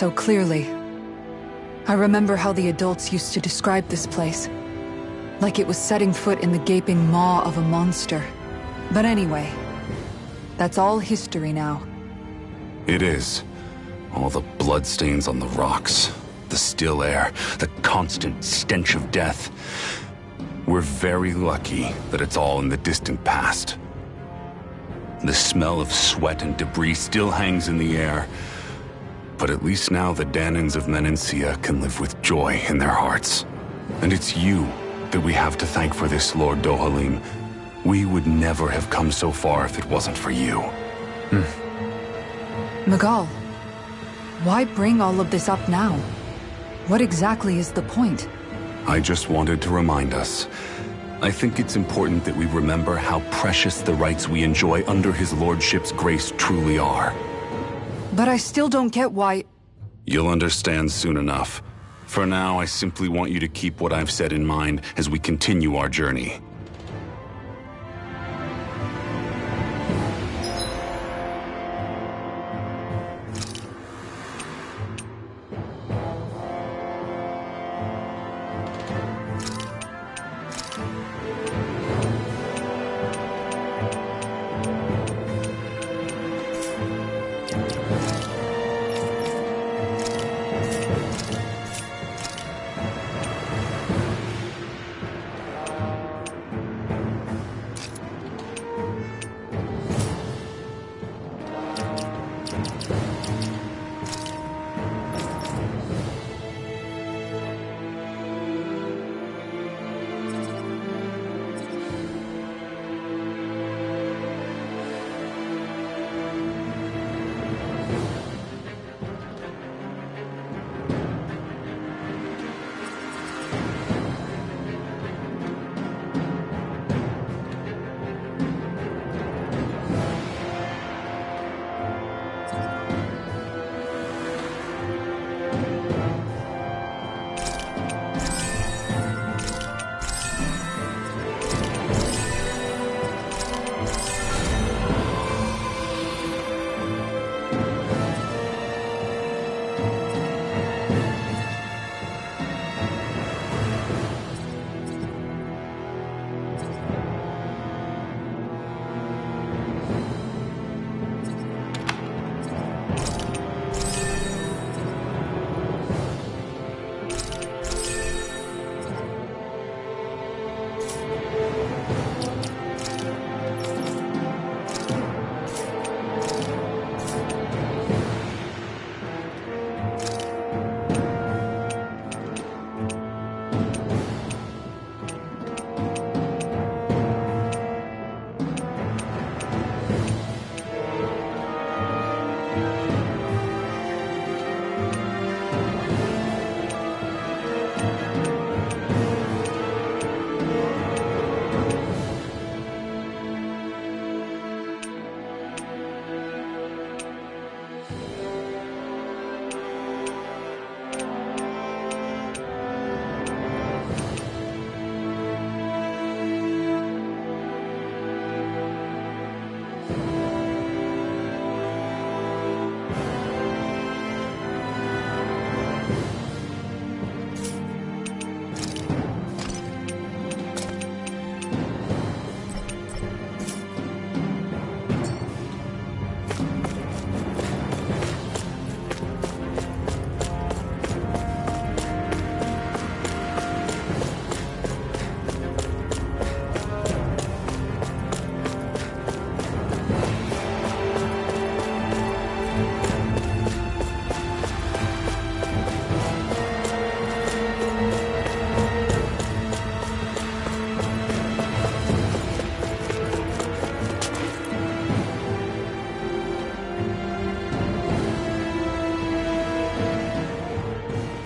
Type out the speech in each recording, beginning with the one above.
so clearly. I remember how the adults used to describe this place. Like it was setting foot in the gaping maw of a monster. But anyway, that's all history now. It is. All the bloodstains on the rocks, the still air, the constant stench of death. We're very lucky that it's all in the distant past. The smell of sweat and debris still hangs in the air, but at least now the Dahnans of Menancia can live with joy in their hearts. And it's you that we have to thank for this, Lord Dohalim. We would never have come so far if it wasn't for you. Miguel, why bring all of this up now? What exactly is the point? I just wanted to remind us. I think it's important that we remember how precious the rights we enjoy under his lordship's grace truly are. But I still don't get why... You'll understand soon enough. For now, I simply want you to keep what I've said in mind as we continue our journey.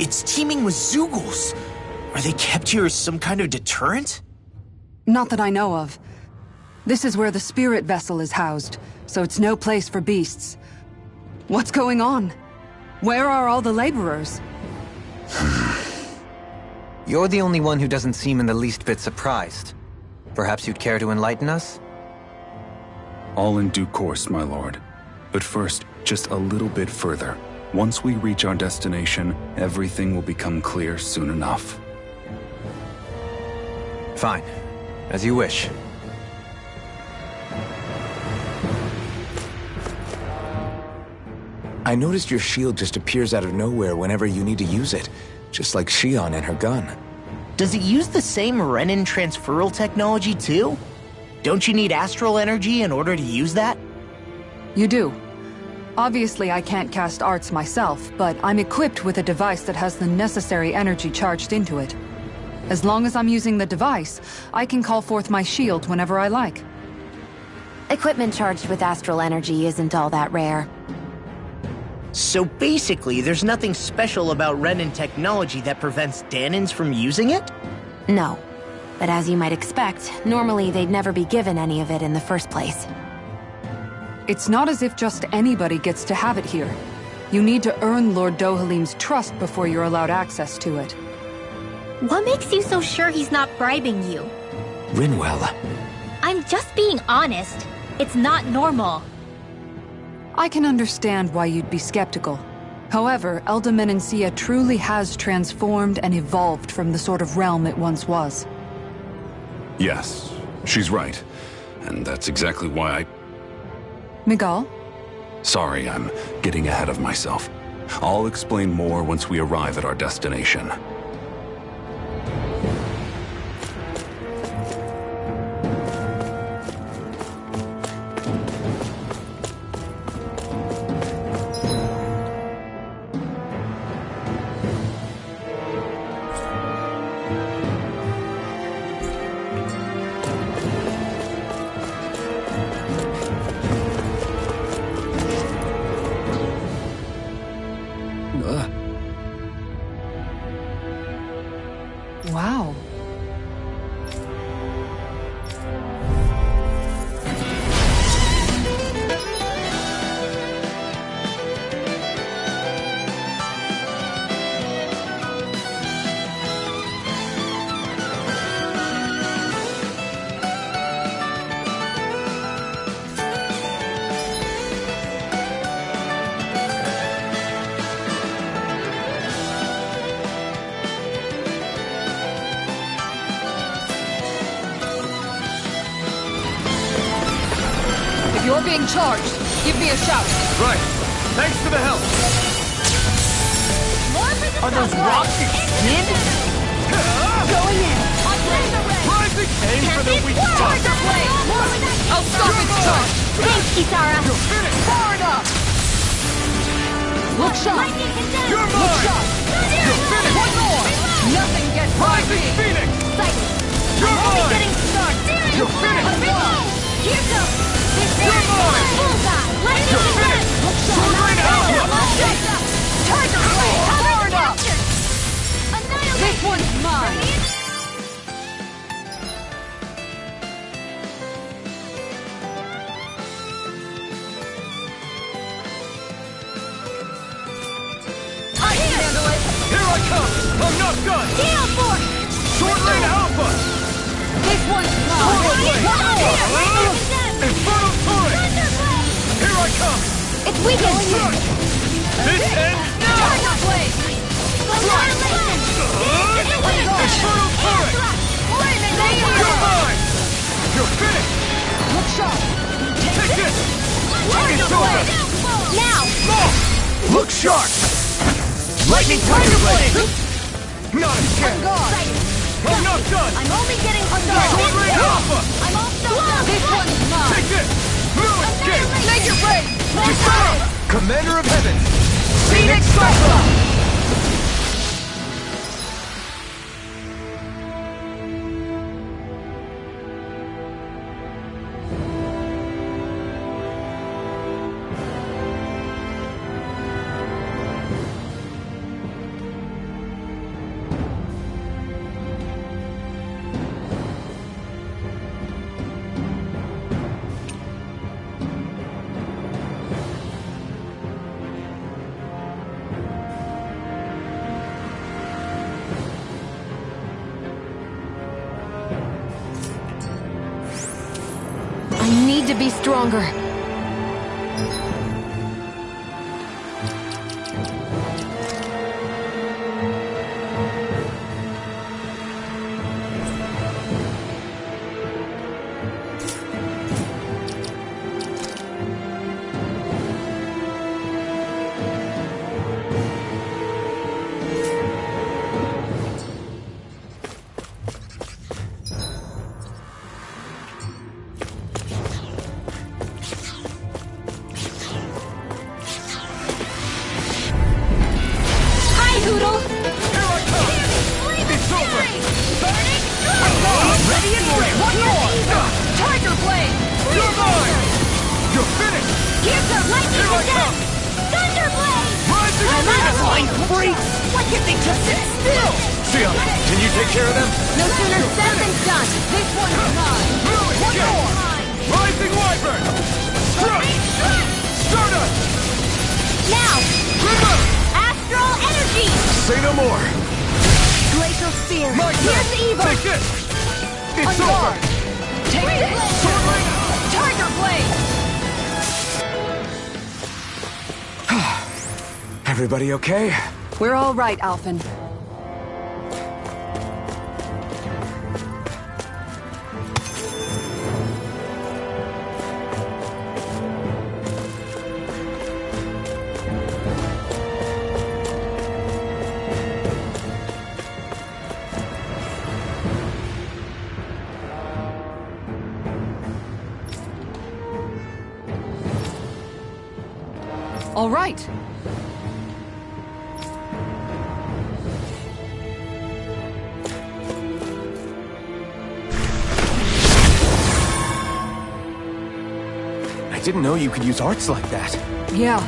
It's teeming with Zeugles. Are they kept here as some kind of deterrent? Not that I know of. This is where the spirit vessel is housed, so it's no place for beasts. What's going on? Where are all the laborers? You're the only one who doesn't seem in the least bit surprised. Perhaps you'd care to enlighten us? All in due course, my lord. But first, just a little bit further. Once we reach our destination, everything will become clear soon enough. Fine. As you wish. I noticed your shield just appears out of nowhere whenever you need to use it, just like Shion and her gun. Does it use the same Renin transferal technology too? Don't you need astral energy in order to use that? You do. Obviously, I can't cast arts myself, but I'm equipped with a device that has the necessary energy charged into it. As long as I'm using the device, I can call forth my shield whenever I like. Equipment charged with astral energy isn't all that rare. So basically, there's nothing special about Renin technology that prevents Dahnans from using it? No. But as you might expect, normally they'd never be given any of it in the first place. It's not as if just anybody gets to have it here. You need to earn Lord Dohalim's trust before you're allowed access to it. What makes you so sure he's not bribing you? Rinwell. I'm just being honest. It's not normal. I can understand why you'd be skeptical. However, Elda Menancia truly has transformed and evolved from the sort of realm it once was. Yes, she's right. And that's exactly why I... Miguel? Sorry, I'm getting ahead of myself. I'll explain more once we arrive at our destination. Wow. If you're being charged, give me a shout. Right. Thanks for the help. Are those rocks extend? Going in. Rising aim for the weak spot. I'll stop its charge. Thanks, Kisara. Far enough. Look sharp. Lightning condemned. You're Look mine. sharp. One more. Nothing gets by Rising me. Phoenix. Sighted. You're Only mine. getting started. You're finished. Reload. Here comes. This is mine. bullseye. Lightning You're condemned. finished. Sword Rain Alpha. Tiger Blade. Far enough. Annihilate. This one's mine. I can handle it. Here I come. I'm not done. Gale Force. Sword Rain Alpha. This one's Portal mine. Blade. Here. Lightning condemned. Infernal Torrent. Thunderblade. Here I come. It's weakened. Strike. This ends now. Tiger Blade. Annihilation. Infernal Torrent. You're mine. You're finished. Look sharp. Take this. It's over. Now. Look sharp. Lightning Tiger Blade. Not a chance. I'm not done. I'm only getting Sword started. Rain Alpha. I'm all done. This one's mine. Take this. Blue Escape. Make it rain. Commander of Heaven. Phoenix Cyclone. I need to be stronger. freaks! Why can't they just sit still? Shion, can you take care of them? No sooner said than done. This one is mine. One more! Rising Wyvern! Strike! Stardust! Now! Remember! Astral energy! Say no more! Glacial Sphere. My turn! Here's Eva. Take this! It's On over! guard. Take this. Swordling! Tiger Blade. Everybody okay? We're all right, Alphen. All right. I didn't know you could use arts like that. Yeah,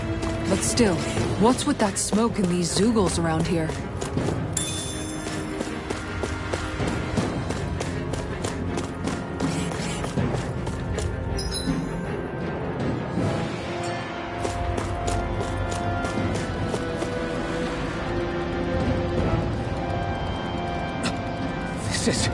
but still, what's with that smoke and these Zeugles around here? This is...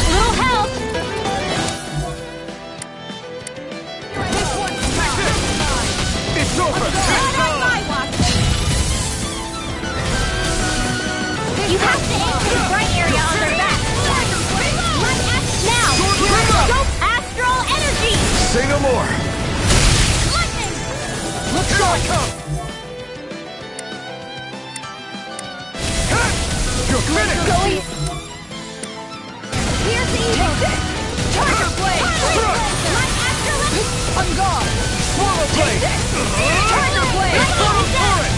Little help! It's over! Not on my watch! You have to aim for the bright area on their back! Now! Go astral energy! Say no more! Lightning! Let's go! Come! You're finished! Here's the evil! Tiger Blade! My astral On guard! Swallow Blade! Tiger Blade! Total Torrent!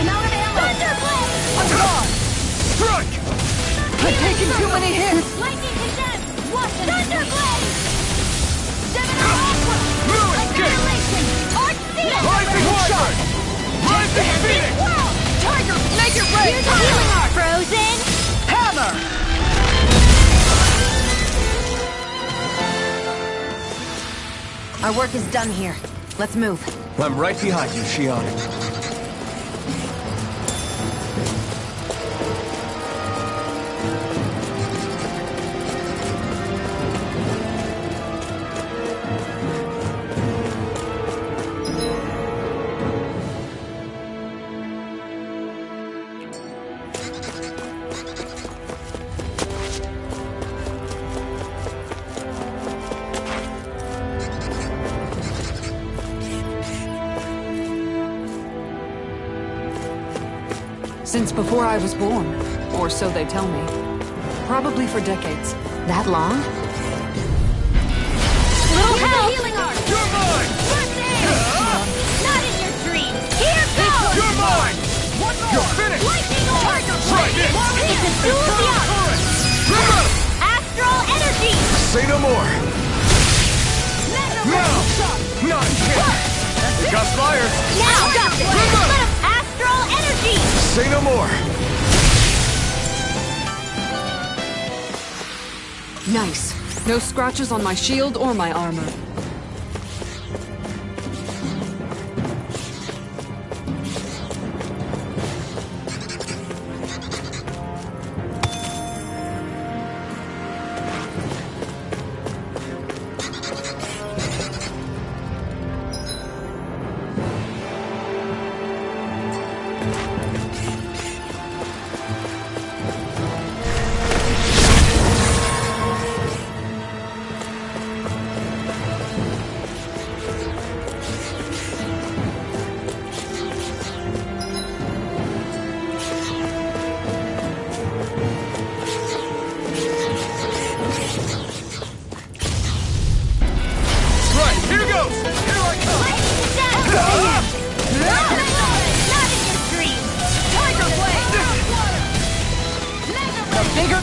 I'm out of ammo! Thunder Blade! On guard! Strike! I'm taking too many hits! Lightning condemned! Thunder Blade! Seminole Aqua! Blue Escape! Annihilation! Arcea! Rising Wyvern! Rising Phoenix! Whirl! Tiger, make it rain! Here's a healing art! Frozen! Hammer! Our work is done here. Let's move. I'm right behind you, Shion. Since before I was born, or so they tell me. Probably for decades. That long? Little help! Healing art! You're mine! Not in your dreams! Here goes! You're mine! You're finished! Lightning Tiger Try this! It's a duel of the arts! Remember! Astral energy! Say no more! Now! Not a chance! We got flyers! Now! Got this! Remember! Astral energy! Say no more! Nice. No scratches on my shield or my armor. Bigger.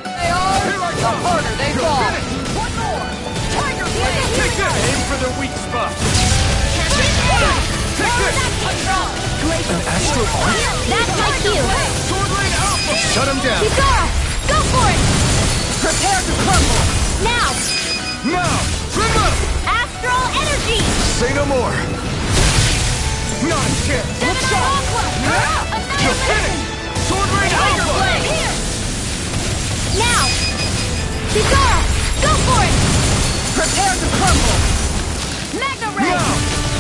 They are. The harder they fall. One more. Tiger Blade. Take this. Aim for the weak spot. Take this. An astral arc? That's my cue. Sword Lane Alpha. Shut him down. Kisara, go for it! Prepare to crumble. Now! Now. Trim up. Astral energy! Say no more. Not a chance. Look sharp! You're finished. Sword Lane Tiger Alpha. Blade! Now! Kisara, go for it! Prepare to crumble. Magna Ray! Now.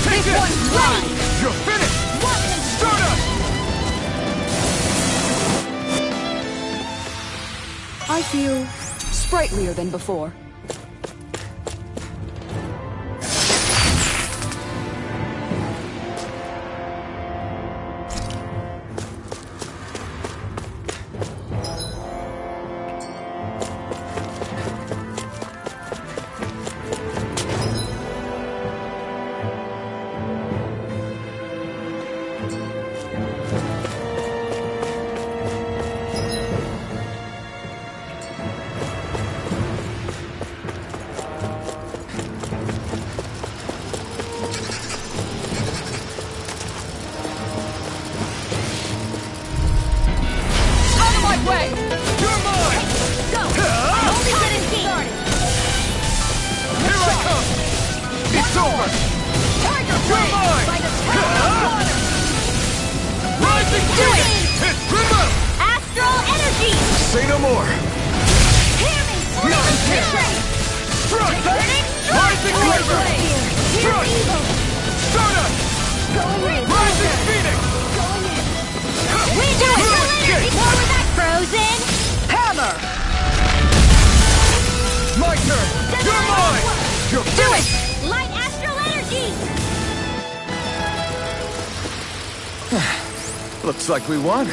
Take This this. one's mine. You're finished. Start up. I feel sprightlier than before. Way! You're mine. Go! Only getting started! Here I come. It's over. Tiger You're Blade! mine. By the power of water! Rising Do Phoenix. it. Hit Grimmo. Astral energy! Say no more. Hear me! Not a chance. Strike. Rising River. Strike. Stardust. Rising Phoenix. We do it! More with that frozen! Hammer! My turn. You're mine. You're Do it! Light astral energy! Looks like we won.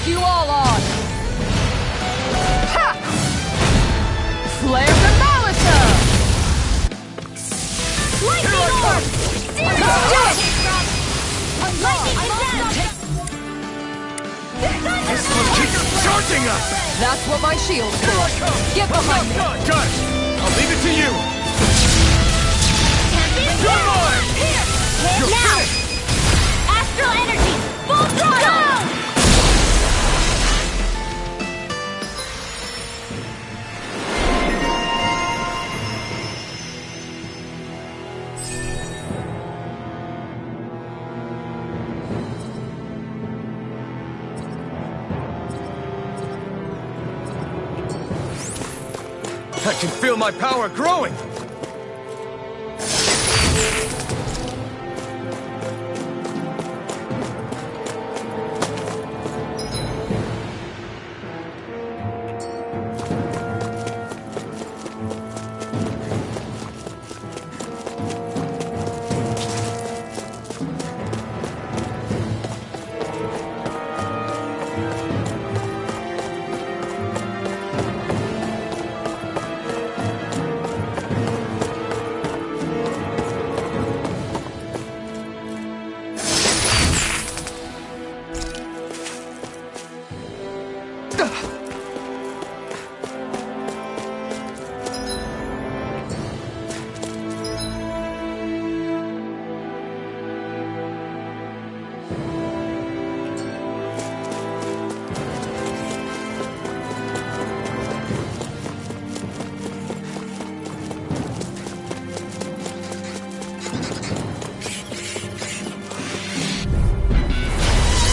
You all on! Ha! Flare the Malisa! Lightning orb! This will keep charging us! That's what my shield's for. Get behind me! Got it! I'll leave it to you! You're mine! You're Now! finished! Astral energy! Full throttle! I can feel my power growing!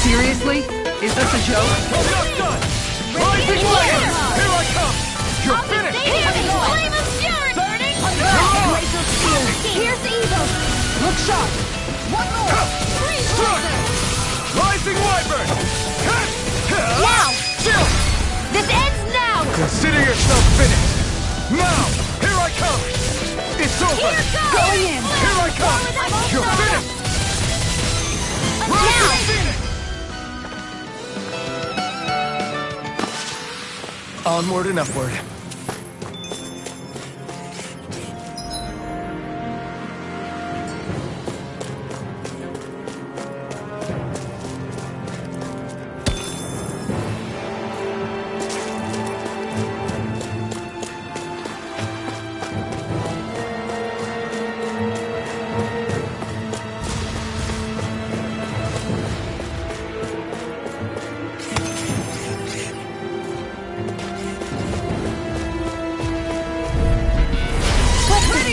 Seriously? Is this a joke? I'm not done! Rising Fire! Here I come! You're finished! Flame of fury! Burning! Razor Steel! Here's evil! Look sharp! One more! Strike! Rising Wyvern! Now! Chill! This ends now! Consider yourself finished! Now! Here I come! It's over! Here goes! Going in! Here I come! You're finished! Rising Phoenix! Onward and upward.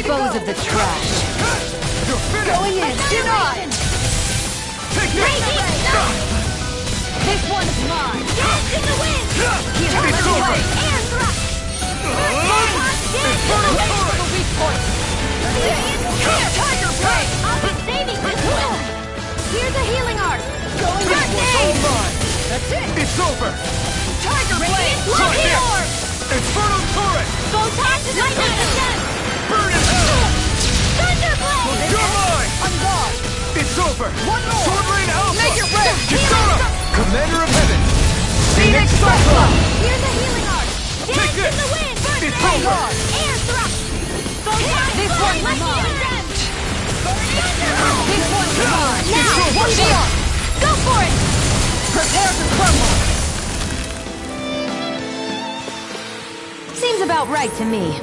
Dispose of the trash. You're finished! Going in! Denied! Take this! This one's mine! Dance in the wind! It's over! Air thrust! Infernal Torrent! Weak point! Tiger Blade! I'll be saving this one! Here's a healing arc! Going This one's all mine! That's it! It's over! Tiger Blade! Try Lucky this! orb! Infernal Torrent! Photon lightning descent! Burn in hell! Thunderblade! You're mine! On guard! It's over! One more! Sword Rain Alpha! Make it red! Kitana! Commander of Heaven! Phoenix Cyclops! Here's a healing arc! Take Dance this! in the wind! Burn It's blade! over! Air thrust! Photon This one's lightning mine. descent! This one's mine! Now! over. One more! Go for it! Prepare to crumble! Seems about right to me.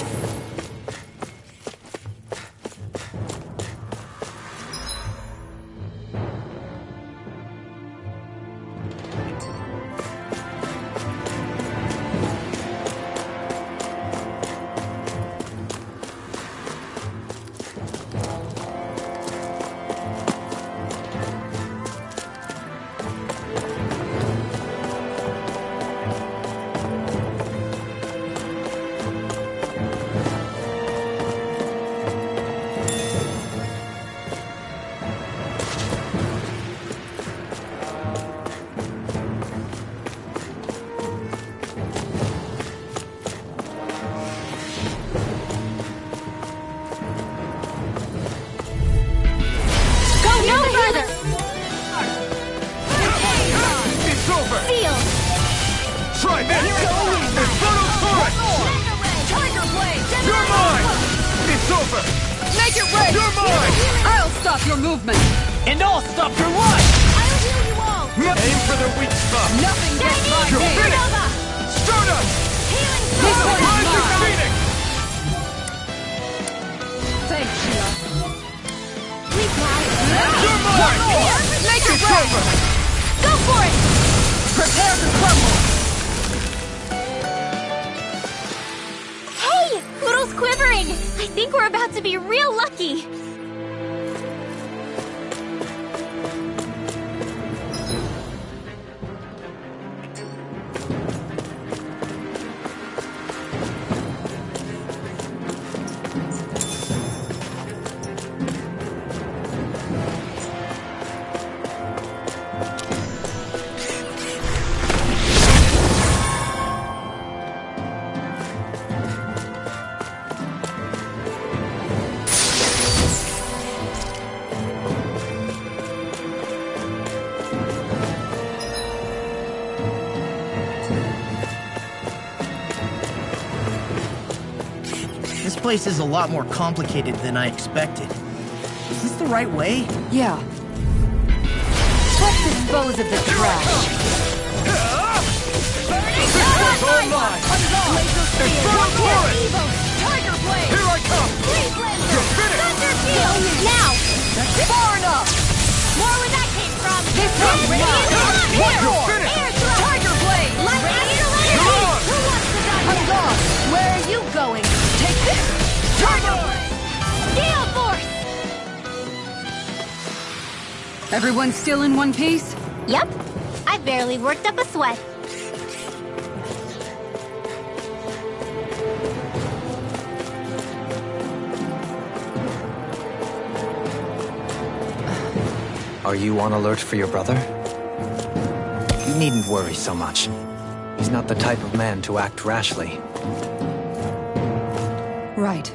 over! Make it rain! You're mine! I'll stop your movement! And I'll stop your life! I'll heal you all! Aim for the weak spot! Nothing gets by You're me! finished! Nova! Stardust! Healing This Flow! one is Rising mine! Phoenix! Thanks, Sheila. We got it! You're mine! Make it It's rain! over! Go for it! Prepare to crumble! Hey! Poodle's quivering! I think we're about to be real lucky! This place is a lot more complicated than I expected. Is this the right way? Yeah. Let's dispose of the trash. Burning Everyone still in one piece? Yup. I barely worked up a sweat. Are you on alert for your brother? You needn't worry so much. He's not the type of man to act rashly. Right.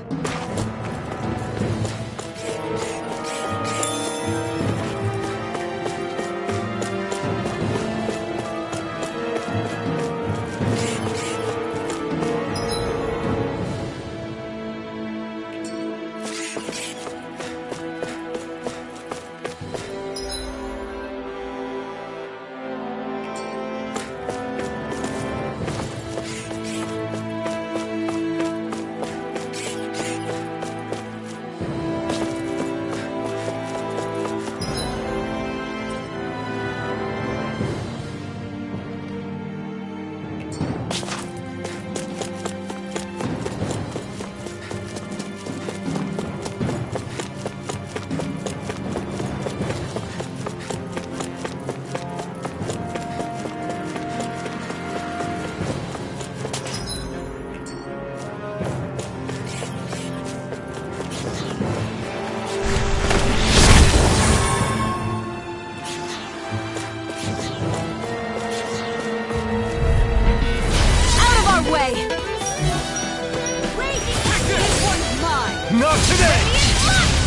Not today!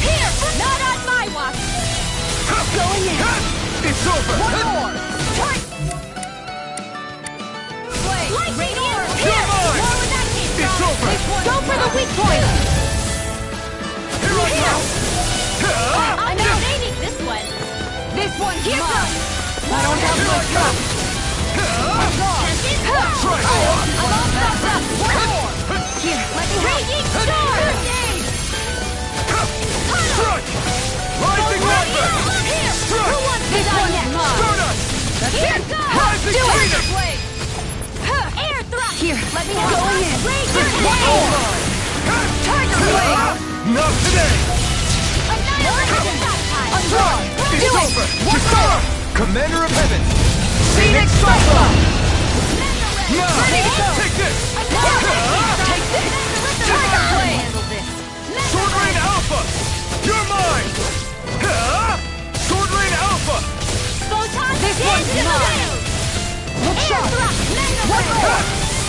Here! Not on my watch! Going in! It's over! One more! Lightning orb! You're mine! More with that came It's from. over! Go for the weak point! Here I go! I'm not aiming this one! This one's Here mine! goes! I don't have much time! Try I'm all stopped up! One more! Here, let me help! Raging storm! Strike! Rising Raptor! Here! Strike! Who wants to die next? Stardust! Here goes! Rising Do it! Phoenix! Air thrust! Here, let me help! Going in! Raise your One hand! more! Tiger Blade! Not today! Annihilation that time! Undrawn! It's over! Kisara! Commander of Heaven! Phoenix Cyclone! Now! Take this! Take this! Tiger Blade! Sword Rain Alpha! You're mine! Sword Rain Alpha! This one's mine! Look sharp! One more!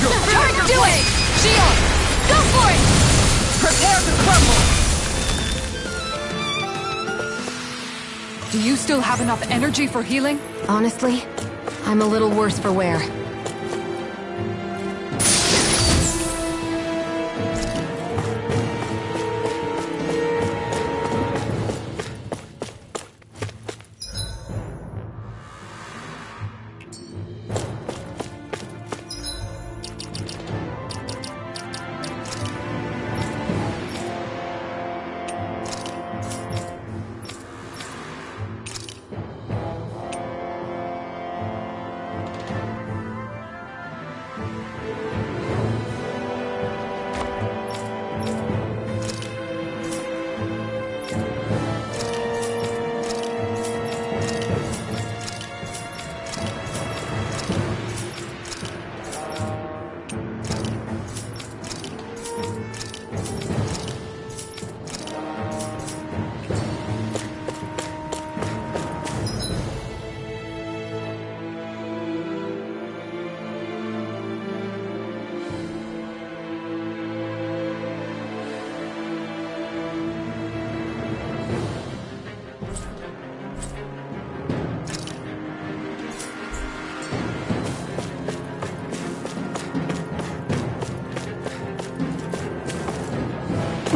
You're Try to finished! do it! Shield! Go for it! Prepare to crumble! Do you still have enough energy for healing? Honestly, I'm a little worse for wear.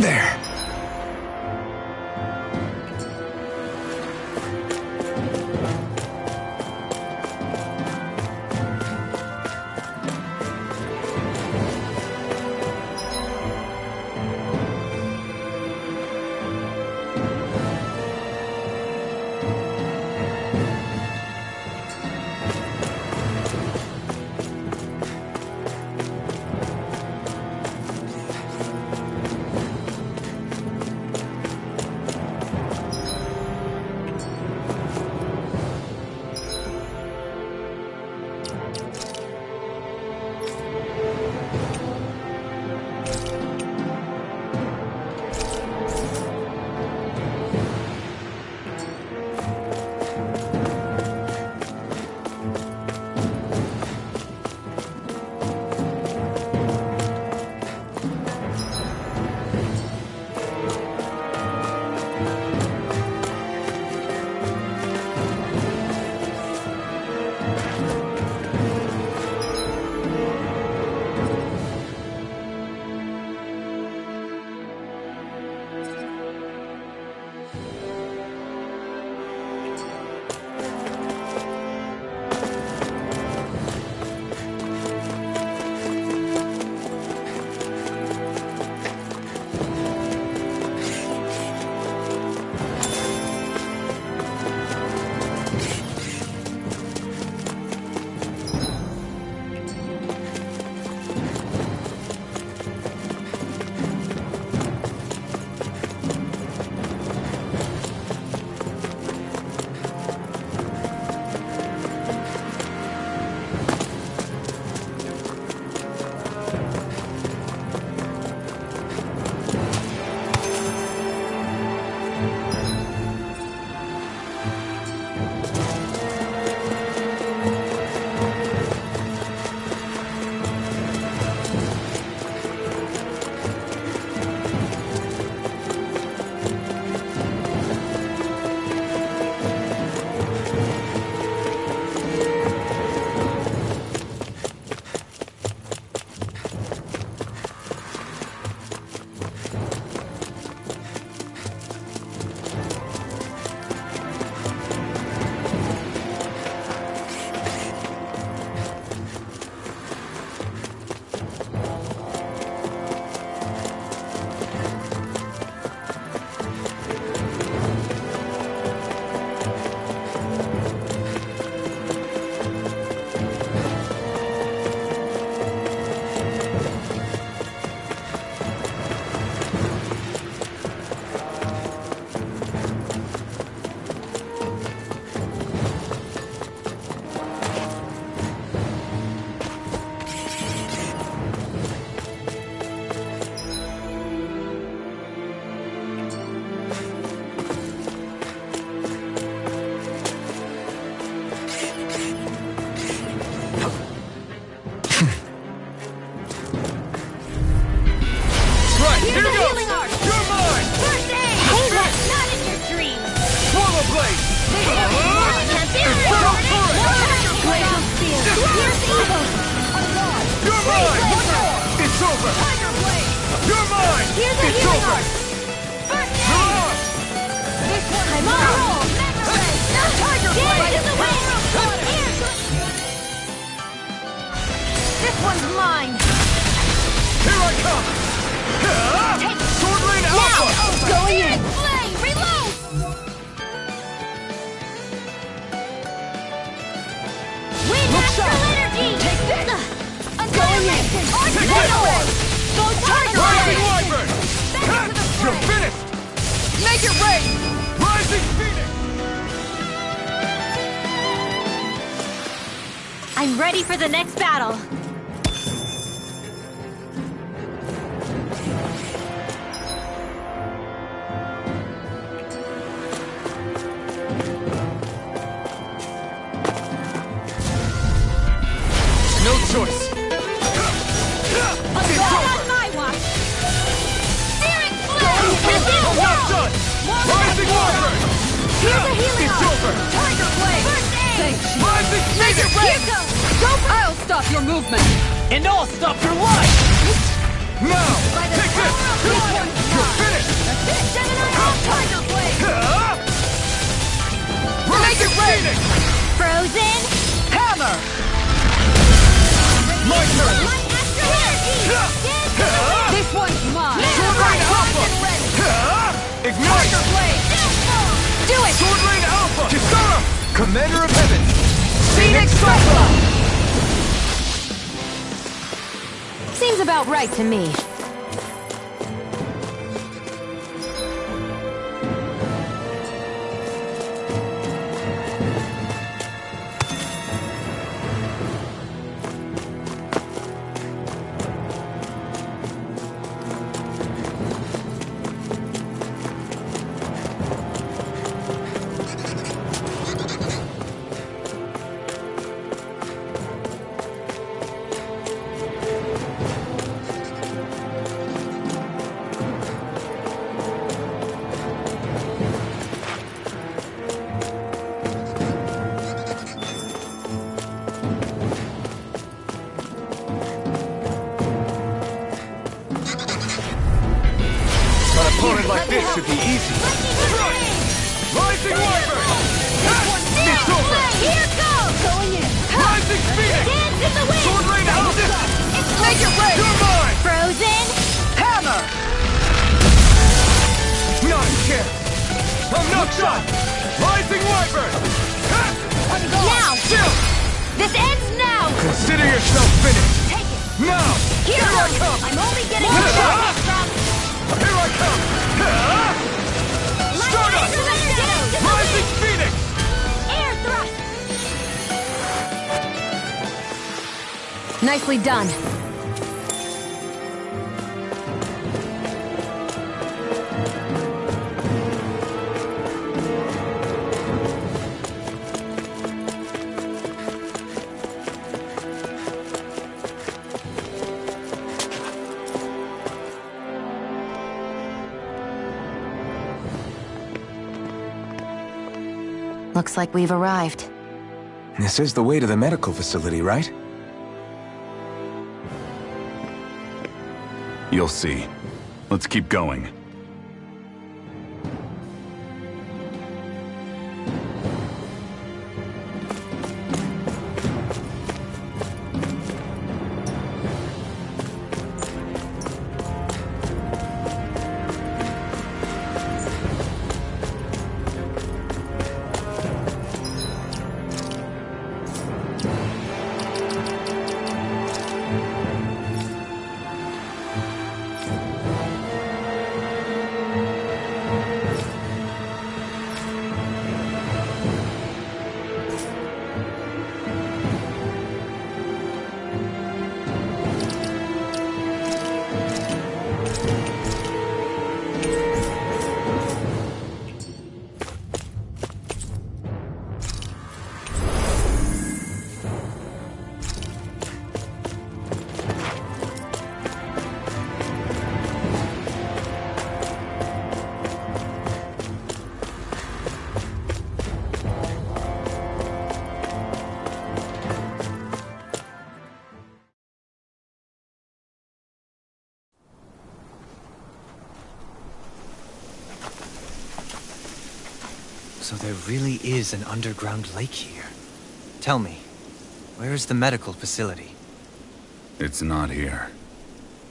There. Here's a It's healing over. art! First aid! Come on! This one's I'm on a roll! Never ready! Tiger blade! In the wind! This one's mine! Here I come! Sword Lane Alpha! Going in! Flame! Reload! Wind astral energy! Take this! Annihilation! Annihilate! Go Tiger Rising blade! Wyvern! Back into the You're fray! finished! Make it rain! Rising Phoenix! I'm ready for the next battle! No choice! It's on my watch! Searing flame! Well done! Rising Wyvern! Here's a healing It's art! over! Tiger blade! First aid! Thanks, Shion. Rising Phoenix! Here goes! Go for I'll stop your movement! And I'll stop your life! Now! By the Take this! power of the water! You're finished! That's it! Gemini Tiger blade! Rising Phoenix! Frozen! Hammer! My turn! Light astral energy! This one's mine! Sword Lane Alpha! Ignite! blade! Do it! Sword Lane Alpha! Kisara! Commander of Heaven! Phoenix Cyclone! Seems about right to me. An opponent like this should be easy. Rising Wyvern! It's over! Here goes! Going in! Rising Phoenix! Dance in the wind! Sword Lane Alpha! Make it rain! You're mine! Frozen! Hammer! Not a chance! I'm not shot! Rising Wyvern! Now! Chill! This ends now! Consider yourself finished! Take it! Now! Here I goes! come! I'm only getting one shot from... Here I come! Stardust! Rising Phoenix! Air thrust! Nicely done. Looks like we've arrived. This is the way to the medical facility, right? You'll see. Let's keep going. So there really is an underground lake here. Tell me, where is the medical facility? It's not here.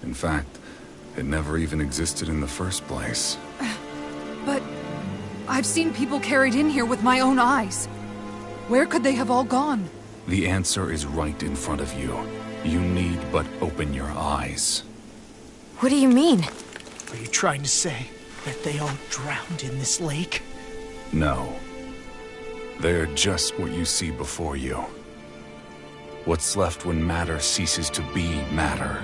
In fact, it never even existed in the first place. But I've seen people carried in here with my own eyes. Where could they have all gone? The answer is right in front of you. You need but open your eyes. What do you mean? Are you trying to say that they all drowned in this lake? No. They're just what you see before you. What's left when matter ceases to be matter.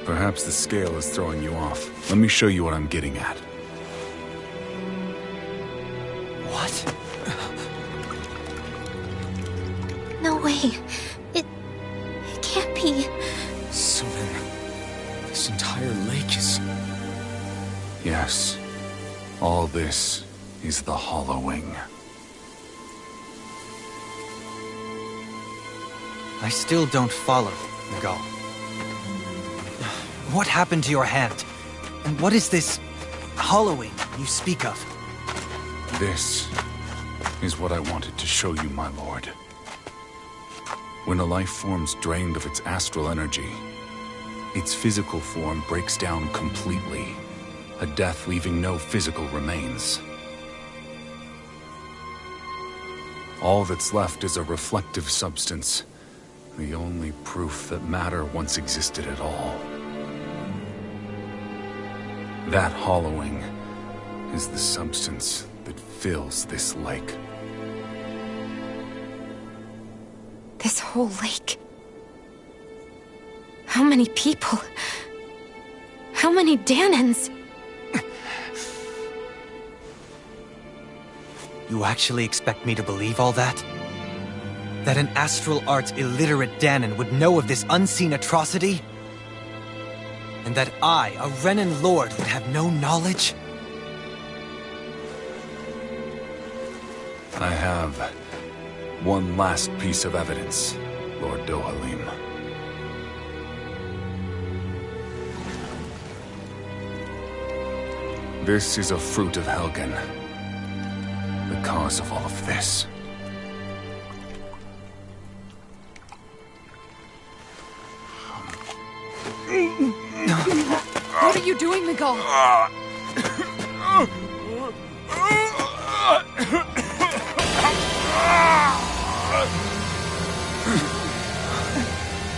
Perhaps the scale is throwing you off. Let me show you what I'm getting at. What? No way. It can't be. So then, this entire lake is... Yes. All this is the hollowing. I still don't follow, Miguel. What happened to your hand? And what is this hollowing you speak of? This is what I wanted to show you, my lord. When a life form's drained of its astral energy, its physical form breaks down completely, a death leaving no physical remains. All that's left is a reflective substance, the only proof that matter once existed at all. That hollowing is the substance that fills this lake. This whole lake. How many people? How many Dahnans? You actually expect me to believe all that? That an astral arts illiterate Dahnan would know of this unseen atrocity? And that I, a Renan lord, would have no knowledge? I have one last piece of evidence, Lord Dohalim. This is a fruit of Helgen, the cause of all of this. What are you doing, Miguel?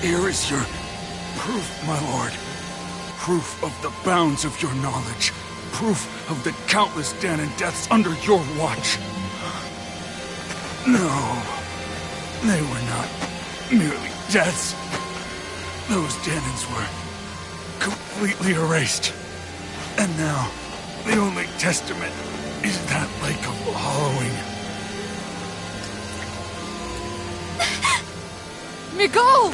Here is your proof, my lord. Proof of the bounds of your knowledge. Proof of the countless Dahnan deaths under your watch. No, they were not merely deaths. Those Dahnans were completely erased. And now, the only testament is that lake of hollowing. Miguel!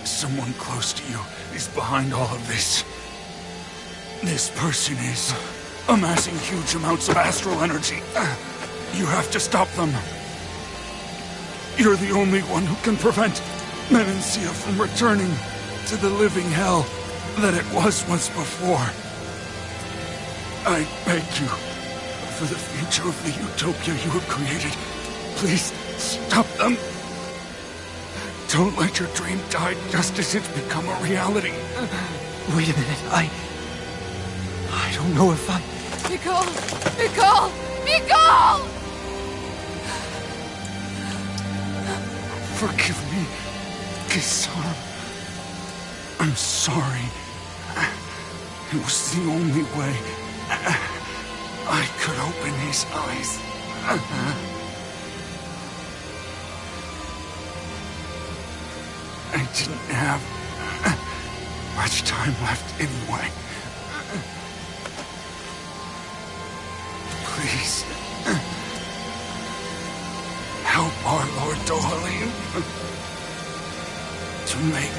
Someone close to you is behind all of this. This person is amassing huge amounts of astral energy. You have to stop them. You're the only one who can prevent Menancia from returning to the living hell that it was once before. I beg you, for the future of the utopia you have created, please stop them. Don't let your dream die just as it's become a reality. Wait a minute, I don't know if I... Miguel! Miguel! Miguel! Forgive me, Kisar. I'm sorry. It was the only way I could open his eyes. I didn't have much time left anyway. Please, help our Lord Dohalim to make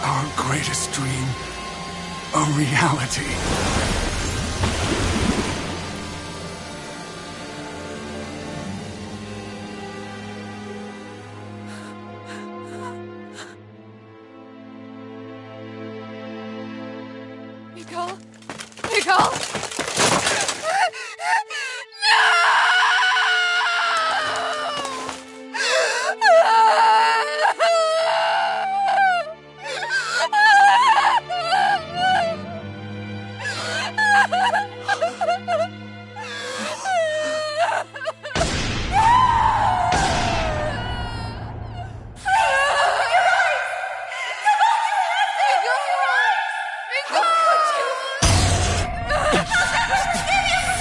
our greatest dream a reality. Nicole? Nicole?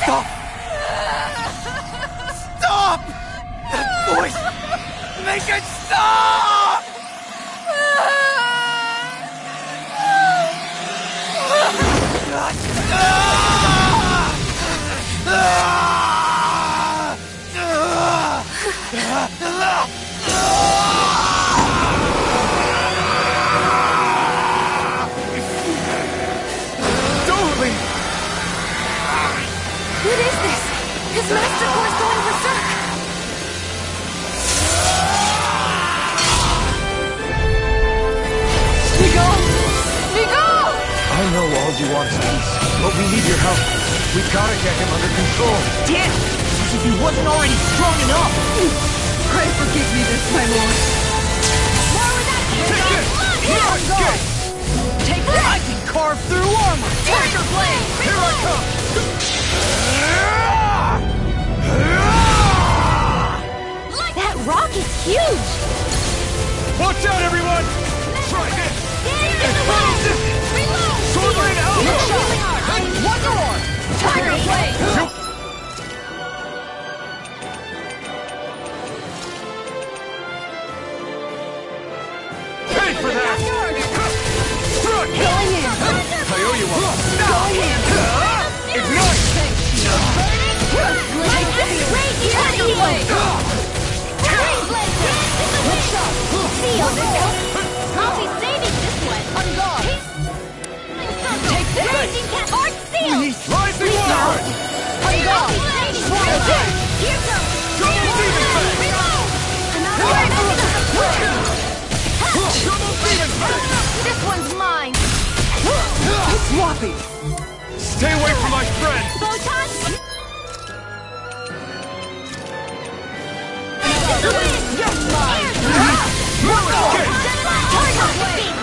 Stop! Stop! That voice! Make it stop! What is this? His Master Core's going berserk! Nicole! Nicole! I know all you want is peace, but we need your help. We gotta get him under control. Damn! As if he wasn't already strong enough! Pray forgive me this, my lord. More with that Take this! Here Let's go! go! Take this! I can carve through armor! Tiger Blade! Here I come! That rock is huge! Watch out, everyone! Try this! Stand in the way! Reload! Sword Blade Alpha! Wonder Orb! Tiger Blade! Pay for that! Strut! Going in! I owe you one! Going in! Ignite! Take this! Tiger Blade! See on this help! I'll be saving this one! On guard! Take this! Raging Cat! Art Seal! Rising Water! On guard! Here goes! Double Demon Fang! Reload! Double Demon Fang! This one's mine! Swappy! Stay away from my friend! Photon! The wind! You're mine! Escape! Tiger Blade!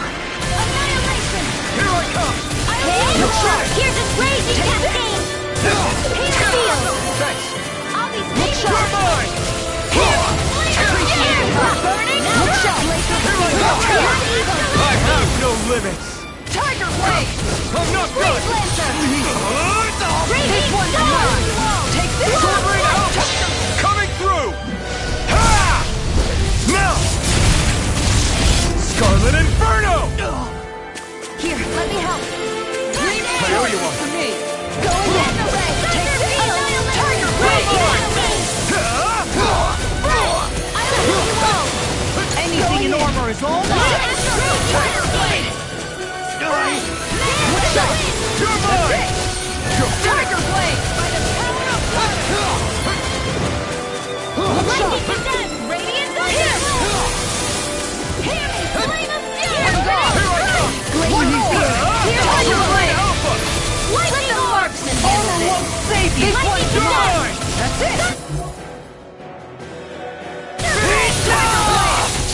Annihilation! Here I come! Here's this raging cascade! Here Seal! Thanks! I'll be You're saving mine! Appreciate it! Burning! Look shot! I have no limits! Tiger Blade! I'm not done! This one's mine! Take this! Sword Blade Alpha! Coming through! Ha! Now! Scarlet Inferno! Here, let me help! I owe you one. For me! Go in the way! Take this! Tiger Blade! Anything in armor is all mine! Tiger Blade! You're mine! Tiger Blade! Lightning Descent! Radiant Thunder! Here! Flame of Steel! One more! Tiger Blade! Alpha! Lightning Marksman! Armor won't save you! This one's You're mine! mine! That's it!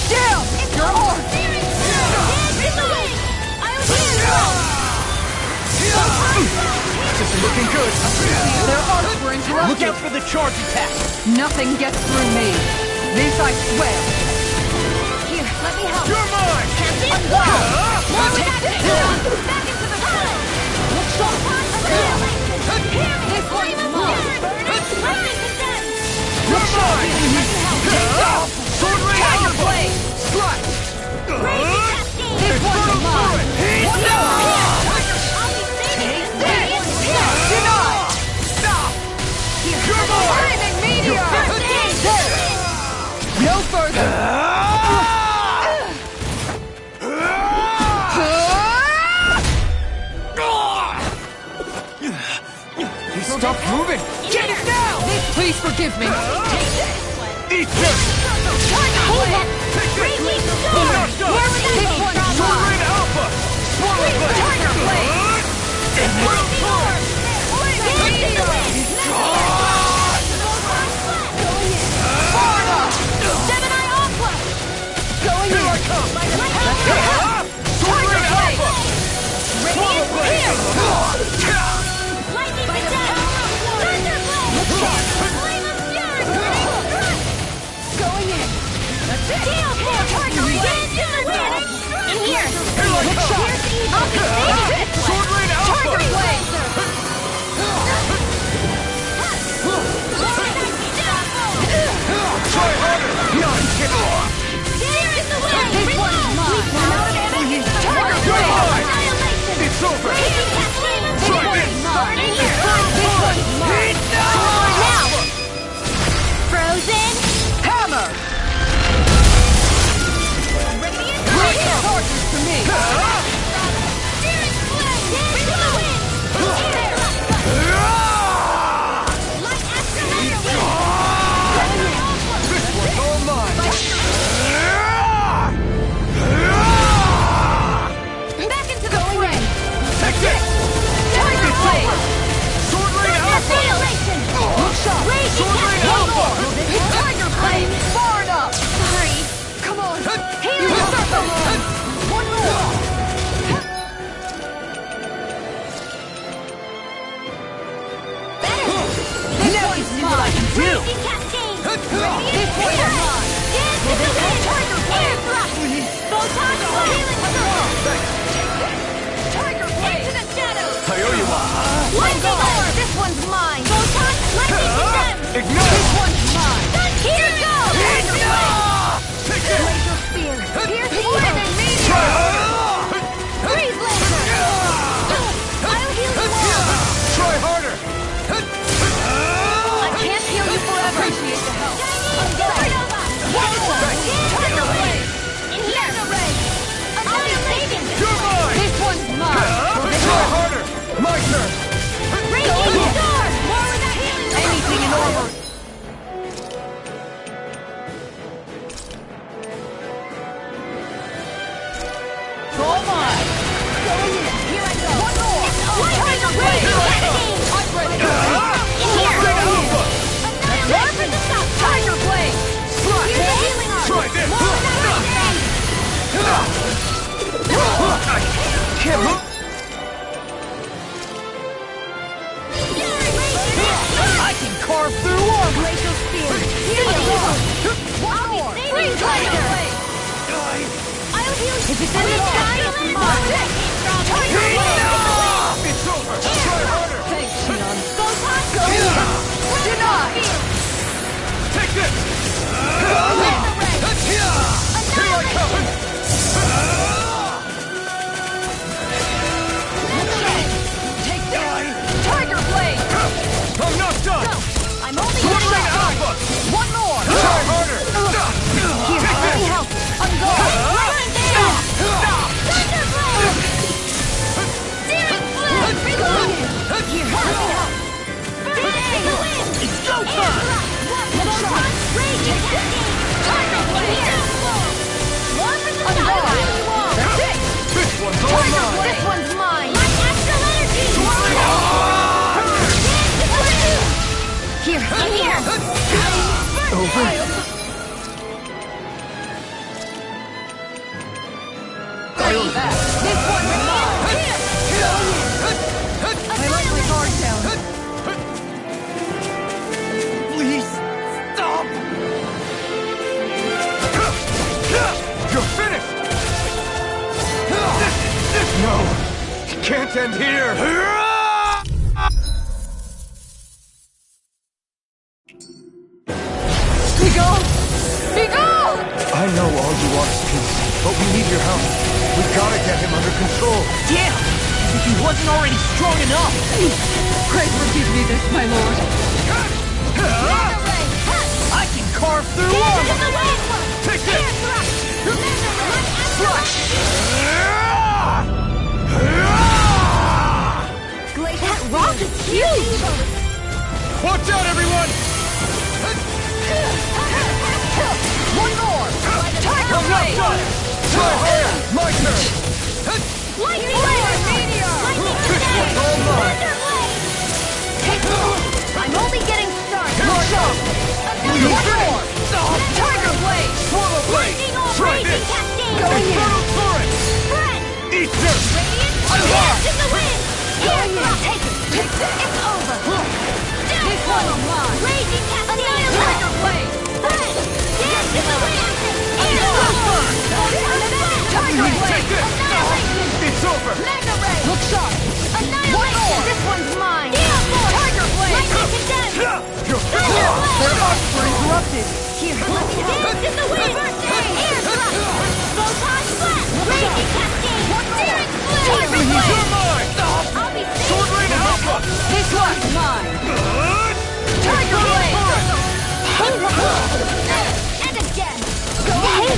Down! You're on! In the way! I'll This is looking good! Their arms were interrupted! Look out for the charge attack! Nothing gets through me! This I swear! Here, let me help! You're mine! More with that back into the tunnel! This one's mine! You're mine! Sword Ray Tiger Alpha! Blade! Strike! This one's mine! Stop! You're mine! Flaming Meteor! No further! He stopped moving! Get it now! Please forgive me! Eat this! Take this! I'm not done! This one's Sword mine! Ray Alpha! Swallow Blade! Tiger Blade! Take this! Tiger Blade! Sword Rain Alpha! Annihilation! Look sharp! Sword Rain Alpha! Tiger Blade! Far enough! Sorry. Come on! Healing Circle! One more! This one's mine! Raging Cascade! This one's mine! Dance in the wind! Air thrust! Photon Healing Circle! Tiger Blade! Into the shadows! Tayoyuwa! Lightning Orb! This one's mine! Photon Lightning Condemned! Ignite! This one's mine! Here goes! Tiger Blade! Take this! Laser Spear! Pierce the Lightning Meteor! Freeze Laser! I'll heal you all! Try harder! I can't heal you forever! Appreciate the help! Supernova! One more! Tiger Blade! Mega Ray! Annihilation! You're mine! This one's mine! Try harder! My turn! Raging Storm! More with that healing! Anything in order! All mine! Going in! Here I go! One more! Tiger Blade! I'm ready! Annihilation! For the stop! Tiger Blade! Here's the healing arm! Try this! More with that Can't move! I can carve through walls! Glacial Spear! Here you go! One more! Freeze Laser! I'll heal you! If it's in the sky, it's mine! Tiger Blade! It's over! Try harder! Thanks, Shion! Photon go! Denied! Take this! Laser Ray! Here I come! Take this! Tiger Blade! I'm not done! Go! I'm only Sword getting Rain started! Alpha! One more! Try harder! Here, let me help! I'm going! Right there! Thunder Blade! Searing Flame! Reload! Here, let me help! Burning the wind! It's go time! Photon Raging Cascade! Tiger Blade! One for the sky! This one's all Tiger mine! Blade! This one's mine! My astral energy! Here, I'm here! Over? This one's mine! I like my guard down. Please, stop! You're finished! No! It can't end here! Be gone! Be gone! I know all you want is peace, but we need your help. We gotta get him under control. Damn! As if he wasn't already strong enough! Pray forgive me this, my lord. Laser Ray! I can carve through Dance all in of the them! wind! Take this! Air thrust! Laser Ray! Flush! That rock is huge! Watch out, everyone! One more! Tiger Blade! Try harder! My turn! Lightning Blade! Meteor! Lightning Blade! all mine. Thunder Blade! Take I'm only getting started! Look up! Another one more! Tiger Blade! Swallow blade! Lightning Orb Try Raging this! Cascade! Infernal torrent! Spread! Eat this! Radiant! Dance in the wind! Air thrust! Take it! It's over! This one's mine! Raging Cascade! Tiger Blade! Spread! Dance in the wind! Air thrust! Tiger Blade! Take this! Annihilation! It's over! Mega Ray! Look sharp! Annihilation! This one's mine! Steel Force! Tiger Blade! Lightning Condemned! You're Thunder Blade! Interrupted! Here, let me dance in the wind! Air thrust! Photon Blast! Raging Cascade! Searing Flame! Tiger You're Blade! mine! I'll be safe! Sword Rain Alpha! This one's mine! Tiger Blade! Hey, and again! Hey,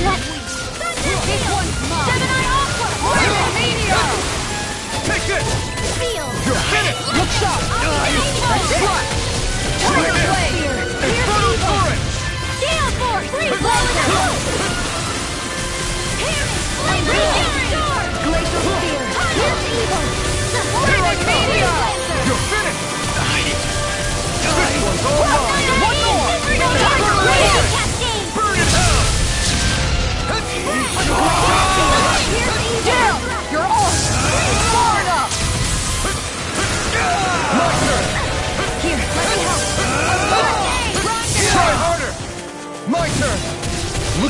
this one's mine! Gemini Aqua! Lightning Meteor! Take this! Feel! You're finished! Look sharp! Tiger Blade! Infernal torrent! Steel Force! Freeze Laser! Hearing! Flame Raging Sword! Glacial Spear! Here's evil!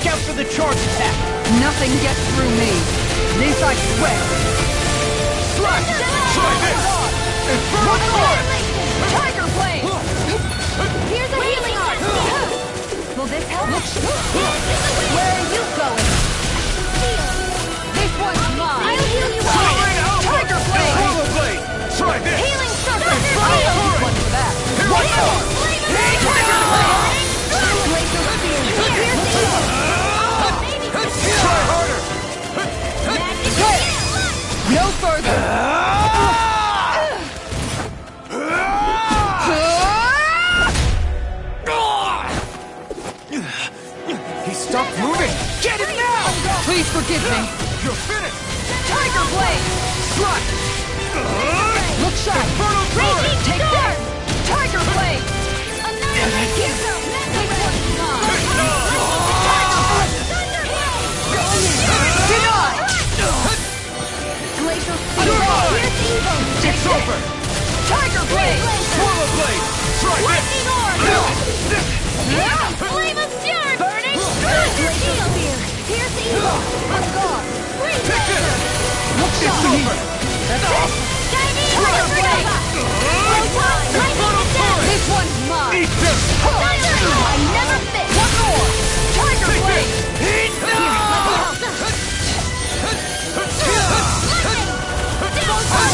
Look out for the charge attack! Nothing gets through me. This I swear. Slash! Try this! Infernal Torrent! Tiger Blade! Here's a healing art! Will this help? Where are you going? This one's mine. I'll heal you Sword all! Rain Alpha! Tiger Blade! Infernal Blade! Try this! Healing circle! Infernal Torrent! Here I come! Tiger Blade! Glacial Spear! Try harder! No further! He stopped moving! Get it now! Please forgive me. You're finished! Tiger Blade! Slash! Look sharp! Infernal Torrent! Take this! Tiger Blade! Denied! Glacial Spear! You're mine! Here's evil! It's over! Tiger Blade! Swallow Blade! Try Lightning this! Flame of Fury! Burning Glacial Spear! Here's evil! On guard! Breathe Take this! Look It's sharp! over! Shining Tiger Blade! Infernal Torrent! This one's mine! Eat this! I never miss! One more! Tiger Take Blade! this!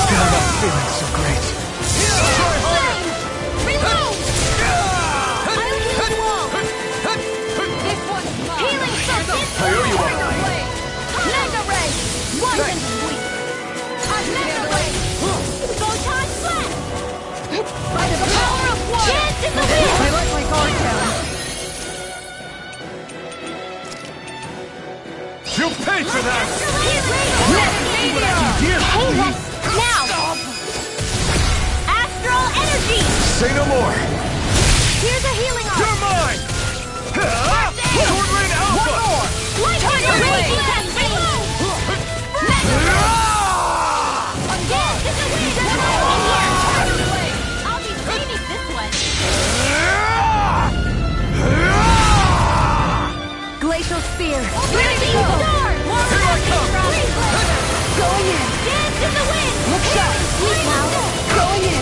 Still not feeling so great. Try harder! Reload! I'll heal you all! This one's mine! Healing circle! I owe you one. Tiger Blade! Mega Ray! One and sweet! A Mega Ray! Photon Flash! By the power of water! Dance in the wind! I let my guard down. You'll pay for that! Hey, let's now! Astral energy! Say no more! Here's a healing art! You're mine! Sword Rain Alpha! One more! Tiger Blade! Dance in the wind! Tiger Blade! I'll be saving this one! Glacial Spear! Here's the sword! Here I come! Going in! Dance in the wind! Look sharp! Sweet now! Going in!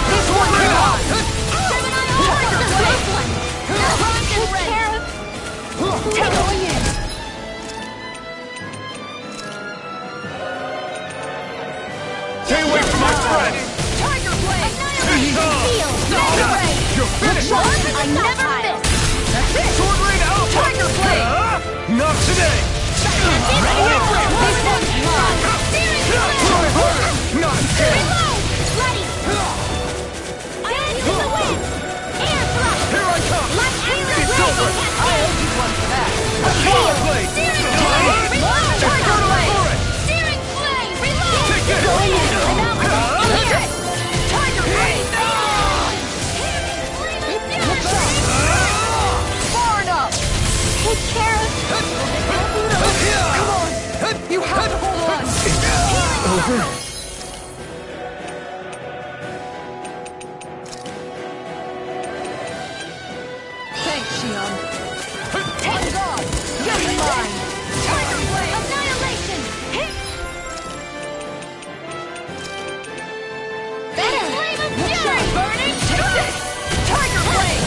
This one's mine! Tiger Blade! One! Take care of... Going in! Stay away from my friend! Tiger Blade! Annihilation! Mega Ray! You're finished! I never miss! That's it! Sword Rain Alpha! Tiger Blade! Not today! This one's mine! Try harder! Not again! Reload! Bloody! Dance in the wind! Air thrust! Here I come! Like Astral It's Blade! over! I owe you one for that! Swallow Blade! Reload! Tiger Blade! Torrent! Steering flame! Reload! Take this! Going in! Here! Tiger Blade! Flame of Fury! Far enough! Take care of... Come on! You have to hold on! Over? Thanks, Shion. On guard! Get in line! Tiger Blade! Annihilation! Better! Flame of Look Fury! sharp! Burning! Take this! Tiger Blade!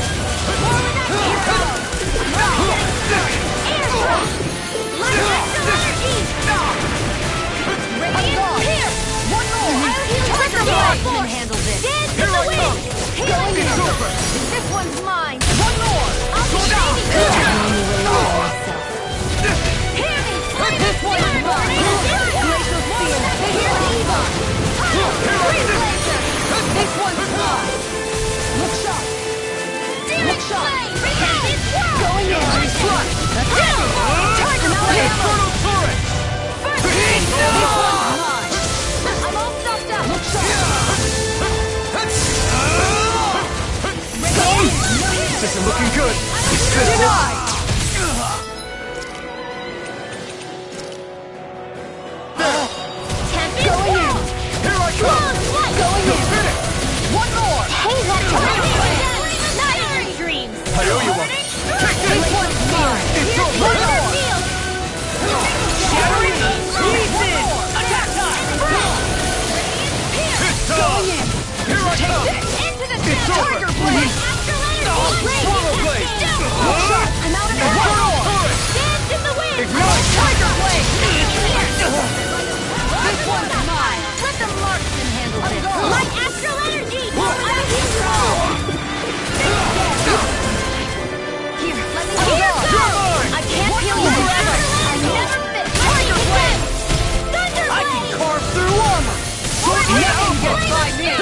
Air thrust! Like Astral energy! Radiant! Here! Try me!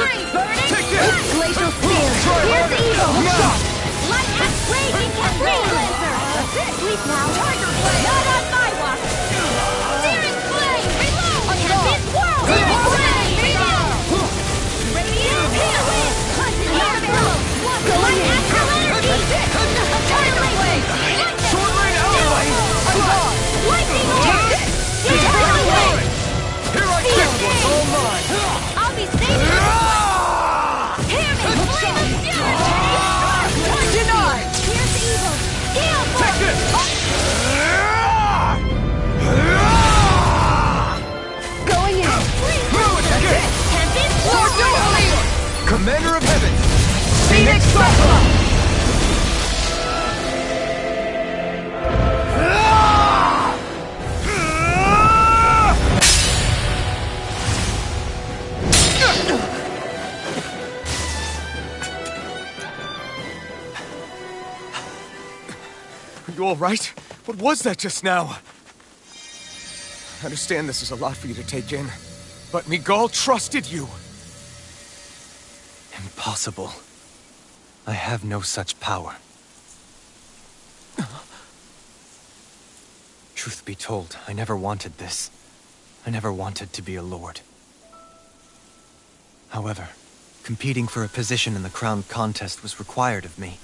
Take this! Glacial Spear! Here's evil! Light and raging Blazer! Sleep now! Tiger Blade! Not on my watch! Searing Flame! Reload! Tempest Whirl! Searing Flame! Reload! Radiant Peel! Hunted Airflow! Light Astral Energy! Tiger Blade! Sword Rain Ally! Lightning Orb! Tiger Blade! Here I get what's all mine! I'll be saving you! Hear me! Flame of Fury! Denied! Here's evil! Gale Force! Take this! Going in! Tempest Whirl! Commander of Heaven! Phoenix Cyclone! Are you all right? What was that just now? I understand this is a lot for you to take in, but Miguel trusted you. Impossible. I have no such power. Truth be told, I never wanted this. I never wanted to be a lord. However, competing for a position in the crown contest was required of me,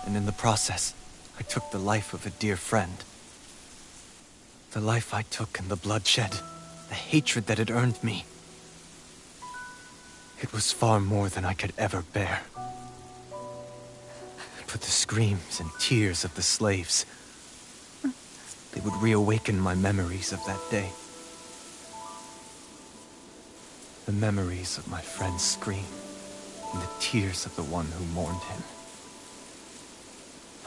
and in the process, I took the life of a dear friend. The life I took and the bloodshed, the hatred that it earned me. It was far more than I could ever bear. But the screams and tears of the slaves, they would reawaken my memories of that day. The memories of my friend's scream and the tears of the one who mourned him.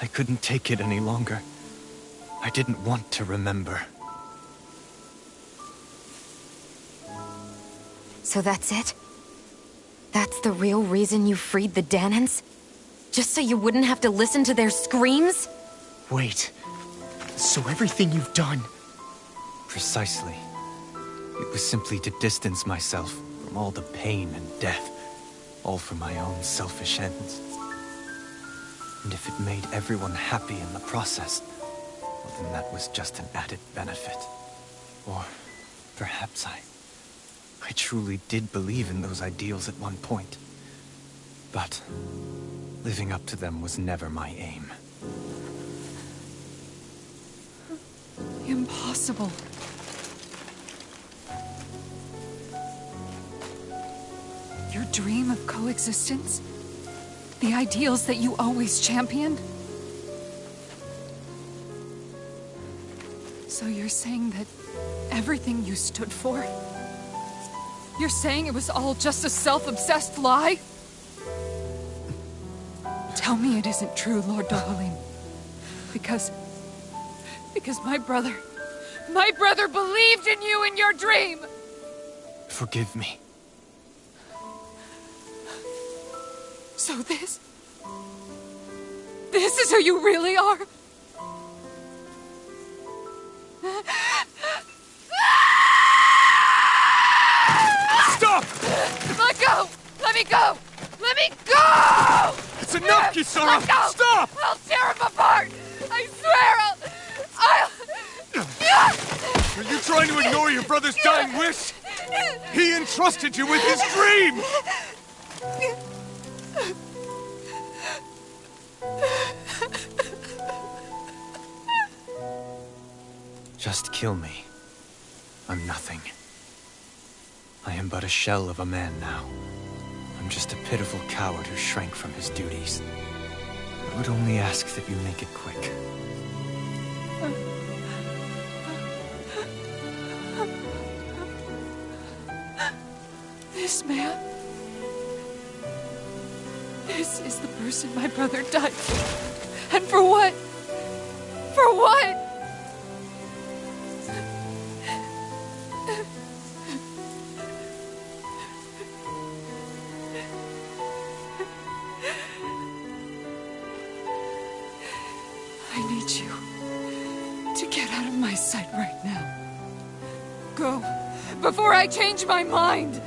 I couldn't take it any longer. I didn't want to remember. So that's it? That's the real reason you freed the Danans? Just so you wouldn't have to listen to their screams? Wait. So everything you've done... Precisely. It was simply to distance myself from all the pain and death, all for my own selfish ends. And if it made everyone happy in the process, well, then that was just an added benefit. Or perhaps I truly did believe in those ideals at one point. But living up to them was never my aim. Impossible. Your dream of coexistence? The ideals that you always championed? So you're saying that everything you stood for? You're saying it was all just a self-obsessed lie? Tell me it isn't true, Lord Dohalim. Because my brother believed in you in your dream! Forgive me. So this is who you really are? Stop! Let go! Let me go! Let me go! It's enough, Kisara! Let go! Stop! I'll tear him apart! I swear I'll... Are you trying to ignore your brother's dying wish? He entrusted you with his dream! Just kill me. I'm nothing. I am but a shell of a man now. I'm just a pitiful coward who shrank from his duties. I would only ask that you make it quick. This man... This is the person my brother died for. And for what? For what? I need you to get out of my sight right now. Go, before I change my mind!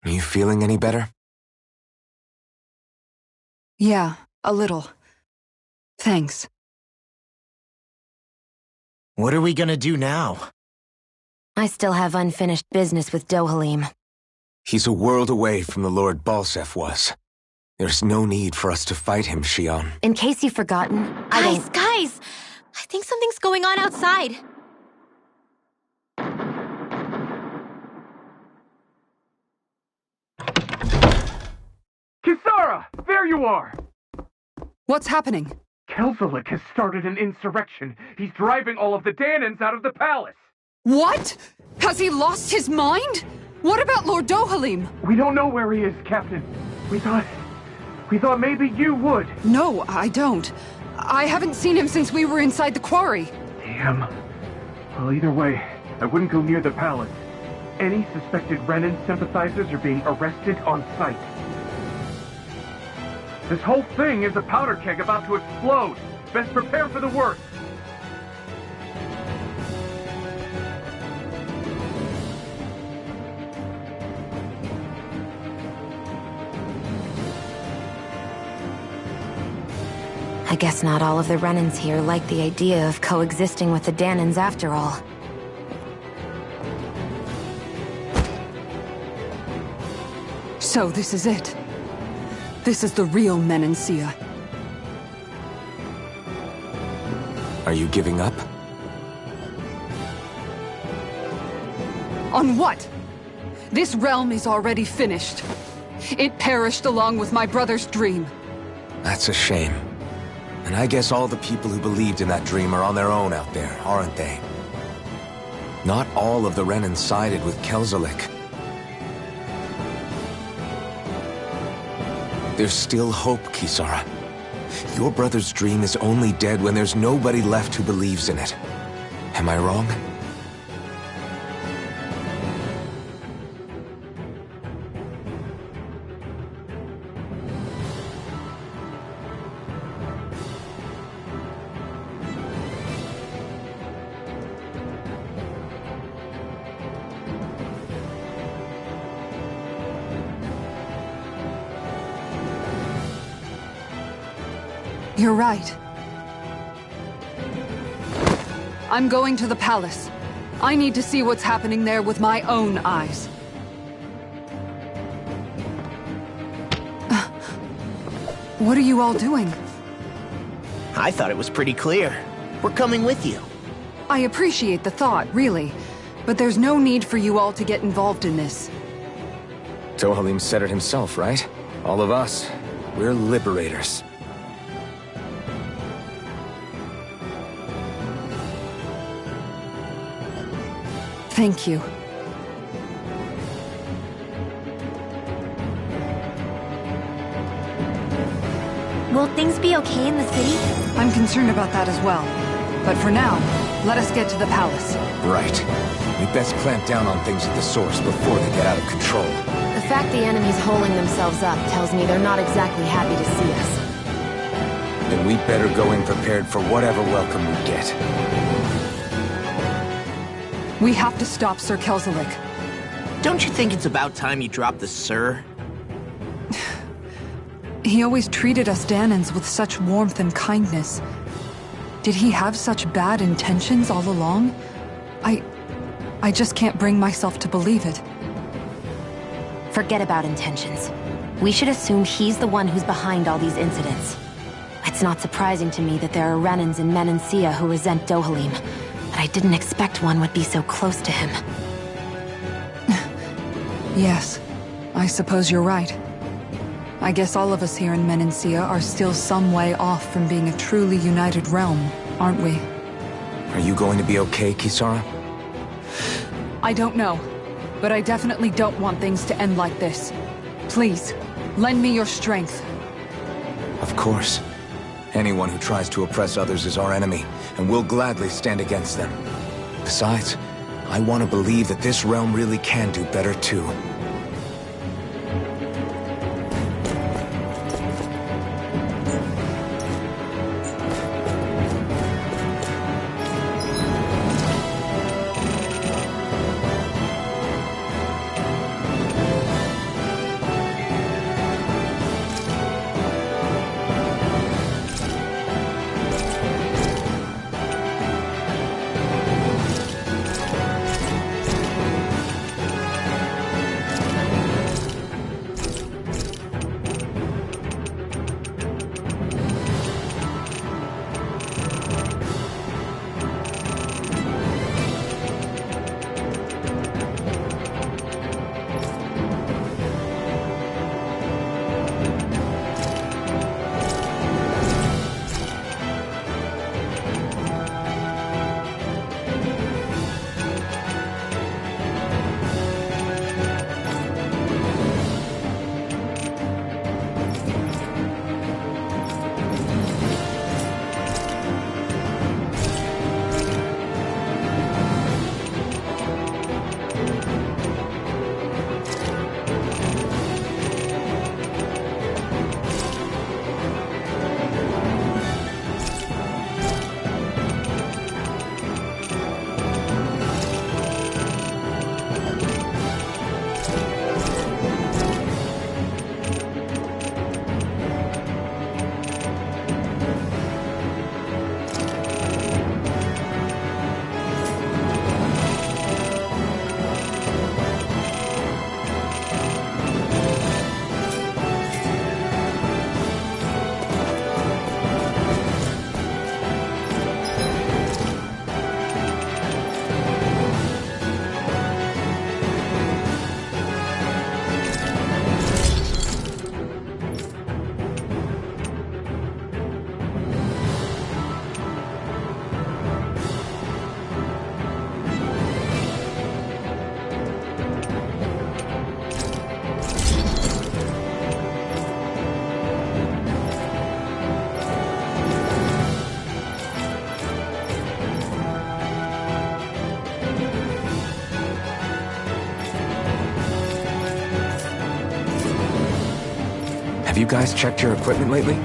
Are you feeling any better? Yeah, a little. Thanks. What are we gonna do now? I still have unfinished business with Dohalim. He's a world away from the Lord Balseph was. There's no need for us to fight him, Shion. In case you've forgotten, Guys! I think something's going on outside. Kisara! There you are! What's happening? Kelzelik has started an insurrection. He's driving all of the Danans out of the palace. What? Has he lost his mind? What about Lord Dohalim? We don't know where he is, Captain. We thought maybe you would. No, I don't. I haven't seen him since we were inside the quarry. Damn. Well, either way, I wouldn't go near the palace. Any suspected Renan sympathizers are being arrested on sight. This whole thing is a powder keg about to explode. Best prepare for the worst. I guess not all of the Renans here like the idea of coexisting with the Danans after all. So this is it. This is the real Menancia. Are you giving up? On what? This realm is already finished. It perished along with my brother's dream. That's a shame. And I guess all the people who believed in that dream are on their own out there, aren't they? Not all of the Renan sided with Kelzelik. There's still hope, Kisara. Your brother's dream is only dead when there's nobody left who believes in it. Am I wrong? You're right. I'm going to the palace. I need to see what's happening there with my own eyes. What are you all doing? I thought it was pretty clear. We're coming with you. I appreciate the thought, really. But there's no need for you all to get involved in this. Dohalim said it himself, right? All of us. We're liberators. Thank you. Will things be okay in the city? I'm concerned about that as well. But for now, let us get to the palace. Right. We best clamp down on things at the source before they get out of control. The fact the enemy's holding themselves up tells me they're not exactly happy to see us. Then we'd better go in prepared for whatever welcome we get. We have to stop Sir Kelzelik. Don't you think it's about time you dropped the Sir? He always treated us Danans with such warmth and kindness. Did he have such bad intentions all along? I just can't bring myself to believe it. Forget about intentions. We should assume he's the one who's behind all these incidents. It's not surprising to me that there are Renans in Menancia who resent Dohalim, but I didn't expect one would be so close to him. Yes, I suppose you're right. I guess all of us here in Menancia are still some way off from being a truly united realm, aren't we? Are you going to be okay, Kisara? I don't know, but I definitely don't want things to end like this. Please, lend me your strength. Of course. Anyone who tries to oppress others is our enemy, and we'll gladly stand against them. Besides, I want to believe that this realm really can do better too. Have you guys checked your equipment lately?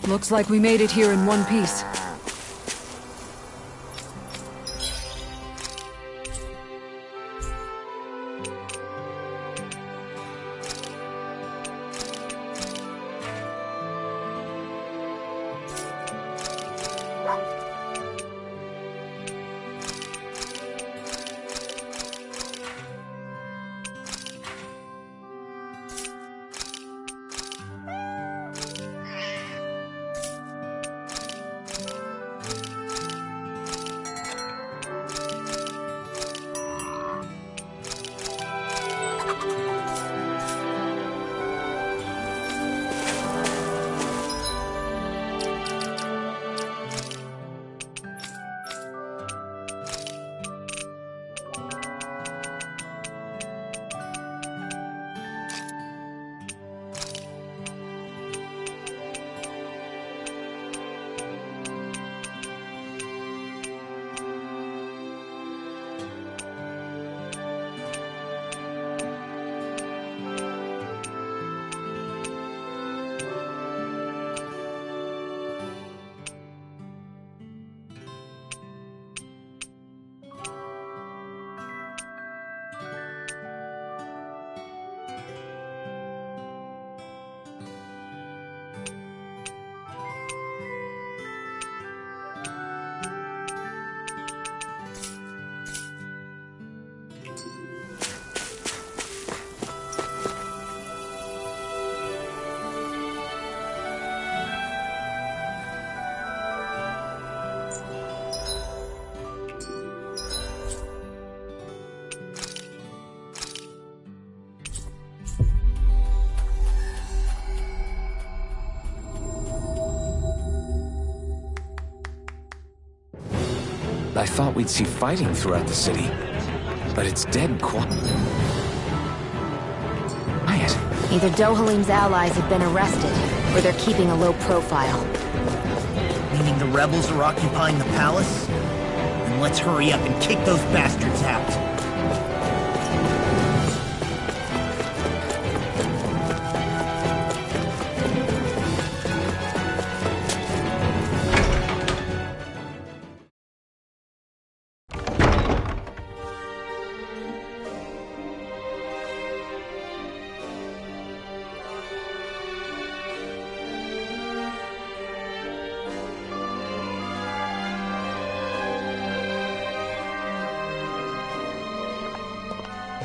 Looks like we made it here in one piece. I thought we'd see fighting throughout the city, but it's dead quiet. Either Dohalim's allies have been arrested, or they're keeping a low profile. Meaning the rebels are occupying the palace? Then let's hurry up and kick those bastards out.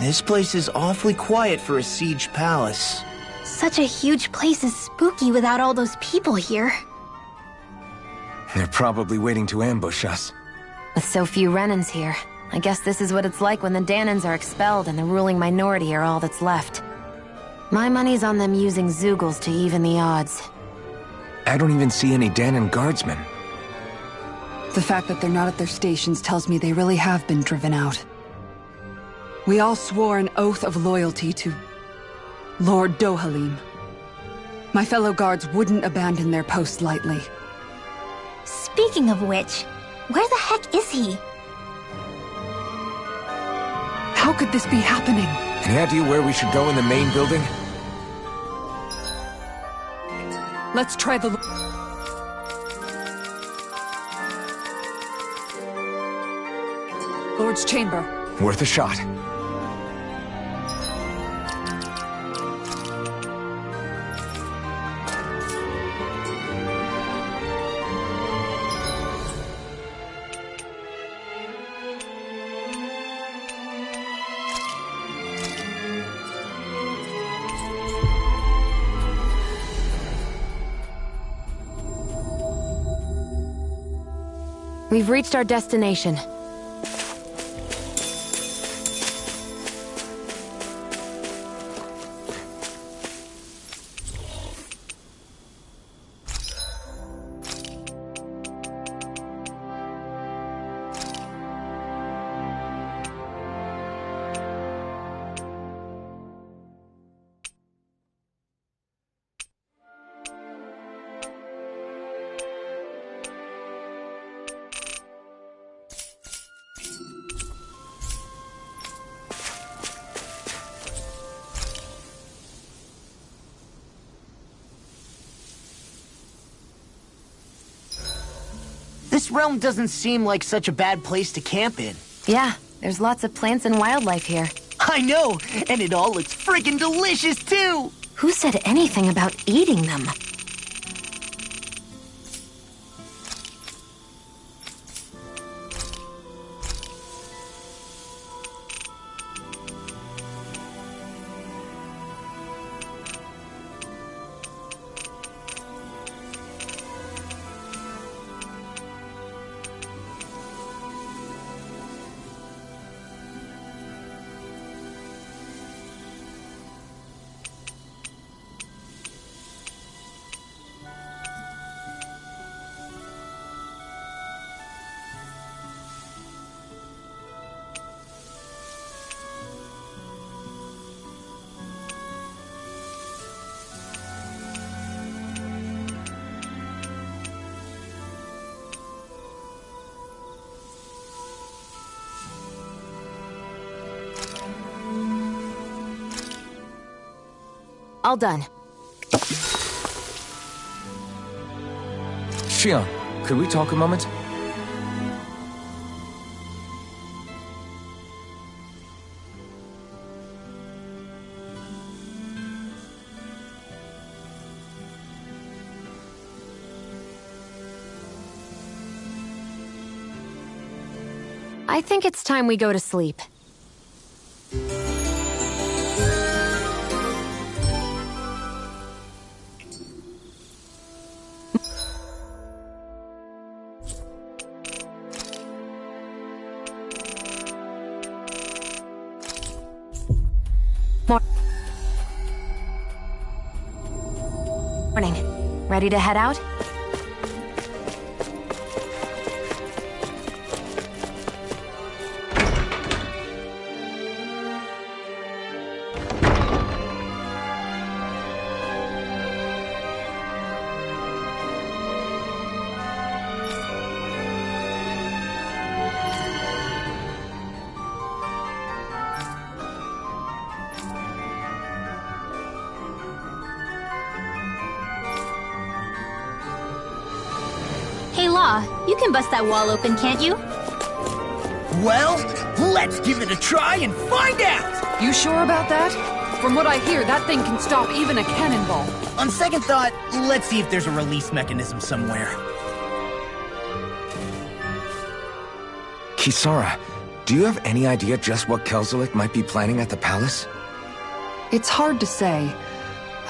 This place is awfully quiet for a siege palace. Such a huge place is spooky without all those people here. They're probably waiting to ambush us. With so few Renans here, I guess this is what it's like when the Danans are expelled and the ruling minority are all that's left. My money's on them using Zeugles to even the odds. I don't even see any Danan guardsmen. The fact that they're not at their stations tells me they really have been driven out. We all swore an oath of loyalty to Lord Dohalim. My fellow guards wouldn't abandon their post lightly. Speaking of which, where the heck is he? How could this be happening? Any idea where we should go in the main building? Let's try the... Lord's chamber. Worth a shot. We've reached our destination. This realm doesn't seem like such a bad place to camp in. Yeah, there's lots of plants and wildlife here. I know, and it all looks friggin' delicious too! Who said anything about eating them? All done. Shionne, could we talk a moment? I think it's time we go to sleep. Morning. Ready to head out? Hey, Law, you can bust that wall open, can't you? Well, let's give it a try and find out! You sure about that? From what I hear, that thing can stop even a cannonball. On second thought, let's see if there's a release mechanism somewhere. Kisara, do you have any idea just what Kelzelik might be planning at the palace? It's hard to say.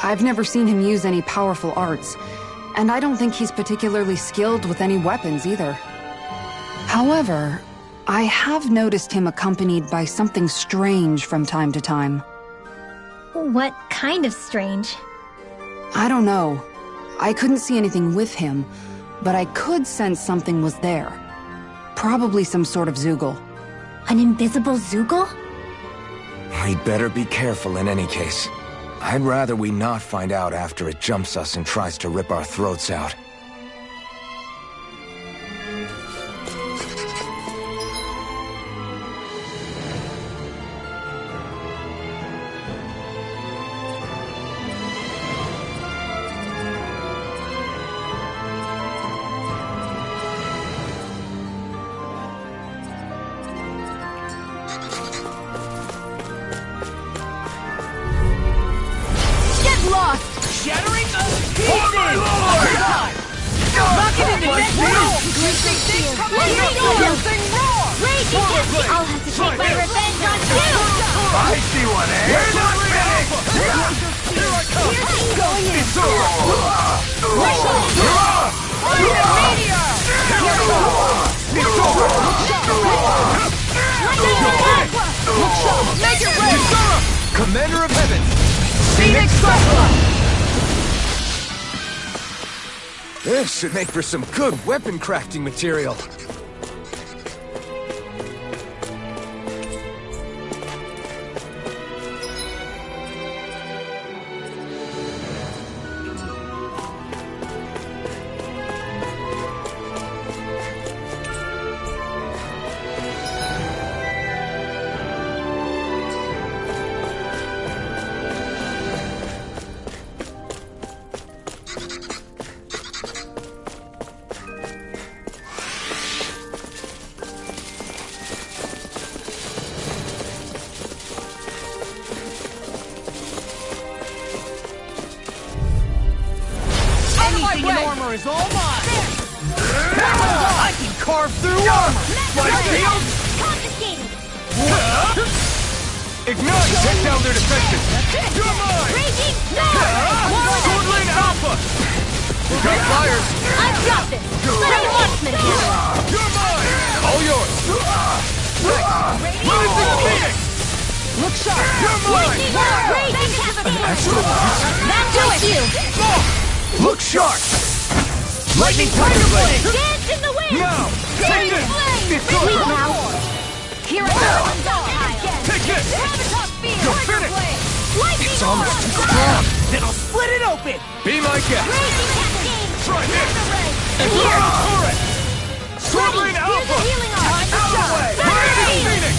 I've never seen him use any powerful arts, and I don't think he's particularly skilled with any weapons either. However, I have noticed him accompanied by something strange from time to time. What kind of strange? I don't know. I couldn't see anything with him, but I could sense something was there. Probably some sort of Zeugle. An invisible Zeugle? We'd better be careful in any case. I'd rather we not find out after it jumps us and tries to rip our throats out. Shattering the pieces! Oh my lord! Knock it into next world! Twisting things coming through! Everything raw! Raging Cassie, I'll have to take my revenge on you! I see one, eh? We're not finished! Here I come! Going in! Fire meteor! Make it ready! Commander of Heavens! Phoenix Cyclone! This should make for some good weapon crafting material. is all mine! I can carve through armor! Light shield! Confiscated! Ignite! Take down their defenses! You're mine! Raging Sword! Sword Lane Alpha! Got fires! I've got this! Let a marksman handle it! You're mine! All yours! Rising Phoenix! Look sharp! You're mine! Raging Cascade! That do it! Look sharp! Lightning Tiger Blade! Dance in the wind! Now! Take this! It's Sweet over! now! Here I go! Take this! Graviton Spear! You're finished! Lightning It's almost too Orb! strong! Then I'll split it open! Be my guest! Raging Cascade! Try this! And here! Turret! Sword Lane Here's Alpha! a healing arm! Out of the way! Rising Phoenix!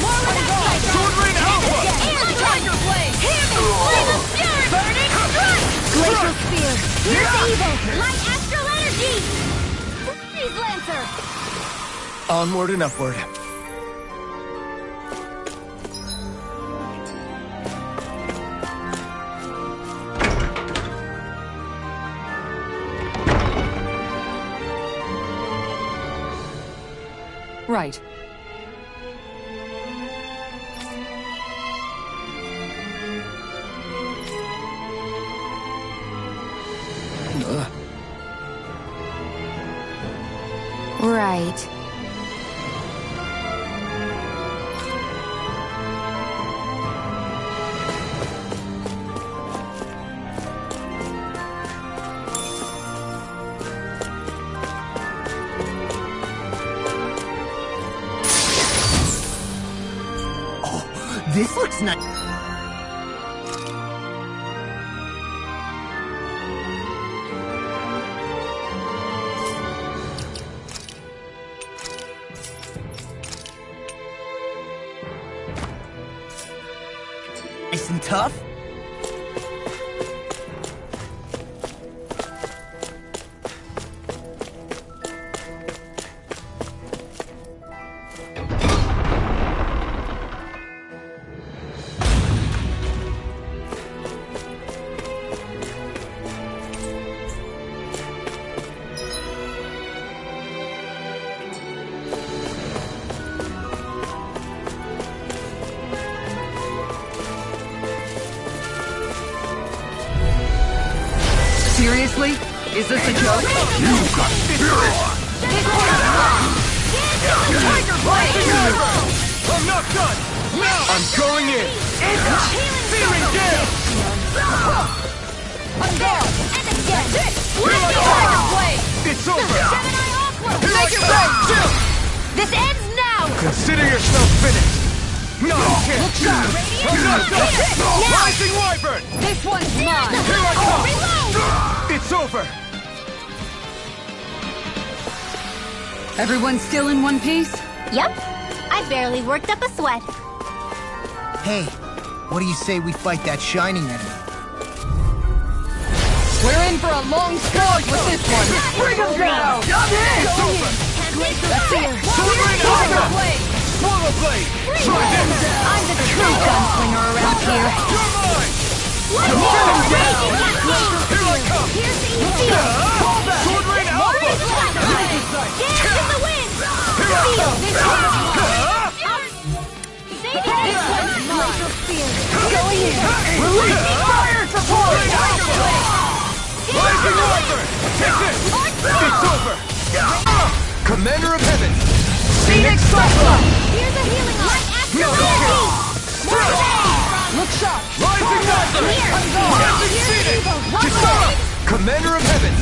More with that Sword Lane Alpha! Air Tiger Blade! Hear me! Flame of Fury! Burning Strike! Glacial Spear! Here's the evil! Light Astral Energy! Freeze Lancer! Onward and upward. Right. Right. This looks nice. Nice and tough? Seriously? Is this a joke? You got spirit! Tiger Blade! I'm not done! Now! I'm going in! Searing Gale! Up there! And again! Lightning Tiger Blade! It's over! Gemini Aqua! Here I Make it come! right! Chill! This ends now! Consider yourself finished! No, you can't! I'm not done! Now! Rising Wyvern! This one's mine! Here I come! Reload! It's over! Everyone still in one piece? Yep. I barely worked up a sweat. Hey, what do you say we fight that shining enemy? We're in for a long slog with this one! Bring him down! It's over! Sword Lane Alpha! Swallow Blade! Try this! I'm the true gunslinger around here. You're mine! Here I come! Sword Lane Alpha! Dance in the wind! Here I come! This one's mine! Going in. Release fire support! Rising Wyvern! Take this! It's over! Commander of Heaven! Phoenix Cyclone! Here's a healing arm! No, Look sharp! Rising Wyvern! Rising Phoenix! Kisara! Commander of Heaven!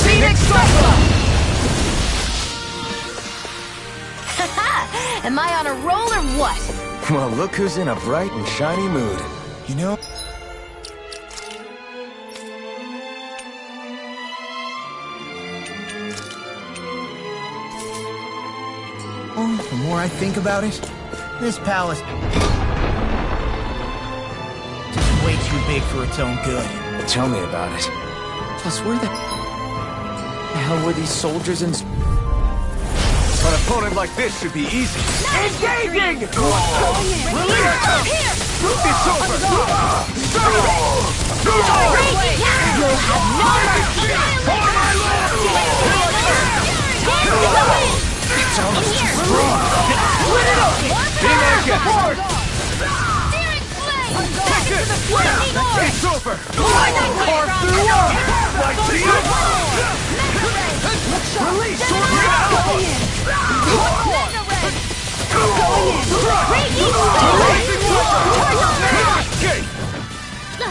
Phoenix Cyclone! Am I on a roll or what? Well, look who's in a bright and shiny mood. You know, the more I think about it, this palace is way too big for its own good. Tell me about it. Plus, where the hell were these soldiers and... An opponent like this should be easy. Engaging! It's over! You'll have no mercy! the flame! It's over! Carve through us! Release!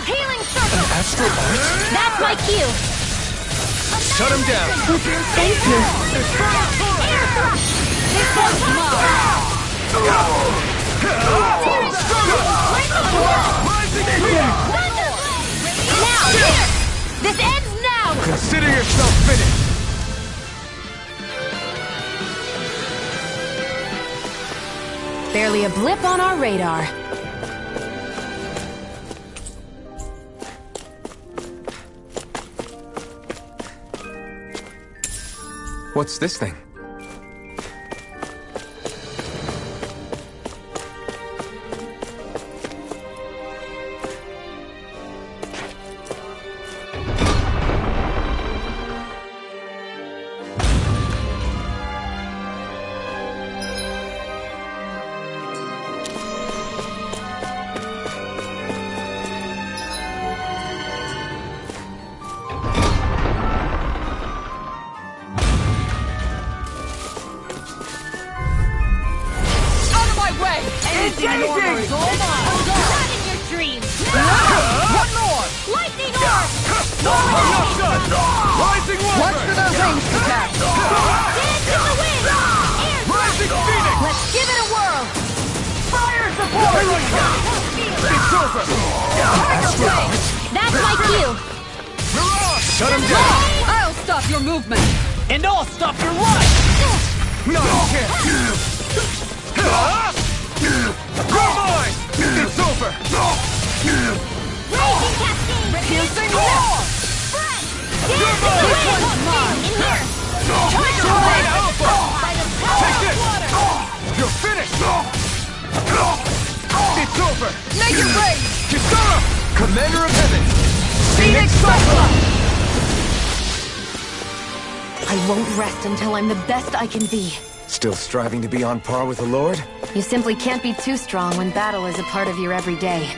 Healing circle! Astral Arts? That's my cue! Shut him down! Thank you! Air thrust! This one's mine! Now, here! This ends now! Consider yourself finished! Barely a blip on our radar. What's this thing? Engaging! Not in your dreams! One more! Lightning orb! Not done! Rising Wyvern! Watch for those ranged attacks! Dance in the wind! Air Rising Phoenix! Let's give it a whirl! Fire support! It's over! That's my cue! Shut him down! I'll stop your movement! And I'll stop your life! Not a chance! You're mine! It's over! Raging cascade! Piercing roar! Dance in the wind! In here! Tiger Ray Alpha! By the power Take of this! water! You're finished! It's over! Make it rain! Kisara! Commander of Heaven! Phoenix Cyclops! I won't rest until I'm the best I can be. Still striving to be on par with the Lord? You simply can't be too strong when battle is a part of your everyday.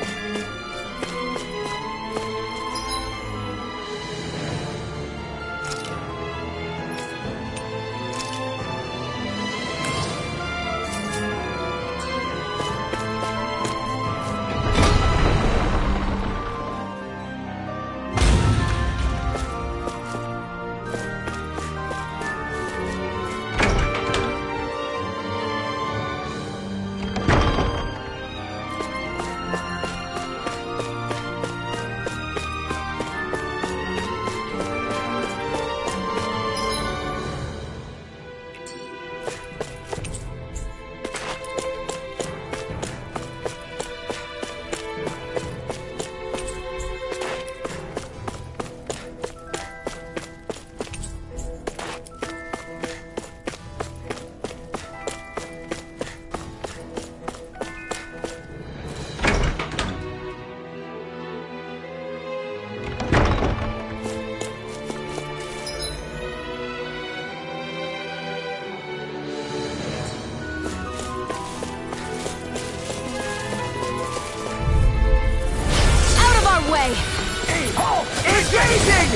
Engaging!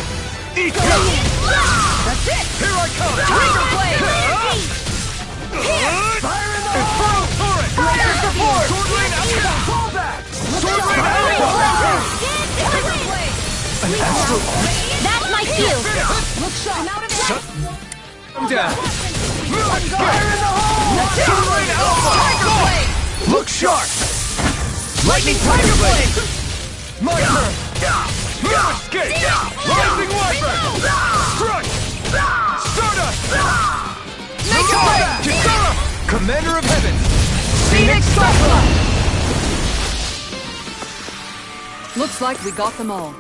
Eat That's it! Here I come! Tiger Blade! Fire in the Infernal Turret! Fire support! Sword Rain Alpha! Fall back! Sword Rain Alpha! An Astral Arc? That's my cue! Look sharp! Out of it! I'm down! Fire in the hole! Sword Rain Alpha! Tiger Blade! Look sharp! Lightning Tiger Blade! My turn! No escape! Rising Wyvern! Crush! Stardust! Make it rain! Kisara! Commander of Heaven! Phoenix Cyclops! Looks like we got them all.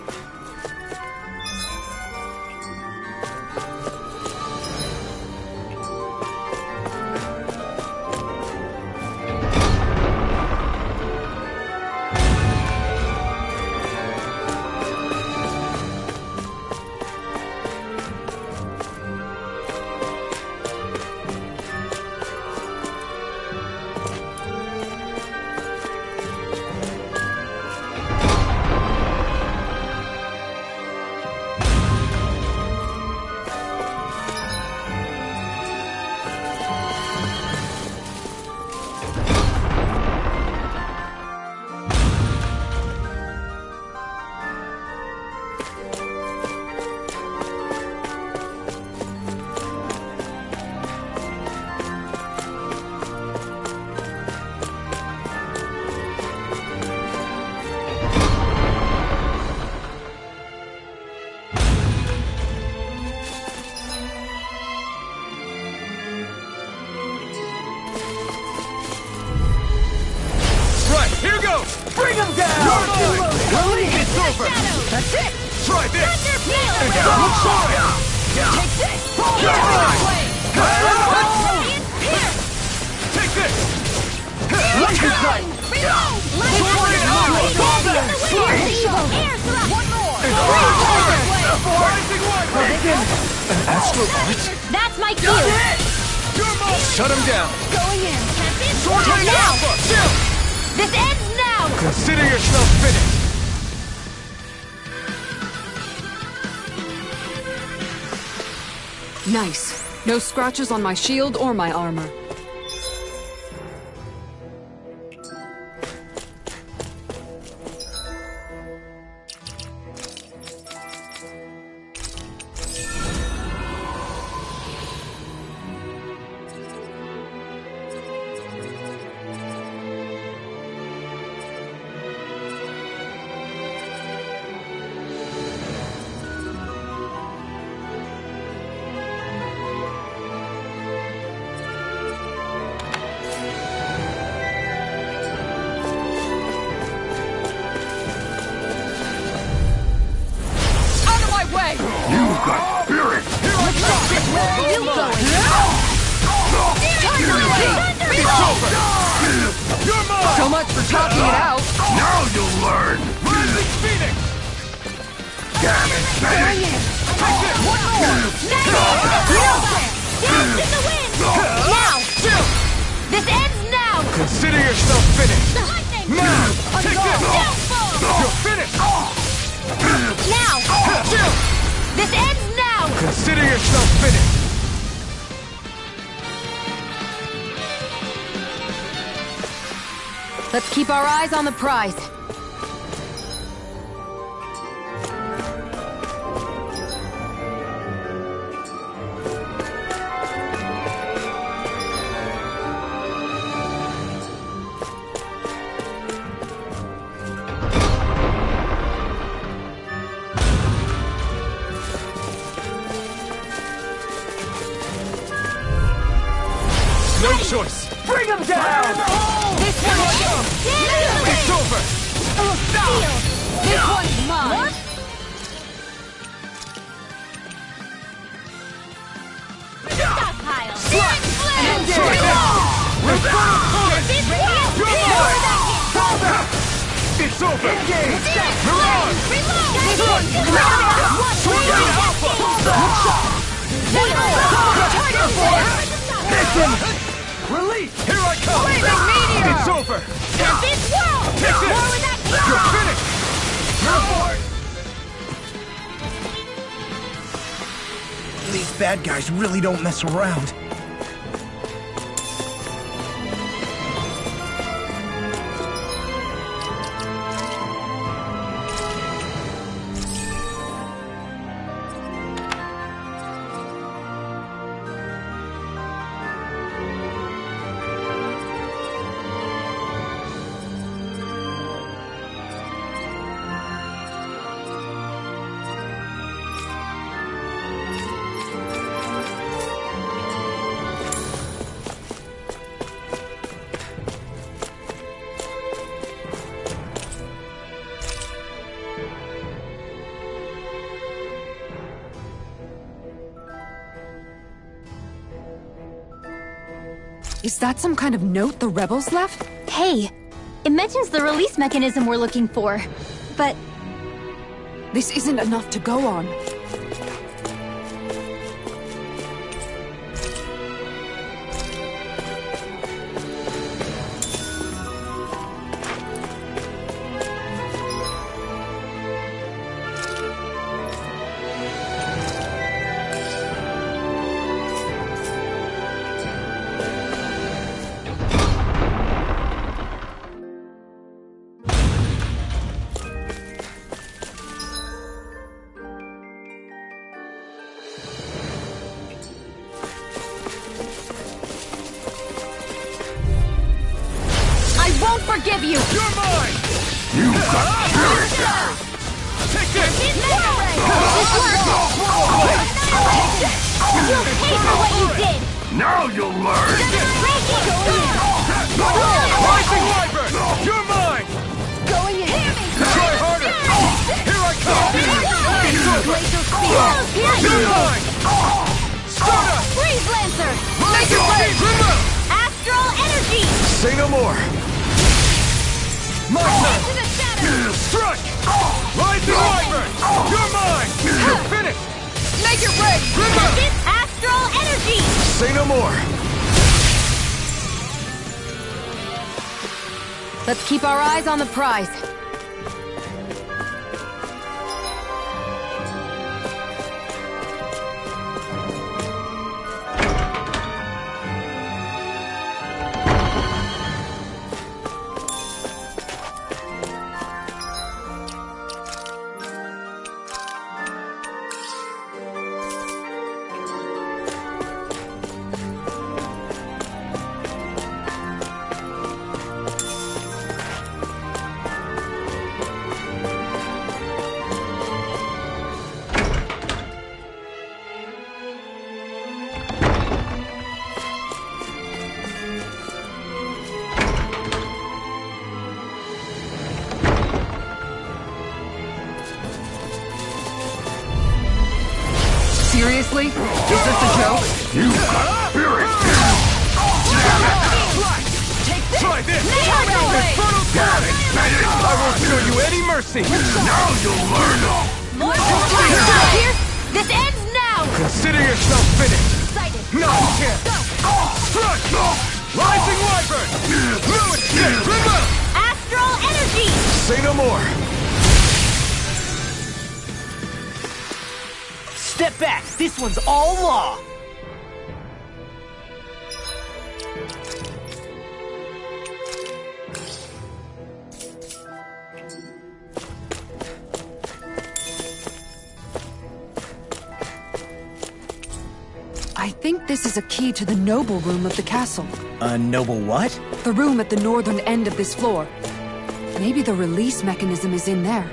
Take this! Take this! Look inside! Reload! One more! An astral art? That's my cue! Shut him down! Going in. Now! This ends now! Consider yourself finished! Nice. No scratches on my shield or my armor. So much for talking it out. Now you'll learn! Rising Phoenix! Damn it, Phoenix! Dance in the wind! Now! This ends now! Consider yourself finished! Lightning! Now! Take this! Downfall! You're finished! Now! This ends now! Consider yourself finished! Let's keep our eyes on the prize. No choice! Bring him down! This one's It's over! This one's mine! Stockpile! It's over! Release! Here I come! It's over! This world! Take this! More with that You're finished! These bad guys really don't mess around. Is that some kind of note the rebels left? Hey, it mentions the release mechanism we're looking for. But This isn't enough to go on. forgive you! You're mine! You got spirit! Take this! You'll pay for what you did! Now you'll learn! Rising Wyvern! You're mine! Going in! Try harder! Here I come! Glacial Spear! Say no more! My turn! To the shadows! Strike! Rising Wyvern! You're mine! You're finished! Make it ready! This astral energy! Say no more! Let's keep our eyes on the prize. Seriously? Is this a joke? You got spirit! Try this! Infernal Torrent! I won't show you any mercy! Now you'll learn! Pierce, this ends now! Consider yourself finished! No chance! Strike! Rising Wyvern! Ruin! Remember! Astral energy! Say no more! Step back! This one's all law! I think this is a key to the noble room of the castle. A noble what? The room at the northern end of this floor. Maybe the release mechanism is in there.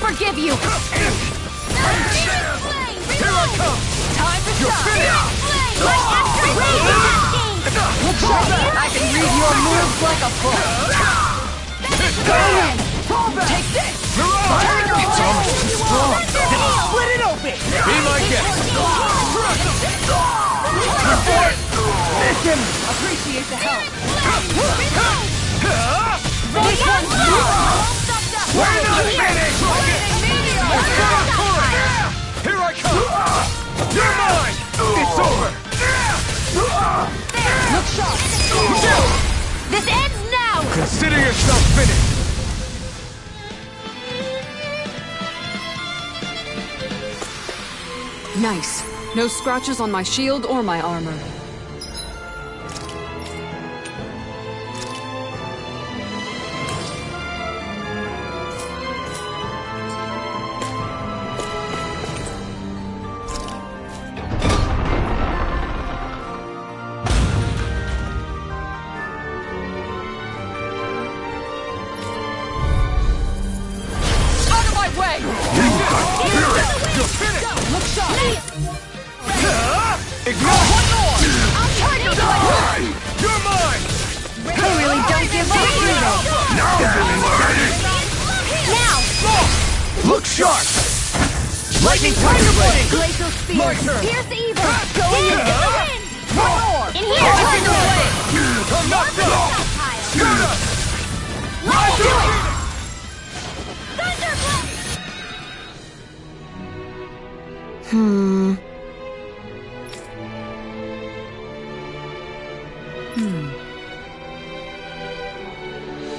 Forgive you! Here I come! Time to You're shine! finished! I can read your moves like a book! Go in! Take this! It's almost too strong! Split it open! Be my guest! Listen! Appreciate the help! This one's yours! We're not finished! Here I come! You're mine! It's over! Look sharp! This ends now! Consider yourself finished! Nice. No scratches on my shield or my armor. Look sharp! Lightning Tiger Blade! Glacial Spear! Pierce evil! Go in! Into the wind! In here! I'm not done!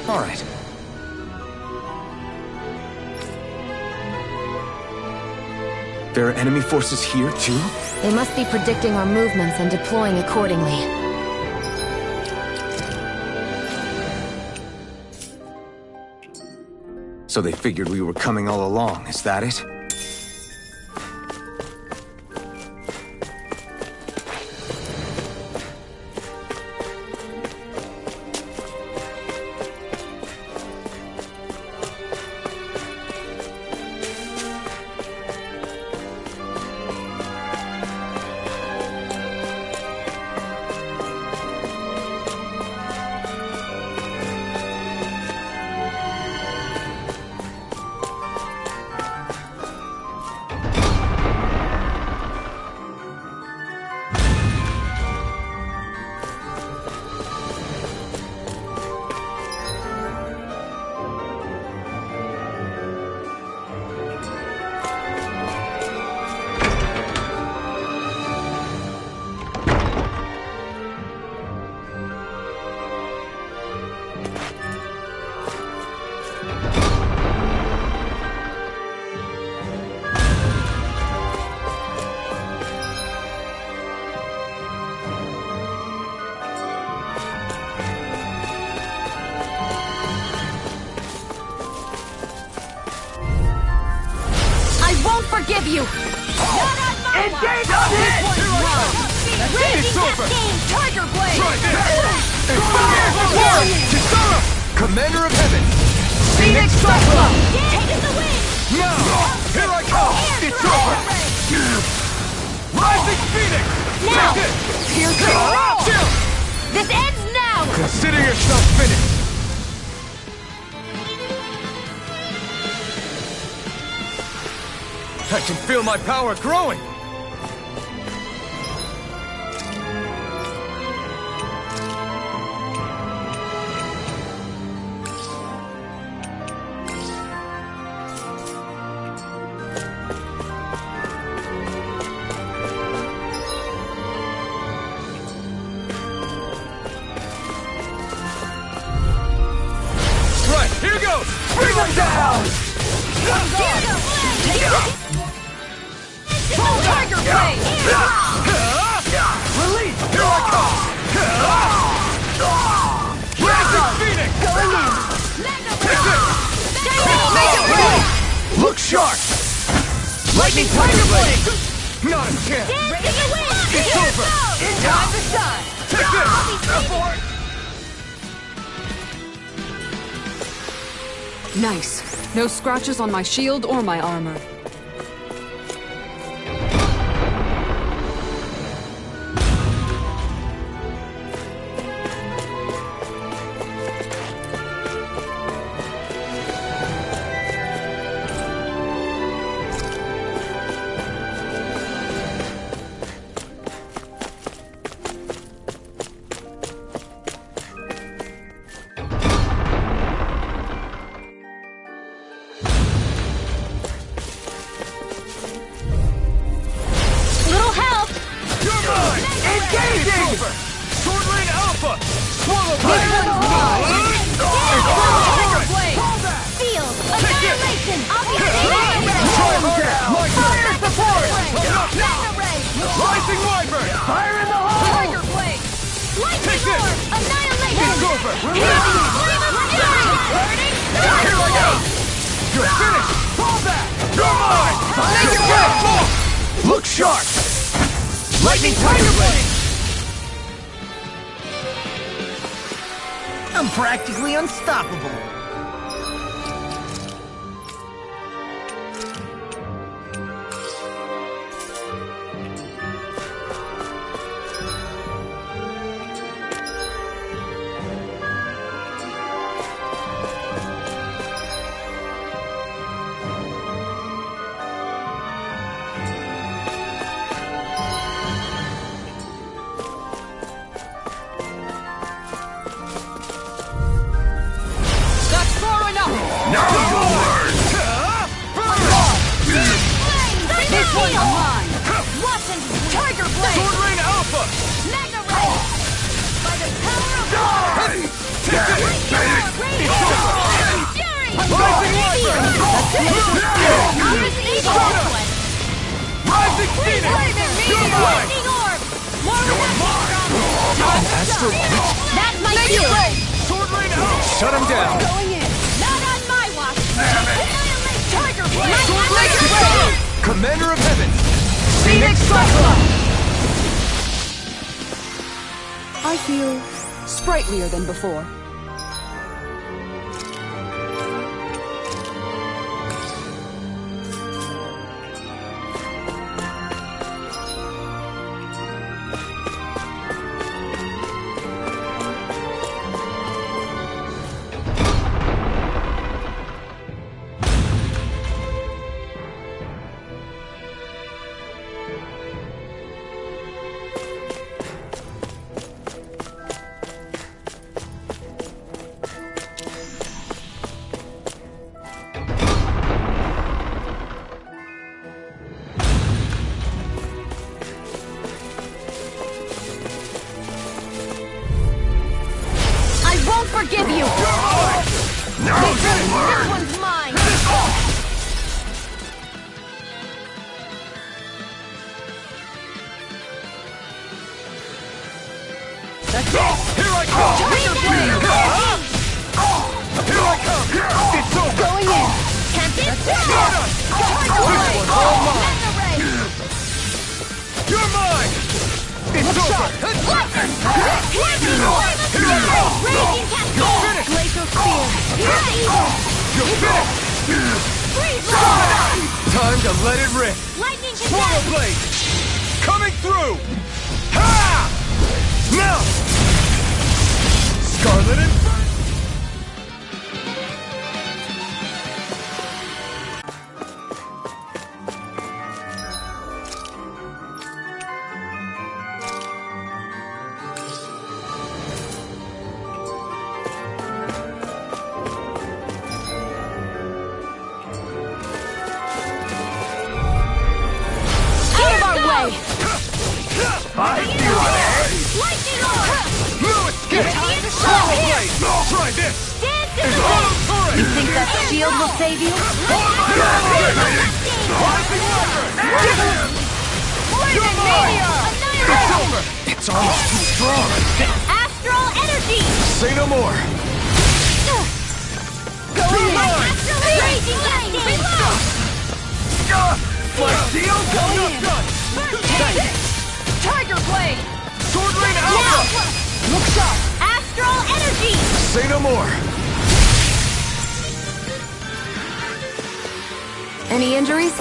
All right. There are enemy forces here, too? They must be predicting our movements and deploying accordingly. So they figured we were coming all along, is that it? Forgive you! Engage on it! Raging Cascade! Tiger Blade! Kisara! Commander of Heaven! Phoenix Cyclone! Taking the wing! Now! Here I come! It's over! Rising Phoenix! Now! Take it! Here goes! This ends now! Consider yourself finished! I can feel my power growing! Right, here goes! Bring them down! Tiger Blade! Release! Here I come! Rising Phoenix! Going in! Take it! Major Blade! Look sharp! Lightning Tiger Blade! Not a chance! Dance in the wind! It's over! Time to shine! Take this! Nice. No scratches on my shield or my armor. Look sharp! Lightning Tiger Blade! I'm practically unstoppable. Rising Wyvern! Rising Phoenix! You're mine! Lightning orb! You're mine! Astral Light! That's my cue! Sword Rain out! Shut him down! Going in! Not on my watch! Tiger Blade! Tiger Blade! Commander of Heaven! Phoenix Cyclops! I feel sprightlier than before. Forgive you! Now you learn! This one's mine! That's it! Here I come! Tiger Blade! Here I come! It's over! Going in! Can't be Shut us! Tiger Blade! This one's all mine! Mega Ray! You're mine! It's over! Lightning orb! Here I go! Raging Cascade! You're finished! Glacial Spear! You're finished! Freeze Blade! Time to let it rip! Lightning Swallow Cascade! Blade! Coming through! Ha! Now! Scarlet Inferno! Lightning orb! No escape! Swallow Blade! Try this! Dance in the Swallow wind! Turret! You think that shield will save you? Rising Wyvern! You're mine! It's over! It's almost too strong! Astral energy! Say no more! Going in! mine! Raging Cascade! My shield? Not done! Tiger Blade! Sword Rain Alpha! Look sharp! Astral energy! Say no more! Any injuries?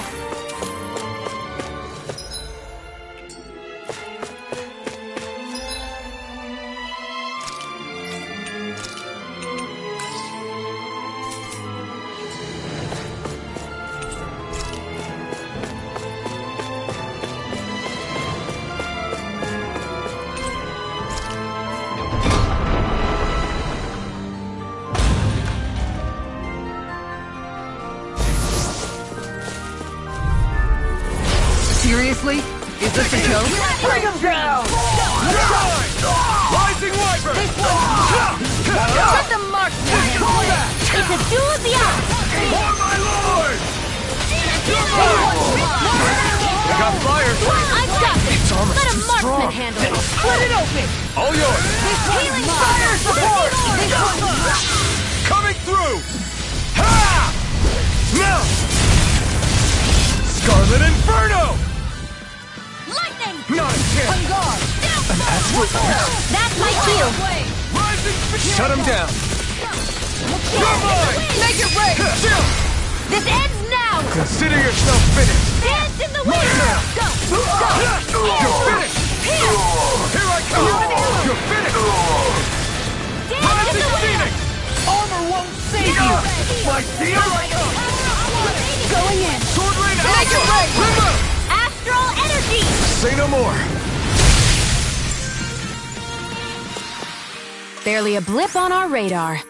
Seriously? Is this a joke? Bring him down! Rising Wyvern! Let the marksman handle it! It's a duel of the eyes! For my lord! I got fire! I've got this! It's almost Let a too marksman strong. handle it! Split it open! All yours! Healing fire support! Coming through! Ha! Now! Scarlet Inferno! Lightning! Not a chance! An astral force! That's my cue! Rising! Shut him down! You're mine! Make it rain! This ends now! Consider yourself finished! Dance in the wind! Go! You're finished! Here I come! You're finished! Dance in the wind! Phoenix! Armor won't save you! My shield! Going in! Sword Rain Make it Alpha! rain! Remember! Astral energy! Say no more! Barely a blip on our radar.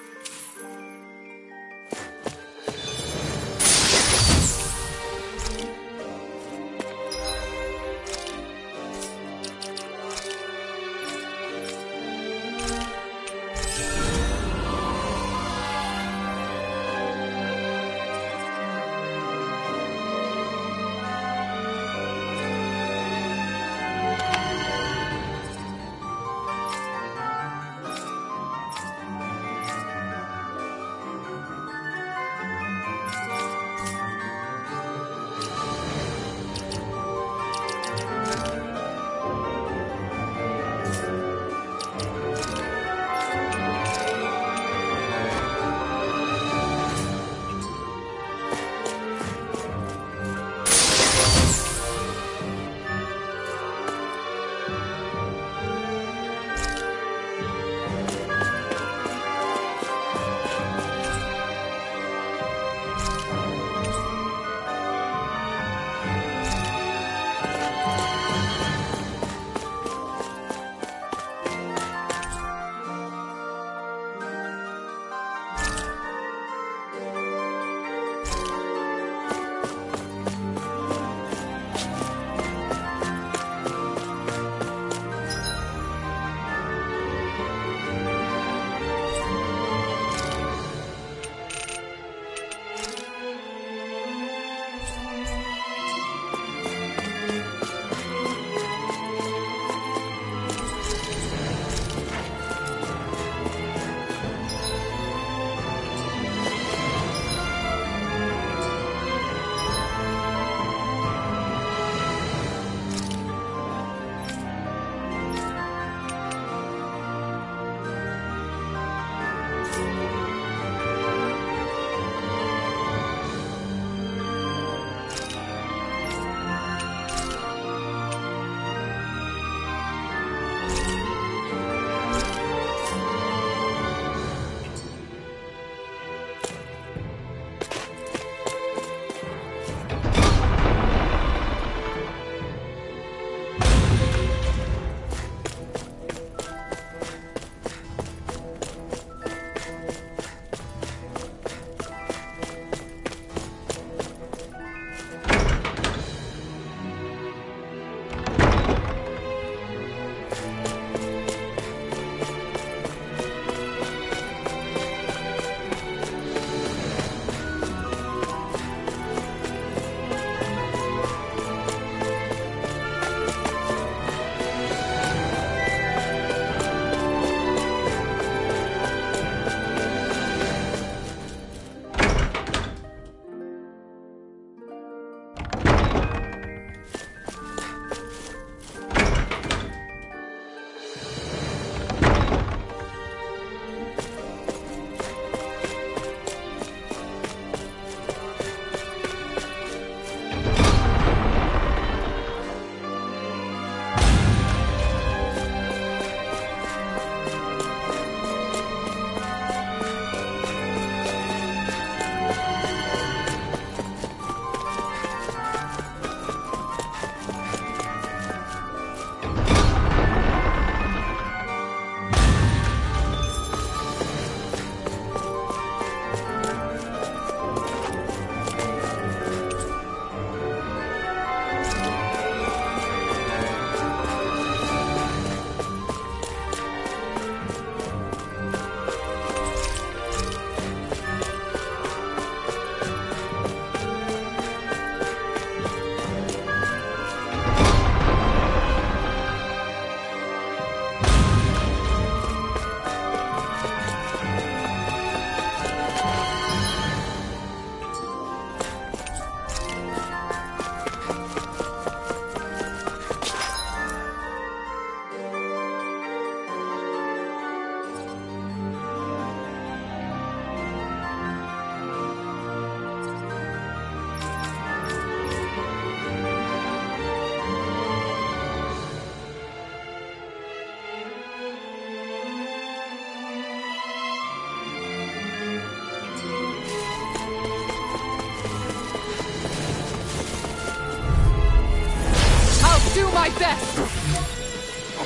my best!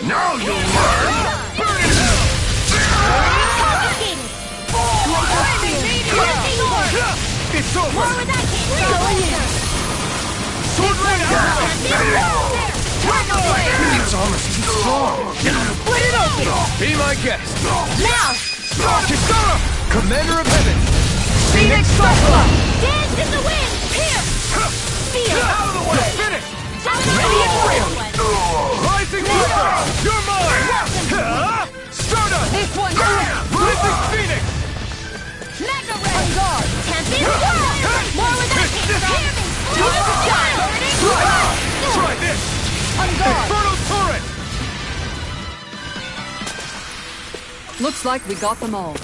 Now you'll learn! Burn in hell! Confiscated! It's over! More with that kid! Sword Rain out! Its armor's too strong! Split it open! Be my guest! Now! Kisara! Commander of Heaven! Phoenix Cyclops! Dance in the wind! Pierce! Feel! Out of the way! Finish! Ready and real! Rising Reaper! You're mine! Stardust! This one! Rising Phoenix! Mega Ray! Can't be swallowed! More with that kid! Hear me! Time to shine! Try this! Inferno Turret! Looks like we got them all.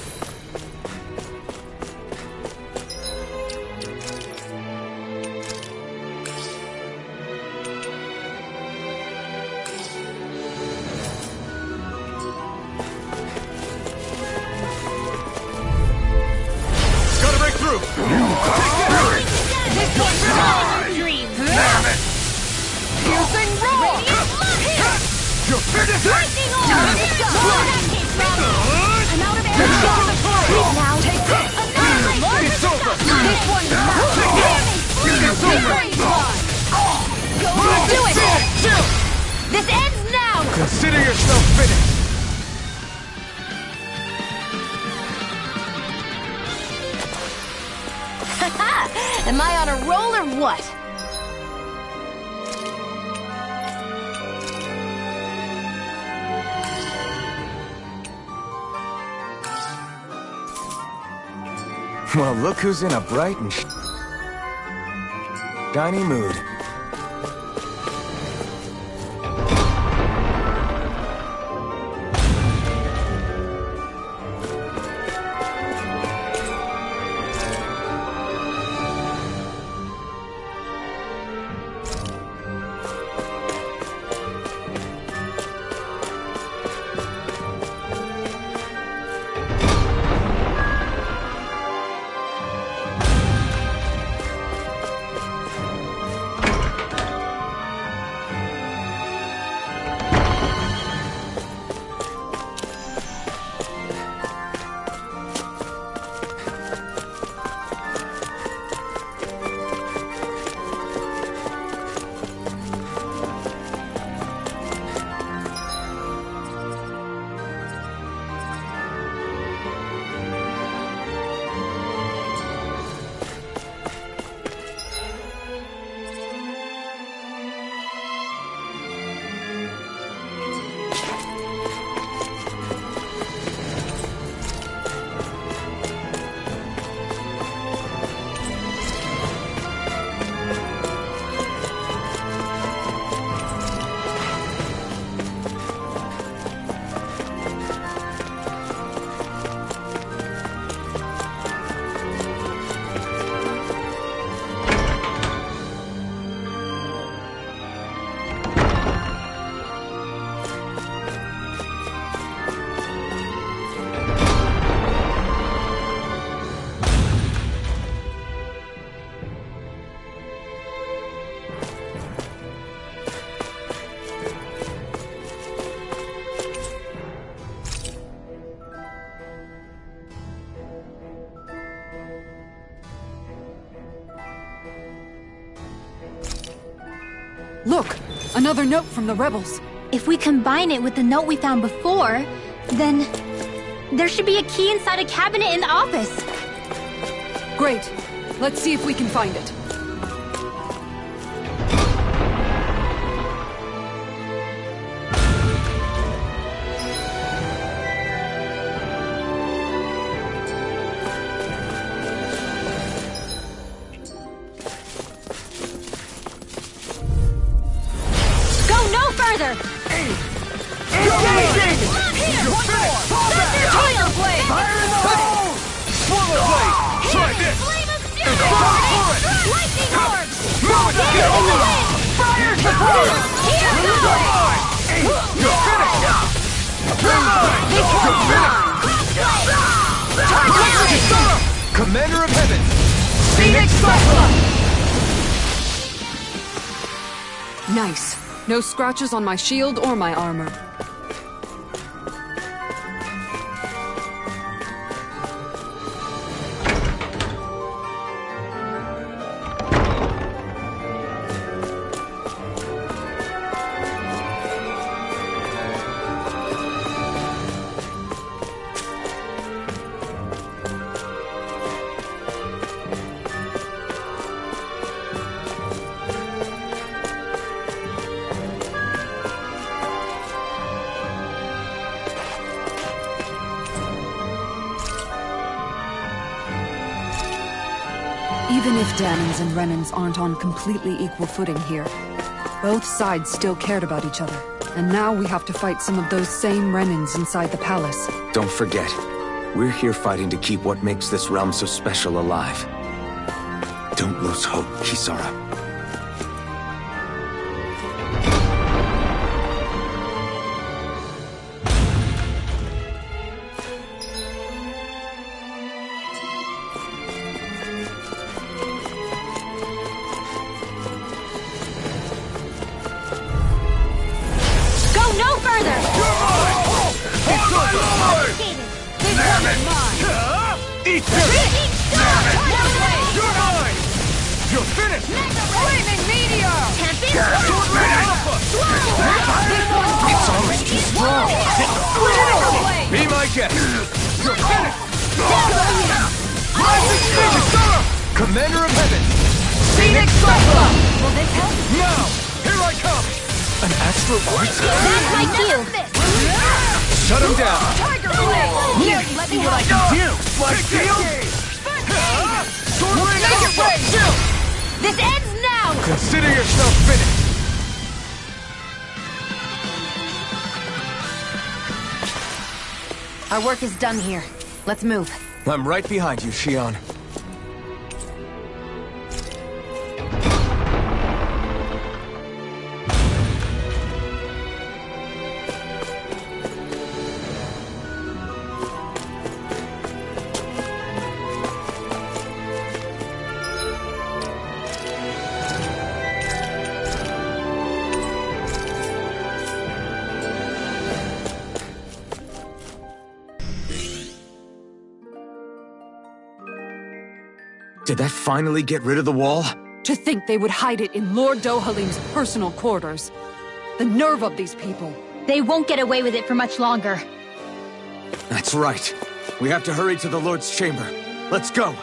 Gotta break through! This one's your dream! Damn it! Piercing roar! You're finished! Lightning orb! More with that kid! I'm out of air! Now take this! Annihilate! It's over! This one! It's over! Do it! This ends now! Consider yourself finished! Am I on a roll or what? Well, look who's in a bright and shiny mood. Look! Another note from the rebels. If we combine it with the note we found before, then there should be a key inside a cabinet in the office. Great. Let's see if we can find it. Go no further! Engaging! Not here! You're One finished! more! That's their toil blade! Fire in the hole! Swallow Blade! Try this! Flame of Inferno Turret! Lightning orb! Move it! Get in the wind! Fire support! Here You're goes! mine! You're finished! You're mine! This You're one's finished! Kisara! Commander of Heaven! Phoenix Cyclops! Nice. No scratches on my shield or my armor. Even if Dahnans and Renans aren't on completely equal footing here, both sides still cared about each other. And now we have to fight some of those same Renans inside the palace. Don't forget, we're here fighting to keep what makes this realm so special alive. Don't lose hope, Kisara. Commander of Heaven! Phoenix Cyclops! Will this help? Now! Here I come! An astral voice? That's my cue! Shut him down! Tiger Blade! Here, let me help. do! My shield! Make it rain! This ends now! Consider yourself finished! Our work is done here. Let's move. I'm right behind you, Shion. Did that finally get rid of the wall? To think they would hide it in Lord Dohalim's personal quarters. The nerve of these people. They won't get away with it for much longer. That's right. We have to hurry to the Lord's chamber. Let's go!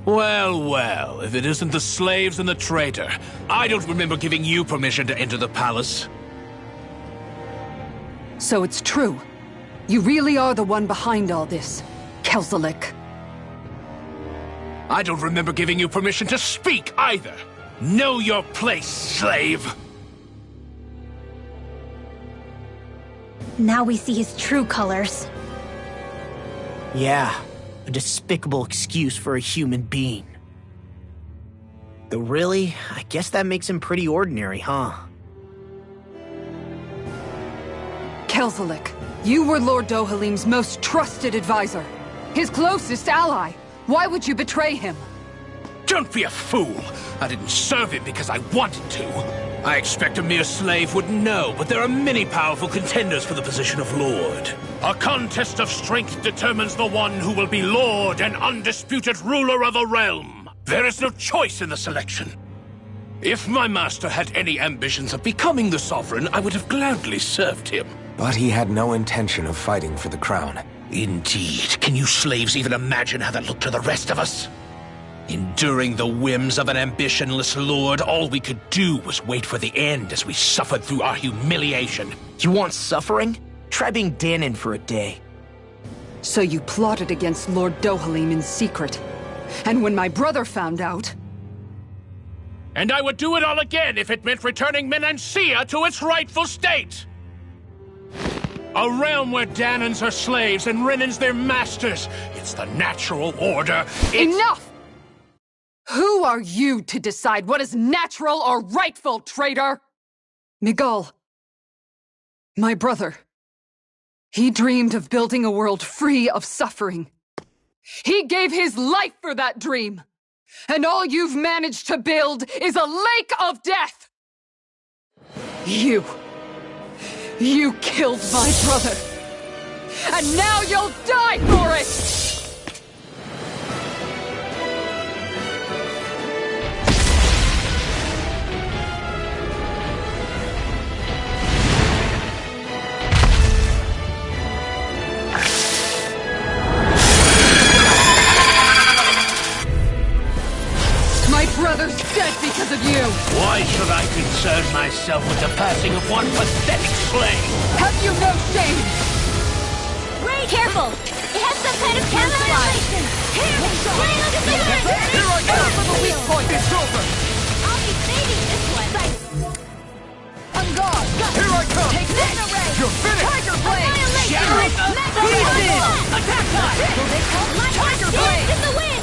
Well, well, if it isn't the slaves and the traitor. I don't remember giving you permission to enter the palace. So it's true. You really are the one behind all this, Kelzelik. I don't remember giving you permission to speak either. Know your place, slave! Now we see his true colors. Yeah, a despicable excuse for a human being. Though really, I guess that makes him pretty ordinary, huh? Kelzelik, you were Lord Dohalim's most trusted advisor. His closest ally. Why would you betray him? Don't be a fool! I didn't serve him because I wanted to. I expect a mere slave wouldn't know, but there are many powerful contenders for the position of Lord. A contest of strength determines the one who will be Lord and undisputed ruler of a realm. There is no choice in the selection. If my master had any ambitions of becoming the Sovereign, I would have gladly served him. But he had no intention of fighting for the crown. Indeed. Can you slaves even imagine how that looked to the rest of us? Enduring the whims of an ambitionless lord, all we could do was wait for the end as we suffered through our humiliation. You want suffering? Try being Dahnan for a day. So you plotted against Lord Dohalim in secret. And when my brother found out... And I would do it all again if it meant returning Menancia to its rightful state! A realm where Danans are slaves and Renans their masters. It's the natural order. Enough! Who are you to decide what is natural or rightful, traitor? Miguel, my brother. He dreamed of building a world free of suffering. He gave his life for that dream. And all you've managed to build is a lake of death! You killed my brother! And now you'll die for it! My brother's dead because of you! Why should I concern myself with the passing of one pathetic slave? Have you no shame? Ray, careful! It has some kind of camouflage! Here! Ray, look at the bird! Here I go! For the weak point! It's over! I'll be saving this one! On guard! Here I come! Take this! You're finished! Tiger Blade! Shattering Pieces! Attack time! Tiger Blade! in the wind!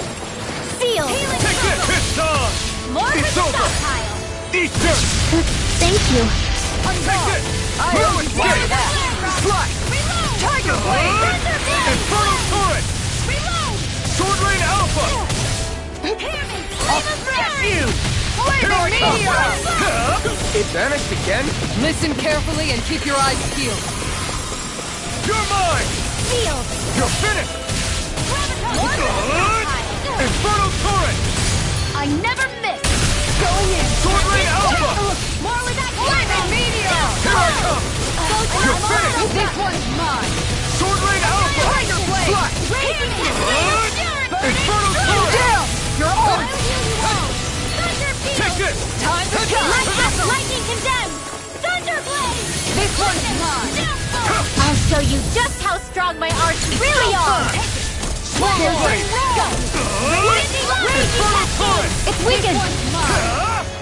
Seal! Healing Take this! It's on! More for It's the over! stockpile! Easter! Thank you. On Take guard! this! I Move always it! wanted Get that! Slide! Reload! Tiger Blade! Infernal Turret! Reload! Sword Rain Alpha! Hear me! Flame of fury! Here I come! Fire! It vanished again? Listen carefully and keep your eyes peeled. You're mine! Seal! You're finished! More for the stockpile! Infernal Turret! I never miss! Going in! Sword Rain Alpha! More with that Lightning Meteor! Here I come! You're finished! This one's mine! Sword Rain Alpha! Tiger Blade! Slide! Raging Infernal Turret! Down! You're on! Thunder Field! Take this! Time to go! Lightning condemned! Thunder Blade! This one's mine! I'll show you just how strong my arts really are! Swallow Blade! Infernal Turret! It's weakened!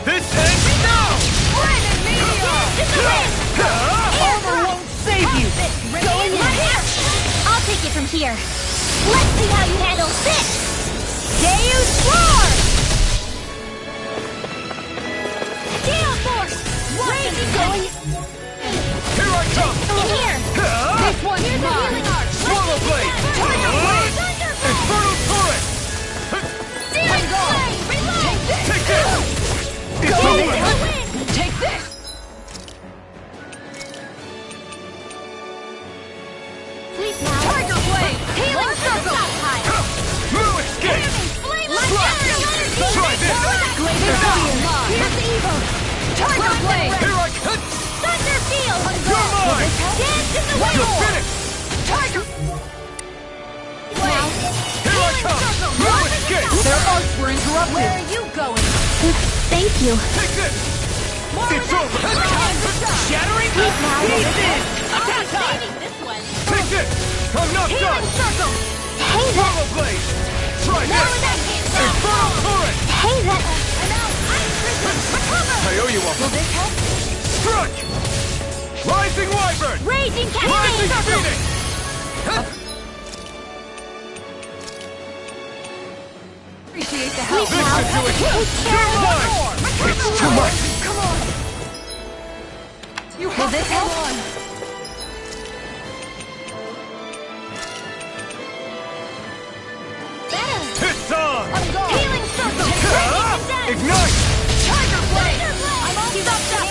This ends now! Lightning Meteor! Armor won't save you! Going in! I'll take it from here! Let's see how you handle this! Deus Roar! Gale Force! Raging going! Here I come! In here! This one's Here's a mine! healing arch! Swallow Blade! Tiger Blade! Infernal Turret! Searing Blade! Reload! Take this! It's Go over! in the wind! Take this! Sleep now! Tiger Blade! Healing Circle! No escape! Flame Slide! Try this! This one's mine! Here's the evil! Tiger Blade! Here I come! Thunder Field! You're mine! Dance in the wind! You're finished! Tiger Blade! Here I come! No escape! Their arts were interrupted! Where are you going? Thank you. Take this! It's over! Shattering Sleep now. pieces! Attack time! This one. Take this! I'm not done! Circle! Hey that! Swallow Blade! Try Now this! with that hand! Infernal Turret! Hey that! And now Ice Crystal! Recover! I owe you one. Will this help? Strike! Rising Wyvern! Raging Cascade! Rising Circle! Phoenix! Appreciate the Sleep help! This now. should do it! Take You're care. mine! It's too much! Come on! You have this to help? go on! Better! It's on! Healing Circle! Raging Condemned! Ignite! Tiger Blade! I'm all stuffed up!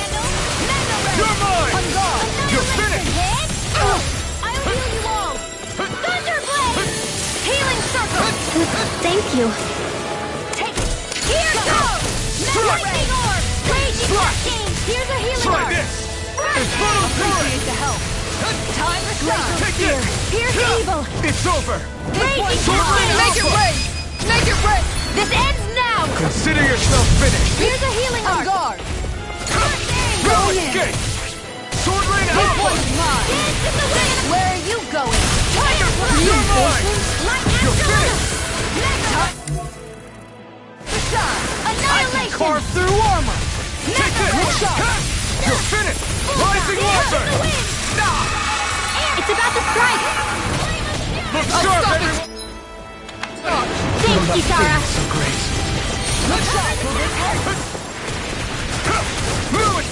Mega Ray! You're mine! On guard! You're finished! I'll heal you all! Thunder Blade! Healing Circle! Thank you. Take it! Here goes! Strike! Lightning Orb! Raging Cascade! Here's a healing Try orb! this! Infernal Turret! Appreciate the help! Time to shine! Take this! Here's evil! It's over! Raging Sword Rain Cascade! Make it Alpha! rain! Make it rain! This ends now! Consider yourself finished! Here's a healing On arc! guard! No escape! Sword Rain This Alpha! one's mine! Dance in the wind! Where are you going? Tiger Blade! You're mine! Light You're Absolute! finished! Mega! The shine! Annihilation! carve through armor! Take this! You're finished! Rising Launcher! It's about to strike! Look sharp, everyone! Thanks, Kisara! So great.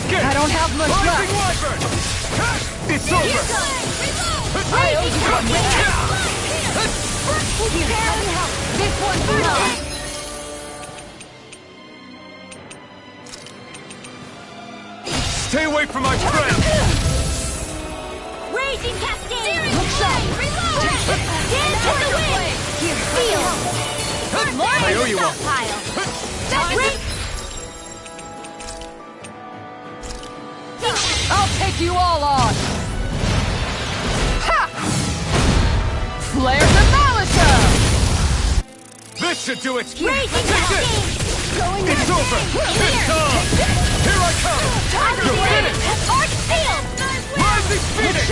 Skip! I don't have much Rising left. Launcher! It's over! This one's mine. Stay away from my friend! Raging Cascade! Look sharp. Reload! Dance in the wind! Feel! I owe you one. Stockpile! I'll take you all on. Ha! Flare the Malachor! This should do it! Raging Cascade! It's over! It's on! Here I come! You're finished! Arch Field! Rising Phoenix!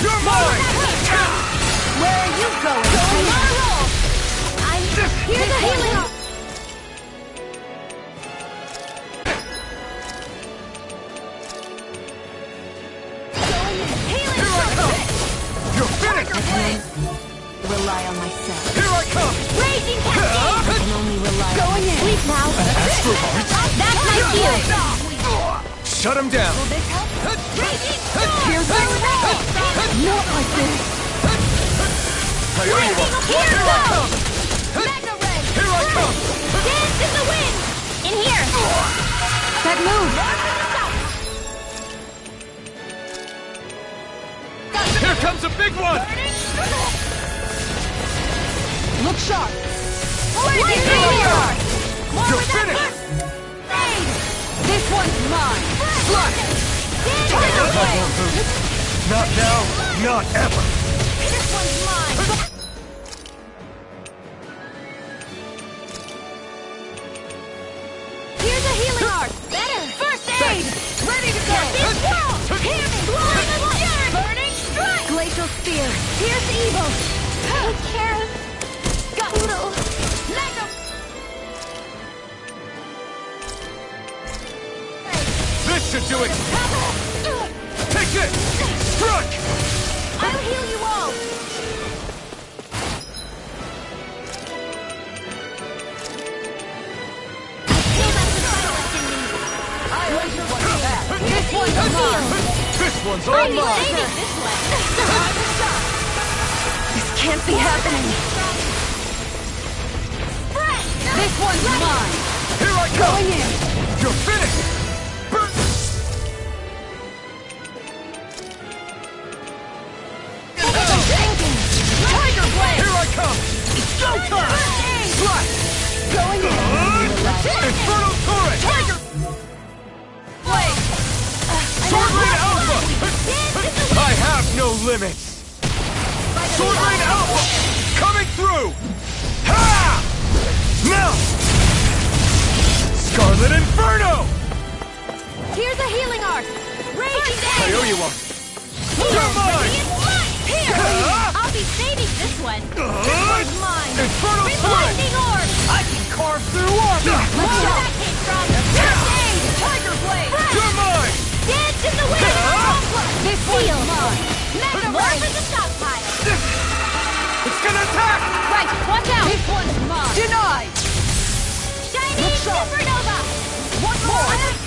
You're mine! Where are you going? Here's a healing! Here I come! You're finished! Rely on myself. Here I come! Raging Cascade! I can only rely on Going in! Sleep now! Astral Heart! That's my shield! Shut him down! Here's the not like this. I owe you one! Here Here I come! Mega Red! Here I come! Dance in the wind! In here! That move. Here comes a big one! Look sharp. You're finished! This one's mine. Slush. Tiger Blade! Not now, not ever! This one's mine! Here's a healing art! Better! First aid! Ready to go! This wall! Hear me! Flying Obscurity! Burning Strike! Glacial Spear! Here's evil! Karen! Scoodle! Mega! This should do it! Take this! Strike! I'll heal you all! This one's mine. This one's all mine! This way! This can't be happening. This one's mine. Here I come! Going in. You're finished! Burn! Tiger Blade. Here I come! It's go time. Slash! Going in. Infernal Torrent! Tiger Blade. Sword Rain Alpha! I have no limits! Sword Rain Alpha! Coming through! Ha! Now! Scarlet Inferno! Here's a healing art! Raging I owe you one! You're mine! Here! I'll be saving this one! This one's mine! Infernal Torrent! Lightning Orb! I can carve through armor. Where did that came from? First aid! Tiger Blade. You're mine! Dance in the wind! This one's mine. Mega Red for the stockpile! It's gonna attack! Right, watch out! This one's mine. Denied. Shiny Look sharp. Supernova! One more.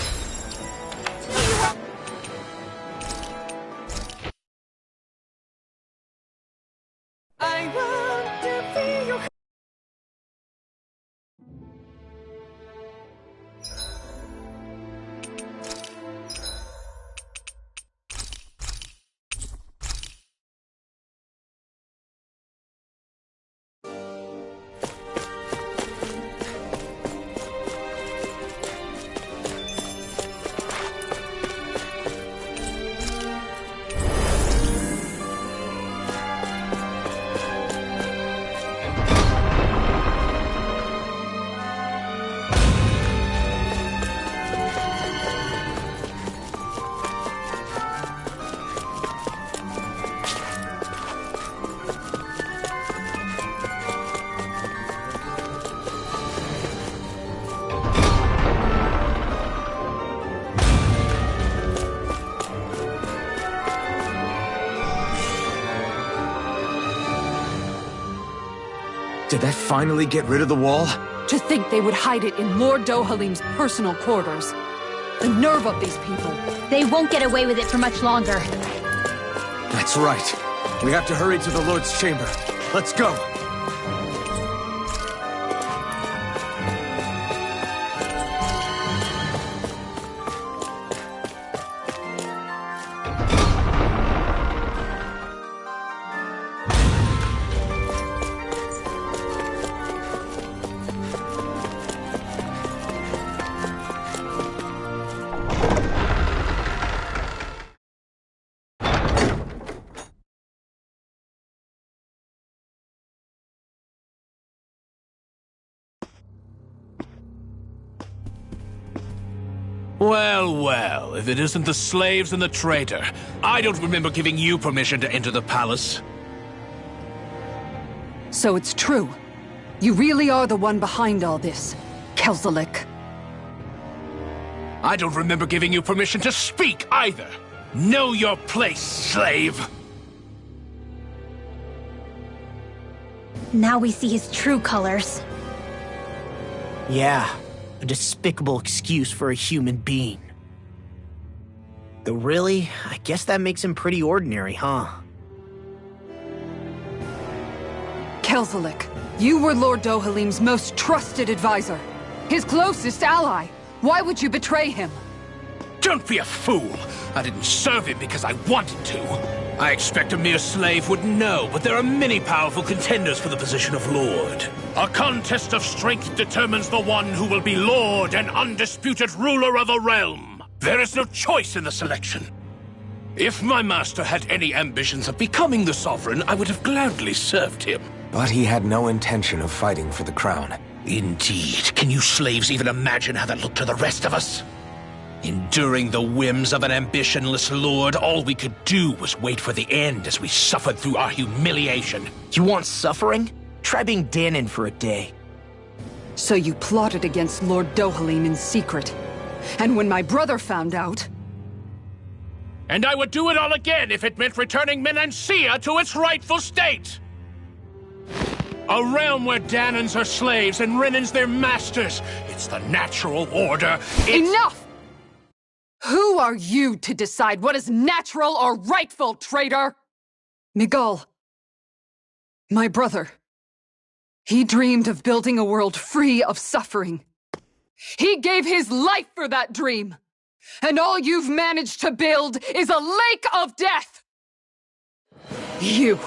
Did that finally get rid of the wall? To think they would hide it in Lord Dohalim's personal quarters. The nerve of these people. They won't get away with it for much longer. That's right. We have to hurry to the Lord's chamber. Let's go. Well, well, if it isn't the slaves and the traitor. I don't remember giving you permission to enter the palace. So it's true. You really are the one behind all this, Kelzelik. I don't remember giving you permission to speak either. Know your place, slave! Now we see his true colors. Yeah, a despicable excuse for a human being. Though really, I guess that makes him pretty ordinary, huh? Kelzelik, you were Lord Dohalim's most trusted advisor. His closest ally. Why would you betray him? Don't be a fool! I didn't serve him because I wanted to. I expect a mere slave would know, but there are many powerful contenders for the position of Lord. A contest of strength determines the one who will be Lord and undisputed ruler of a realm. There is no choice in the selection. If my master had any ambitions of becoming the sovereign, I would have gladly served him. But he had no intention of fighting for the crown. Indeed. Can you slaves even imagine how that looked to the rest of us? Enduring the whims of an ambitionless lord, all we could do was wait for the end as we suffered through our humiliation. You want suffering? Try being Dahnan for a day. So you plotted against Lord Dohalim in secret. And when my brother found out... And I would do it all again if it meant returning Menancia to its rightful state! A realm where Dahnans are slaves and Renans their masters. It's the natural order. Enough! Who are you to decide what is natural or rightful, traitor? Miguel. My brother. He dreamed of building a world free of suffering. He gave his life for that dream. And all you've managed to build is a lake of death! You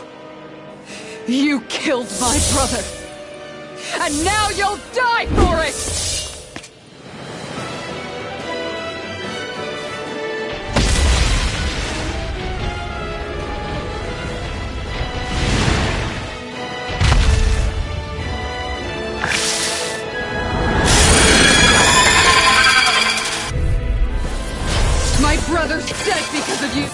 killed my brother! And now you'll die for it! My brother's dead because of you!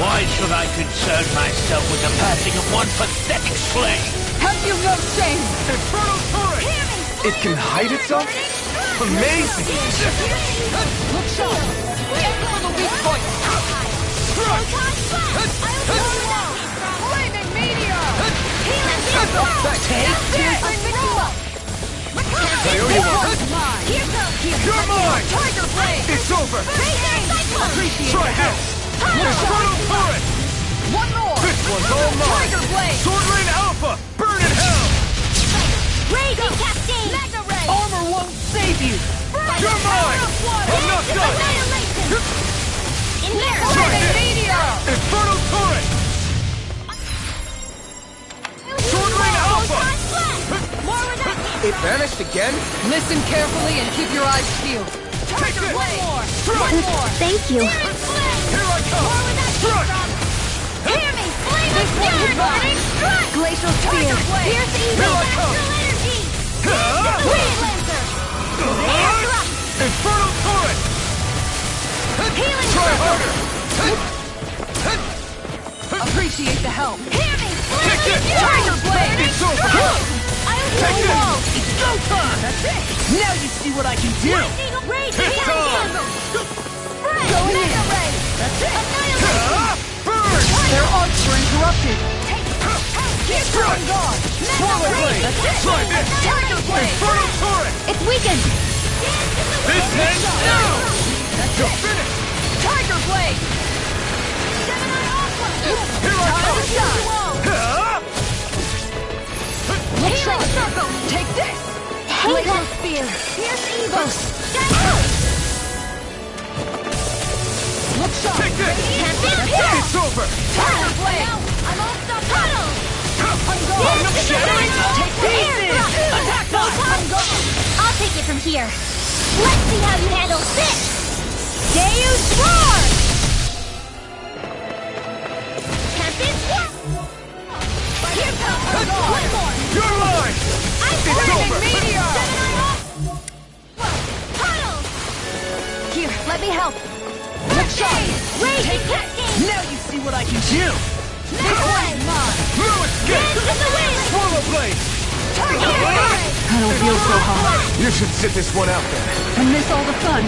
Why should I concern myself with the passing of one pathetic slave? Have you no shame? Infernal turret! It can hide itself? Amazing! Look sharp! Get for the weak point! Flaming meteor! Take this! I owe you one! You're mine! Tiger blade! It's over! Appreciate Try this! Infernal turret! One more! This one's all mine! Tiger blade! Sword Rain Alpha! Burn in hell! Raging Cascade! Mega Ray! Armor won't save you! You're mine! I'm not done! Flaming meteor! Infernal turret! Sword Rain Alpha! It vanished again? Listen carefully and keep your eyes peeled. Take this! One more! Thank you. Here I come! Strike! Hear me! This one is mine! Glacial Spear! Here's the Here I come! energy! Huh? Lancer! Infernal turret! Healing Try circle! harder! Appreciate the help. Hear me! Take this! Tiger blade! It's over! Take this! It's go time! Now you see what I can do! It's time! Going in! Annihilation! Burn! Their arcs were interrupted. Here's going God! Swallow Blade! Try this! Tiger Blade! Infernal Turret! It's weakened! This ends now! You're finished! Tiger Blade! Here I come! Healing Circle! Take this! Laser Spear! Here's evil! Look sharp! Take this! It's over! Tiger Blade! I'm all stuck! Tunnel! Shattering! Take this! Attack us! I'll take it from here. Let's see how you handle this! Deus Roar! Tempest Sword! Here comes one more! You're mine! It's over! Meteor! Tunnel! Here, let me help! Look sharp! Raging Cascade! Now you see what I can do! This way! No escape! Dance in the wind! Swallow Blade! I don't feel so hot. You should sit this one out then. And miss all the fun?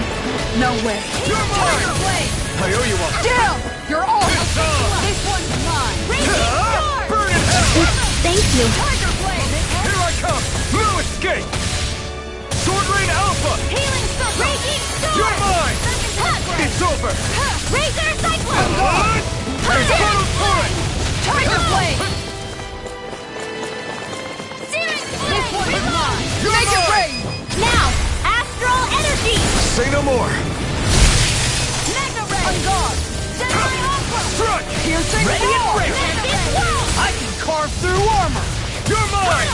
No way. You're Tiger mine! Blade! I owe you one. Down! You're all! It's on! This one's mine! Raging Sword! Burn in hell! Thank you! Tiger Blade! Here I come! No escape! Sword Rain Alpha! Healing Circle! Raging Sword! You're mine! Touch! It's over! Razor Cyclone! Infernal Turret! Tiger Blade! Searing This Flame! one's mine! You're Make it mine! rain! Now, Astral Energy! Say no more! Mega Ray! On guard! Samurai Aqua! Strike! Piercing Ready and roar! break! Tempest Sword! I can carve through armor! You're mine!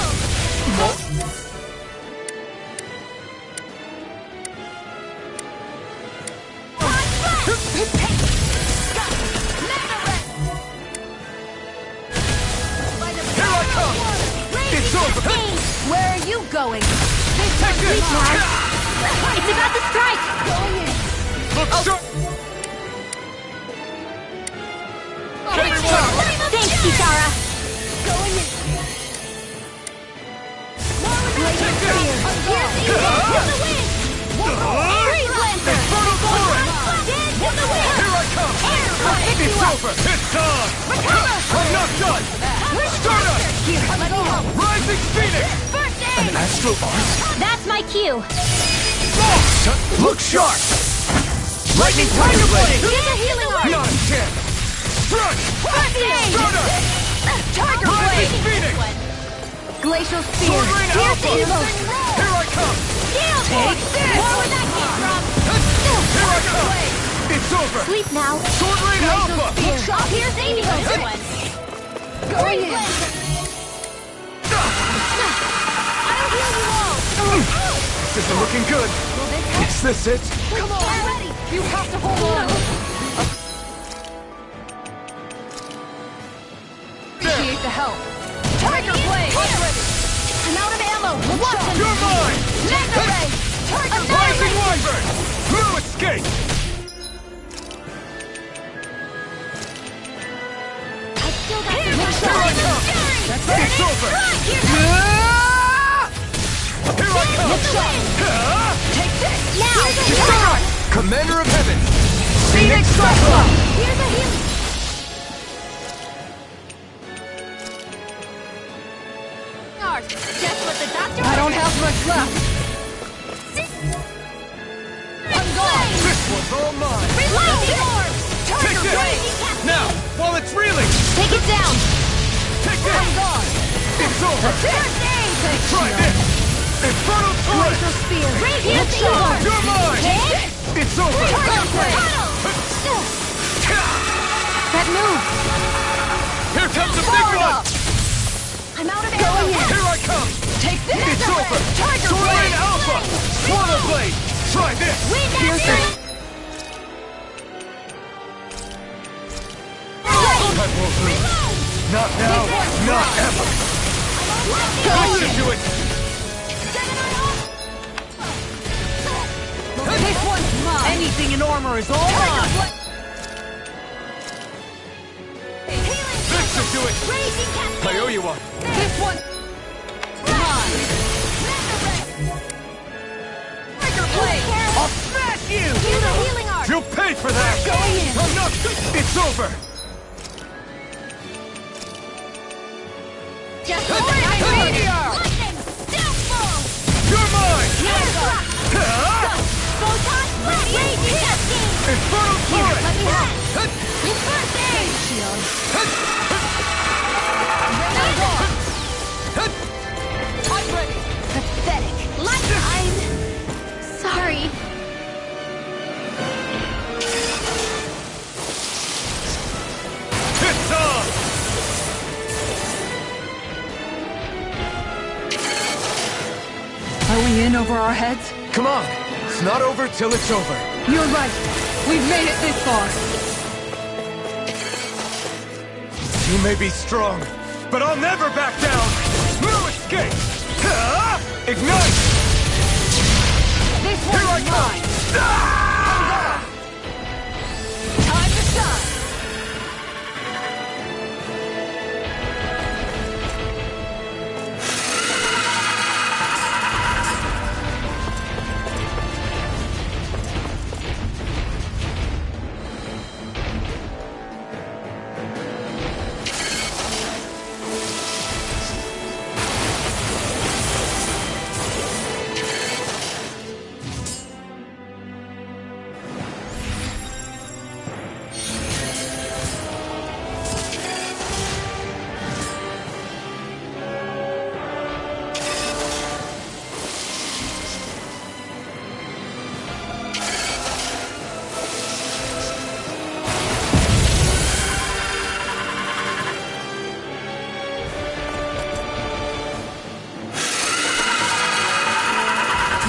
Here I come! It's over! Where are you going? Take this! It's about to strike! Look sharp! Thanks, Kisara! Take this! Infernal Torrent! Here I come! It's over! It's on! I'm not done! Stardust! Rising Phoenix! An astral art? That's my cue! Look sharp! Lightning Tiger Blade! Here's a healing art! Not a chance! Strike! Stardust! Tiger Rising Blade! Phoenix! Glacial Spear! Sword Rain Here's Alpha! evil! Here I come! Gale Force! More where that came from! Here I come! It's over! Sleep now! Sword Rain Alpha! Oh, here's Amy's one! Going in! I'll heal you all! This isn't looking good! Is this it? Come on! Already! You have to hold on! Appreciate the help! Tiger Blade! I'm out of ammo! Watch him! You're mine! Mega Ray! Tiger Blade! Rising Wyvern! No escape! I still got Here I come! It's over! Here I come! Take this! Now! Commander of Heaven! Phoenix Cyclone! Here's a healing! Art. Just what the doctor I don't have much left! I'm gone! This one's all mine! Lightning Orb! Take Tiger this! Blade! Now, while it's reeling! Take it down! Take this! I'm gone! It's over! First aid! Try this! Infernal Torrent! Glacial Spear! Here's the orb! You're mine! It's over! Tiger Blade! That move! Here comes the big one! I'm out of ammo! Here I come! Take this! It's over! Tiger Sword Rain Blade! Alpha! Swallow Blade! Try this! I won't lose. Not now, not ever! This should do it! This one's mine! Anything in armor is all mine! This should do it! I owe you one! This one's mine! Tiger Blade! I'll smash you! Here's a healing art! You'll pay for that! Going in! I'm not... It's over! Just what the doctor me help! First aid! Shield! I'm ready! Pathetic. I'm sorry. It's on! Are we in over our heads? Come on! It's not over till it's over. You're right. We've made it this far. You may be strong, but I'll never back down! No escape! Ignite! This Here I one's come! mine! Time to shine!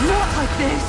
Not like this!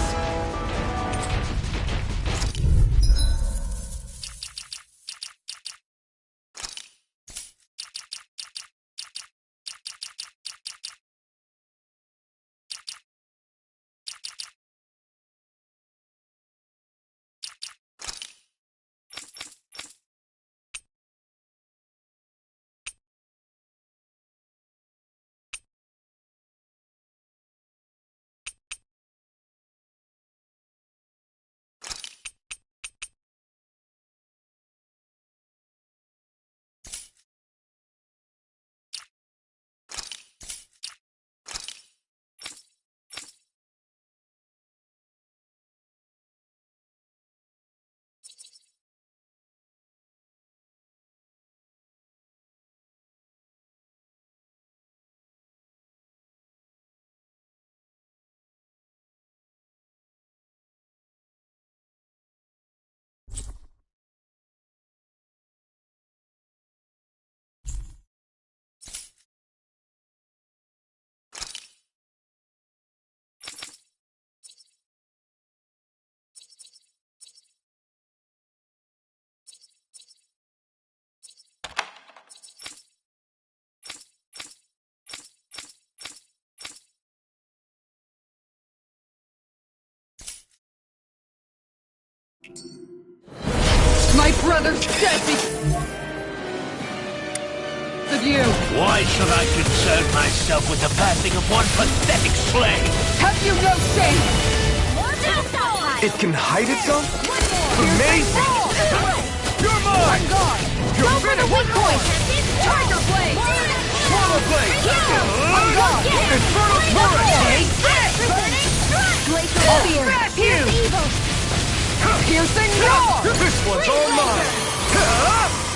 My brother's dead because of you! Why should I concern myself with the passing of one pathetic slave? Have you no shame? It can hide itself? Amazing! You're mine! On guard! You're Go for the weak point! Tiger Blade! Swallow Blade! On guard! Infernal Torrent! Glacial Spear! Pierce evil! Piercing roar! This one's all mine!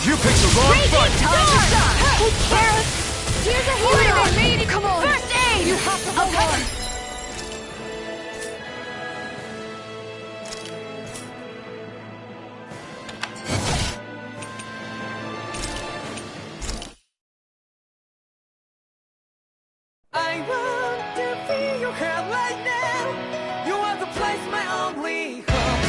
You picked the wrong fight! Time to shine! Who cares? Here's a hero! Come on! First aid! You have to hold on! I want to feel your hair right now. You are the place my only home.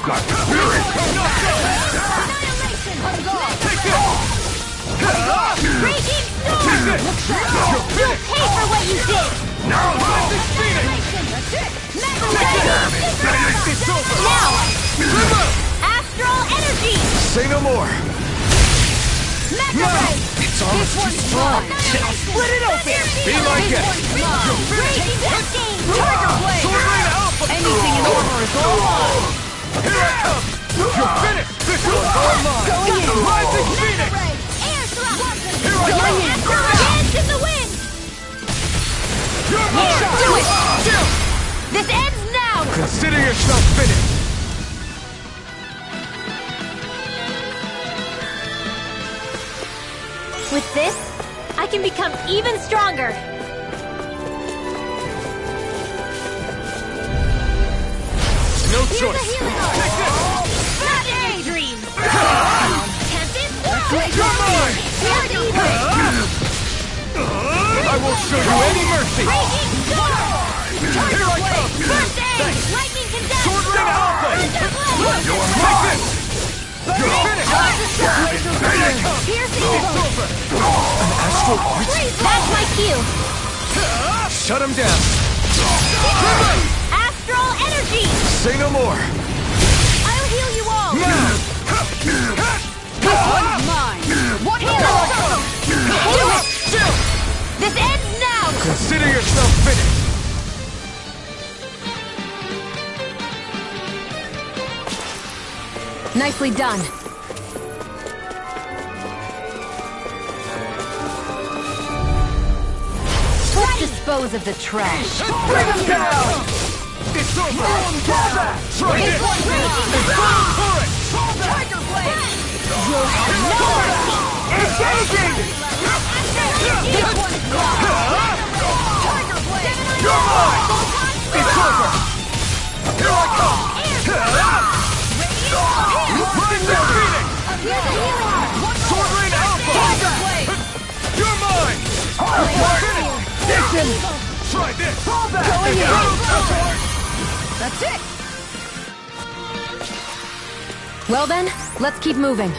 You've got spirit! Annihilation! On guard! Take this! Raging storm! You'll pay for what you did! Now, Rising Phoenix! It's over! Now! Astral energy! Say no more! Mega ray! It's almost too strong! Split it open! Be like it! Raging cascade! Tiger Blade! Sword Rain Alpha! Anything in armor is all mine! Here I come! You're finished! This one's all mine! Rising Phoenix! Air thrust! Here I come! Dance in the wind! You're Here, mine! do it! This ends now! Consider yourself finished! With this, I can become even stronger! No Here's choice! a healing art! Take this! Not daydream! Tempest! You're mine! Tiger blade! I won't show you any mercy! Raging storm! Here I come! First aid! Lightning condense! Sword Rain Alpha! Thunder blade! Take this! You're finished! Piercing It's bolt! over! Astral Arts? That's my cue! Shut him down! Astral energy! Say no more! I'll heal you all! This one's mine! What This ends now! Consider yourself finished! Nicely done. Let's dispose of the trash. Bring him down! It's over! Try this! Tiger blade! Engaging! This one's mine! Tiger blade! You're mine! It's over! Here I come! Rising Phoenix! Sword Rain Alpha! Tiger blade! You're mine! Listen! Try this! Going in! That's it! Well then, let's keep moving.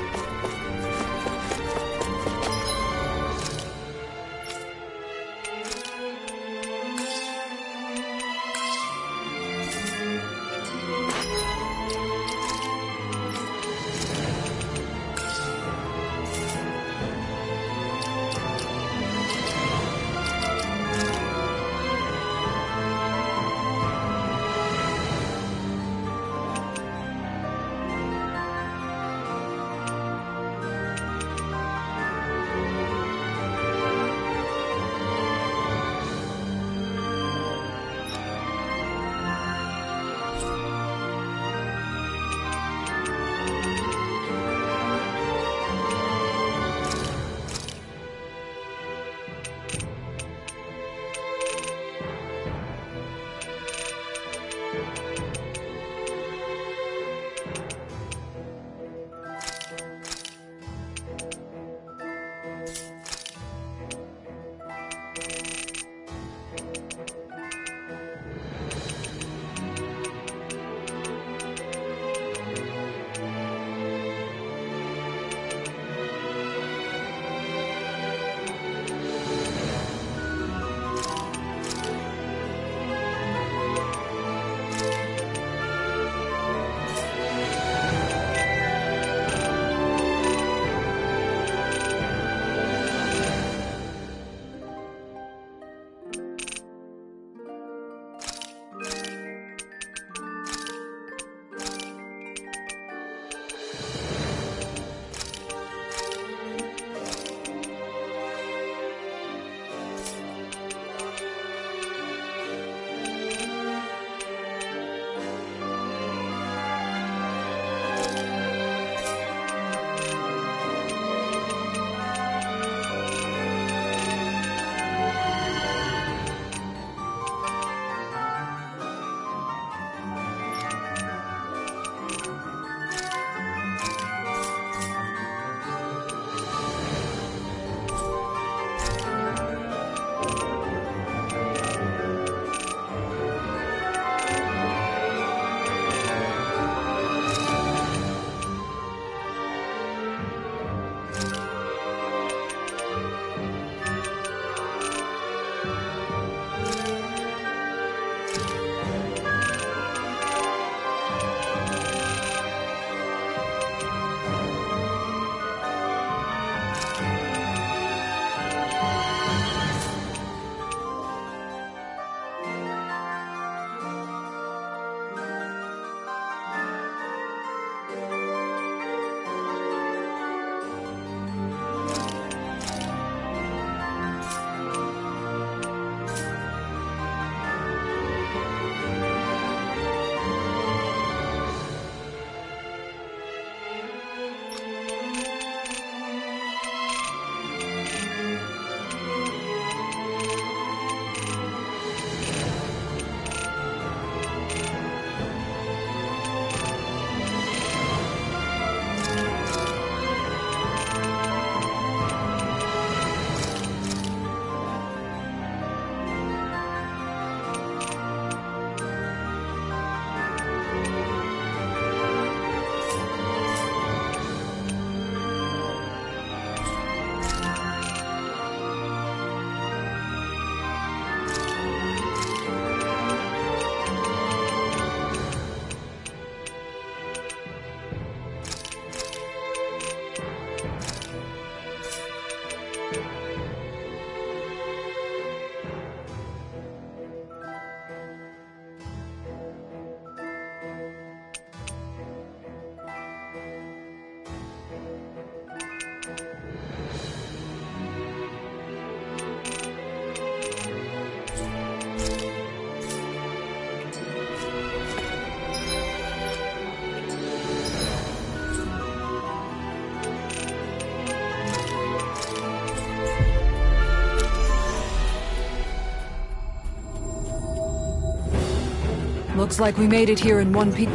Looks like we made it here in one piece.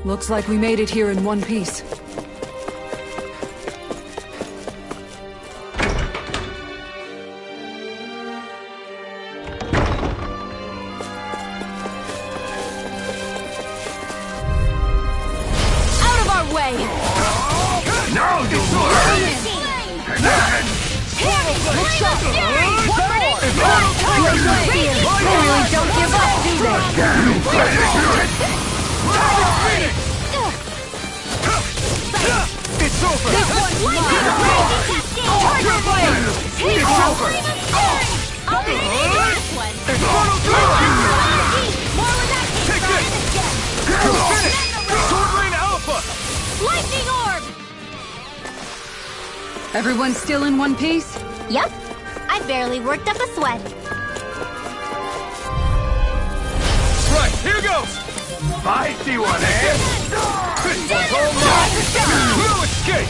Looks like we made it here in one piece. Out of our way! Now you learn! Look shot! They really don't give up, do they? It's over! This one's mine! Tiger Blade! It's over! I'll take this one! Infernal Dragon! More where that came from! Finish! Sword Rain Alpha! Lightning Orb! Everyone still in one piece? Yep. I barely worked up a sweat. Right, here goes! I see one, eh? This one's all mine! No escape!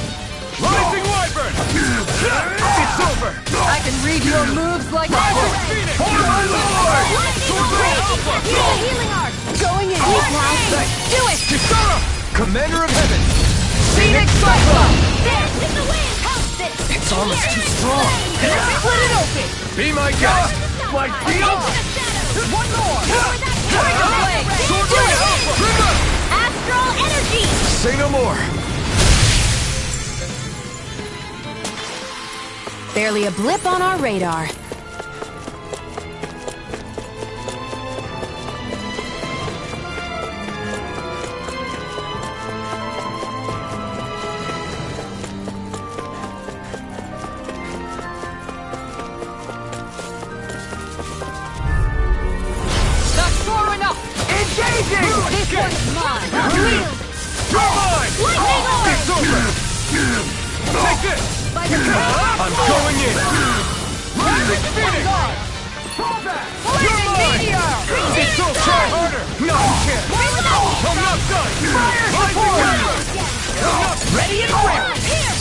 Rising Wyvern! It's over! I can read your moves like a book. Phoenix! For my lord! Sword Rain Alpha! Healing Arc! Going in! Please now! Do it! Kisara! Commander of Heaven! Phoenix Cyclone! There! With the wind! Help this! Its armor's too strong. Split it open! Be my guest! My deal! One more! Tiger Blade! Sword Rain Alpha! Trigger! Astral Energy! Say no more. Barely a blip on our radar. That's far enough! Engaging! This one's mine! You're mine! Lightning Orb! It's over! Take this! I'm going in! Rising Phoenix! You're mine! It's over! Try harder! No, you can't! I'm not done! Rising Wyvern! Ready and ready!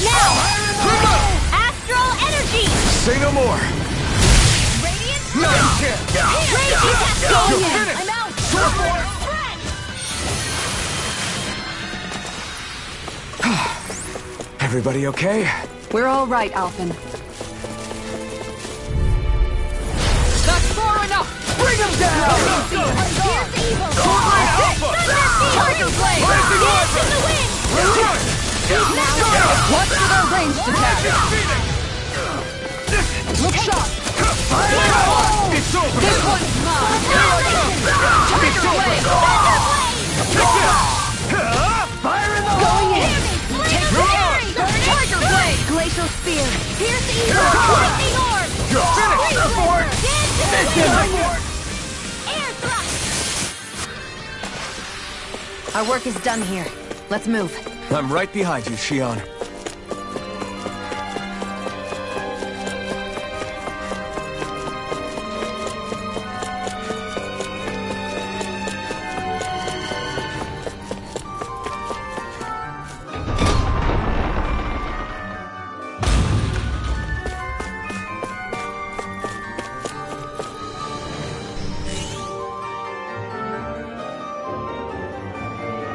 Now! Trigger! Astral Energy! Say no more. Radiant No, you can't! Going in! finished! I'm out! Everybody okay? We're all right, Alphen. That's far enough! Bring him down! Here's the evil! Alpha! Tiger Blade! Rising Dance in Wyvern! the wind! Run! What's with our ranged attack? Look sharp! It's over! This one's mine! It's over! Fire in the Going in! Run! Tiger Blade! Glacial Spear! Here's the evil! Lightning Orb! You're finished! Abort! Dance in the wind! Air thrust! Our work is done here. Let's move. I'm right behind you, Shion.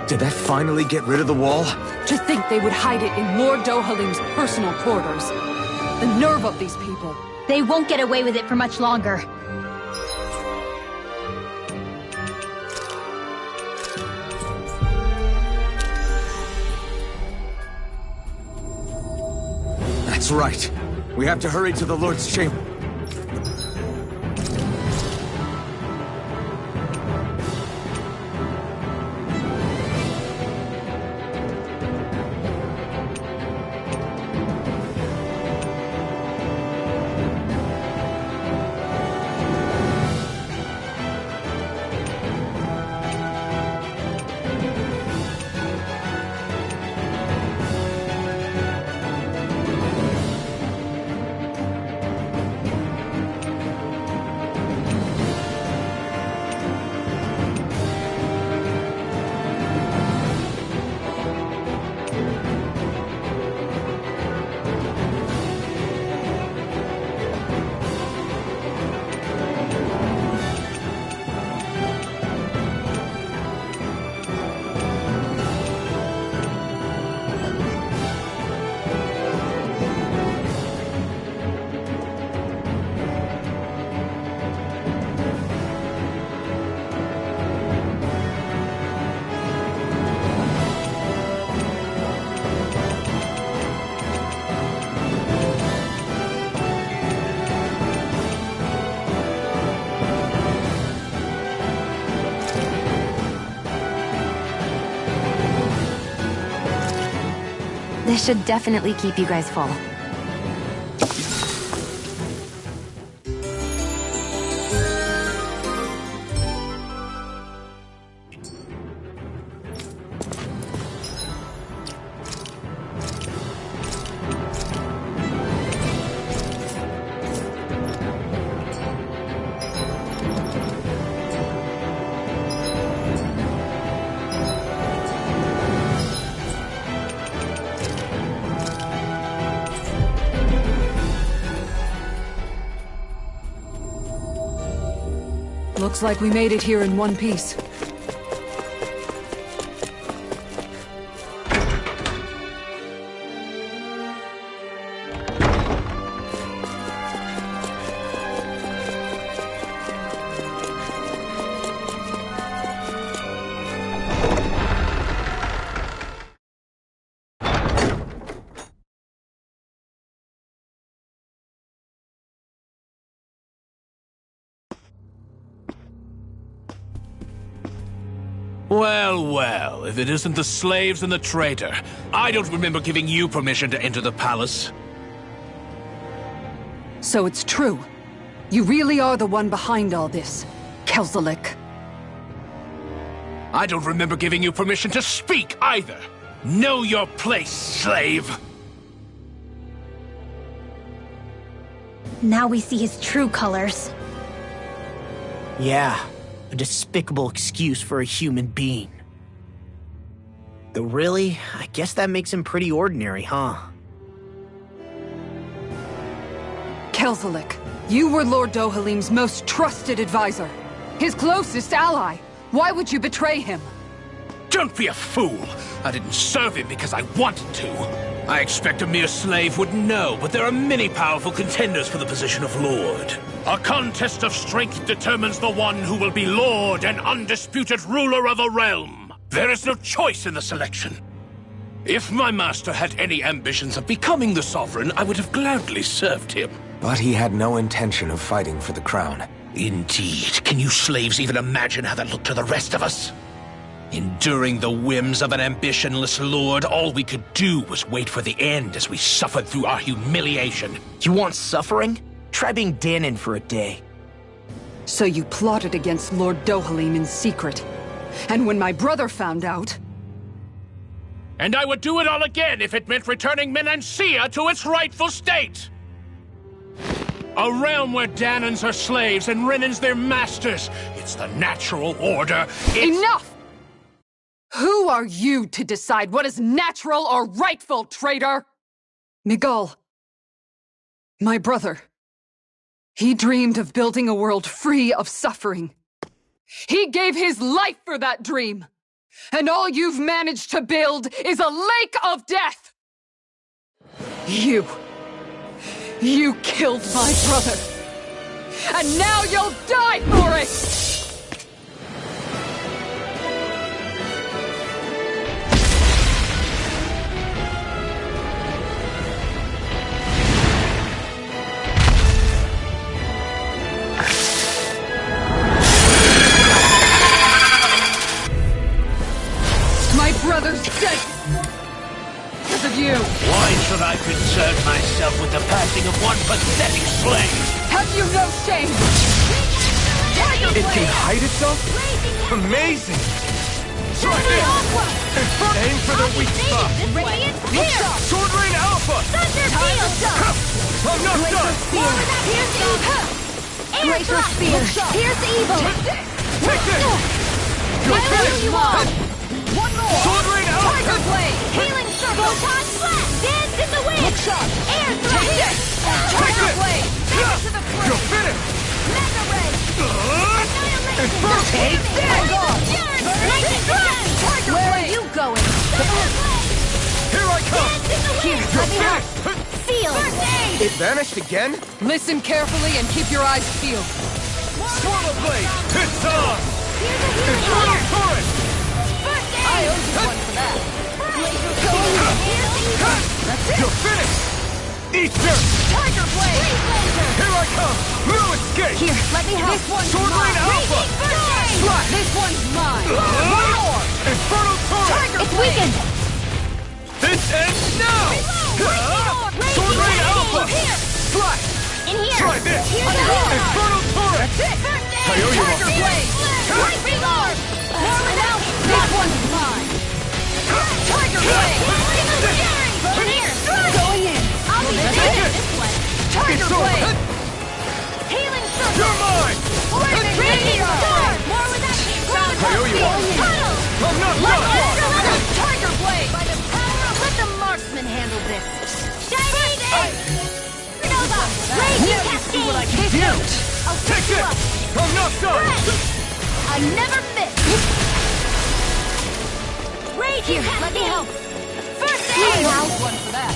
Did that finally get rid of the wall? To think they would hide it in Lord Dohalim's personal quarters. The nerve of these people. They won't get away with it for much longer. That's right. We have to hurry to the Lord's chamber. This should definitely keep you guys full. Looks like we made it here in one piece. Well, well, if it isn't the slaves and the traitor. I don't remember giving you permission to enter the palace. So it's true. You really are the one behind all this, Kelzelik. I don't remember giving you permission to speak either. Know your place, slave! Now we see his true colors. Yeah, a despicable excuse for a human being. Though really, I guess that makes him pretty ordinary, huh? Kelzelik, you were Lord Dohalim's most trusted advisor. His closest ally. Why would you betray him? Don't be a fool! I didn't serve him because I wanted to. I expect a mere slave would know, but there are many powerful contenders for the position of Lord. A contest of strength determines the one who will be Lord and undisputed ruler of a realm. There is no choice in the selection. If my master had any ambitions of becoming the sovereign, I would have gladly served him. But he had no intention of fighting for the crown. Indeed. Can you slaves even imagine how that looked to the rest of us? Enduring the whims of an ambitionless lord, all we could do was wait for the end as we suffered through our humiliation. You want suffering? Try being Dahnan for a day. So you plotted against Lord Dohalim in secret. And when my brother found out... And I would do it all again if it meant returning Menancia to its rightful state! A realm where Dahnans are slaves and Renans their masters. It's the natural order. Enough! Who are you to decide what is natural or rightful, traitor? Miguel. My brother. He dreamed of building a world free of suffering. He gave his life for that dream. And all you've managed to build is a lake of death! You killed my brother! And now you'll die for it! My brother's dead! Because of you! Why should I concern myself with the passing of one pathetic slave? Have you no shame? It can hide itself? Amazing! Strike it! Aim for the weak spot! Sword Rain Alpha! I'm not done! Glacier Spear! Pierce evil! Take this! You're finished! One more! Sword Rain Alpha! Tiger Blade! Healing Circle! Photon Slash! Dance in the wind! Hook shot! Air Thrust! Tiger Blade! Finish to the flame! You're finished! Mega Ray! And first, Take this! Lightning Blast! Tiger Blade! Where are you going? here I come! Here, let me help! Seal! It vanished again? Listen carefully and keep your eyes peeled. Swallow Blade! It's on! Infernal Torrent! I owe you one for that. That's it! You're finished! Easter! Tiger Blade! Here I come! No escape! Here, let me help. This one's Sword Rain mine. Alpha! Slash. This one's mine. One more! Infernal Torrent! It's weakened! This ends now! Sword Rain Alpha! Slash! In here! Try this! Here's the Infernal Torrent! I owe you one. Tiger Blade! Great Lord! More without! This one's mine! Tiger Blade! In here! Going in! I'll be saving this one! Tiger Blade! Healing Circle! You're mine! Radiant Sword! More without! I owe you one. Tunnel! I'm not done! Tiger Blade! By the power of... Let the marksman handle this! Shining Edge! Nova! Raging Cascade! What I can do! I'll Take pick you it! up! I'm not done! I never miss! Raging Cascade! Let me help! First aid! One for that!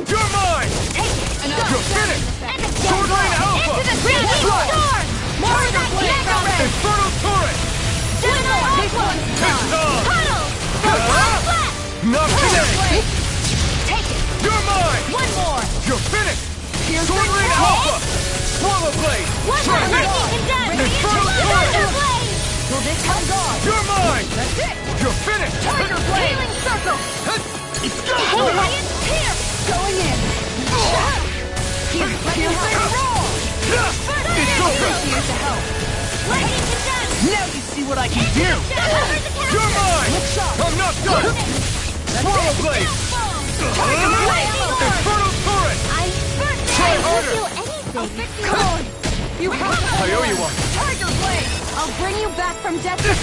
You're mine! You're finished! Sword Rain Alpha! Into the Raging Storm! More of that Mega Red! Infernal Torrent! This one's It's done! Tunnel! Flat! Not today! Take it! You're mine! One more! You're finished! Sword Rain Alpha! Swallow Blade! One Try more! this! Lightning condensed! Infernal Thunder Torrent! Blade! Will this help God? You're mine! That's it! You're finished! Tiger Blade! Healing Circle! Hey, Ryan! Here! Going in! Here! Roll! It's over! Here's to help! Lightning condensed! Now you see what I can do! You're mine! I'm not done! Swallow Blade! Tiger Blade! Infernal Torrent! Try harder! Come on! You have I owe you one. Tiger Blade! I'll bring you back from death to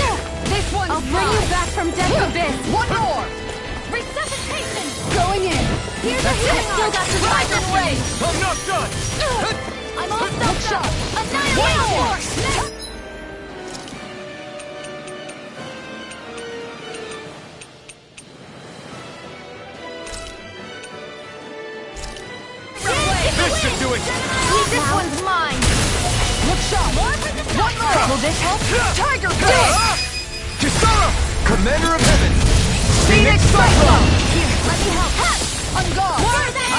this one. I'll bring you back from death to this. One more! Resuscitation! Going in! Here's a hit! Still got to Tiger Blade! I'm not done! I'm all stuffed up! Annihilation! This should do it! This one's mine! Look sharp! One more! Will this help? Tiger Blade! Kisara! Commander of Heaven! Phoenix Cyclone! Here, let me help! On guard! More of that!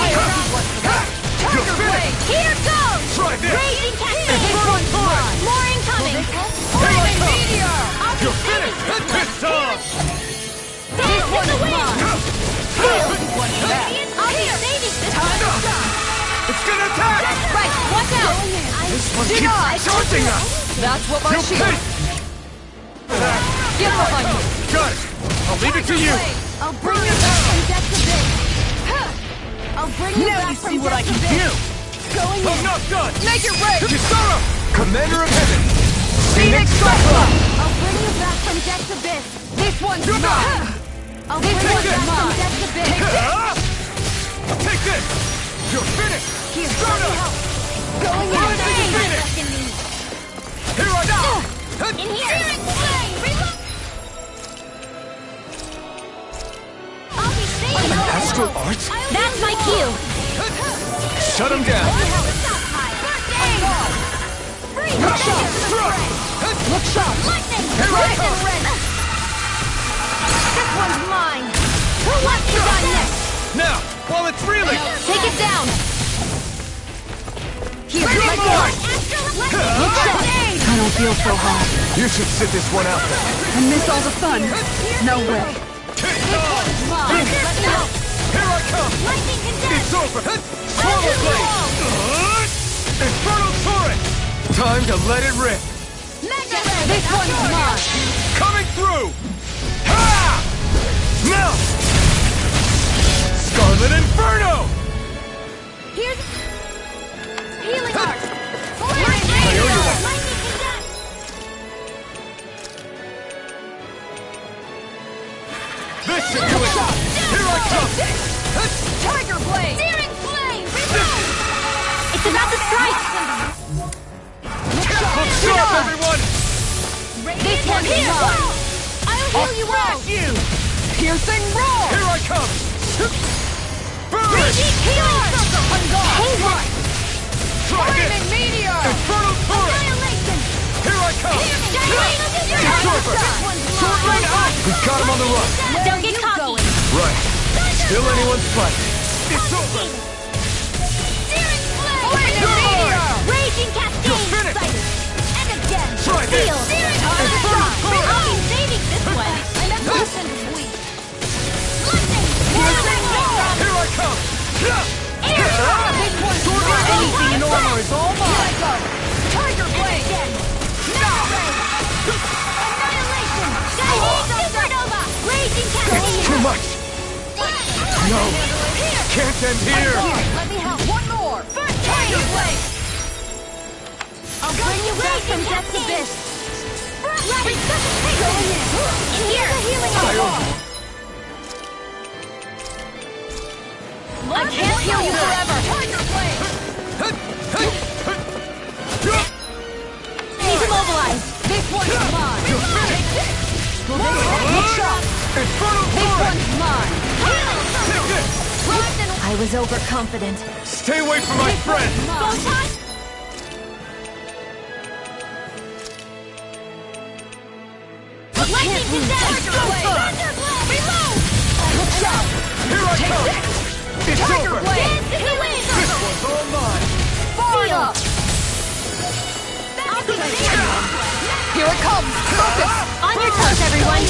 Tiger Blade! Here goes! Try this! Raging Cascade! Infernal Torrent! More incoming! Flaming Meteor! You're finished! It's on! This one's mine! I'll be saving this one! It's gonna attack! Right, watch out! This one keeps charging us! That's what my You shield. pay! Get behind me. Got it! I'll leave it to you! I'll bring you back from death to this! I'll bring you Now back you from see what I death can to do! this! Going in! I'm not done! Make it rain. Kisara! Commander of Heaven! Phoenix Cyclone. I'll bring you back from death to this! This one's You're mine. I'll bring you Take back it. from death to this! Take this! You're finished! Here, Start let me up! help! Going in! Rising Phoenix! Here I go! In here! Reload! I'll be saving An you! astral art? That's my cue! Shut him down! Look sharp! Look sharp! Lightning! Here I Poison come. red! This one's mine! Who wants to die next? Now, while it's reeling! Take it down! Here, Bring it let on! Look sharp! I don't feel so hot. You should sit this one out then. And miss all the fun. No way. Kick on! Mine! Let me help! Here I come! Lightning condensed! It's over! Swallow Blade! Infernal Torrent! Time to let it rip! Mega Red! This one's mine. Coming through! Ha! Now! Scarlet Inferno! Here's... Healing Art! I owe you one. Lightning condensed! This should do it! Here I come! Tiger Blade! Searing Flame! Reload! It's about to strike! Look sharp, everyone! This one's mine! I'll heal you all! Piercing roar. Here I come! Burn it! Healing Circle! On guard! Hey, Try this! Flaming meteor. Infernal Torrent! Annihilation! Here I come! It's over! Sword Rain Alpha! We've got him on the run! Don't get cocky! Right. Still anyone's fight. It's over! Searing Flame! You're mine! Raging Cascade! You're finished! Sighted! And again! Try this! Field! Anything in armor is all mine! Here I go! Tiger Blade! Annihilation! Supernova! Raging Cascade! It's too much! No! Can't end here! Let me help! One more! Tiger Blade! I'll bring you back from death's abyss! Resuscitation! In here! Healing I can't heal you forever! Tiger Blade! Need to mobilize! This one's mine! Take this! Good shot! This one's mine! I was overconfident. Stay away from my friend! Photon! Lightning to death! Thunderblade! Reload! Here I come! It's Tiger over! Blade! Dance in the wind! This one's all mine! Fire! Here it comes! Focus! On your toes, everyone!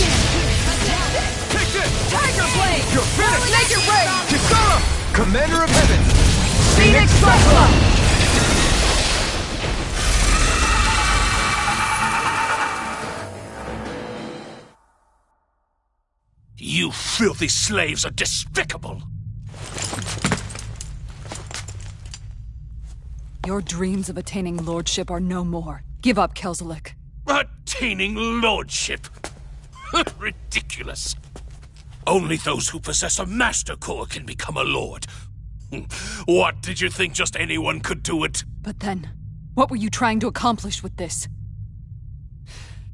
Take this! Tiger Blade! You're finished! Make it rain! Kisara! Commander of Heaven! Phoenix Cyclone! You filthy slaves are despicable! Your dreams of attaining lordship are no more. Give up, Kelzelik. Attaining lordship? Ridiculous. Only those who possess a master core can become a lord. What, did you think just anyone could do it? But then, what were you trying to accomplish with this?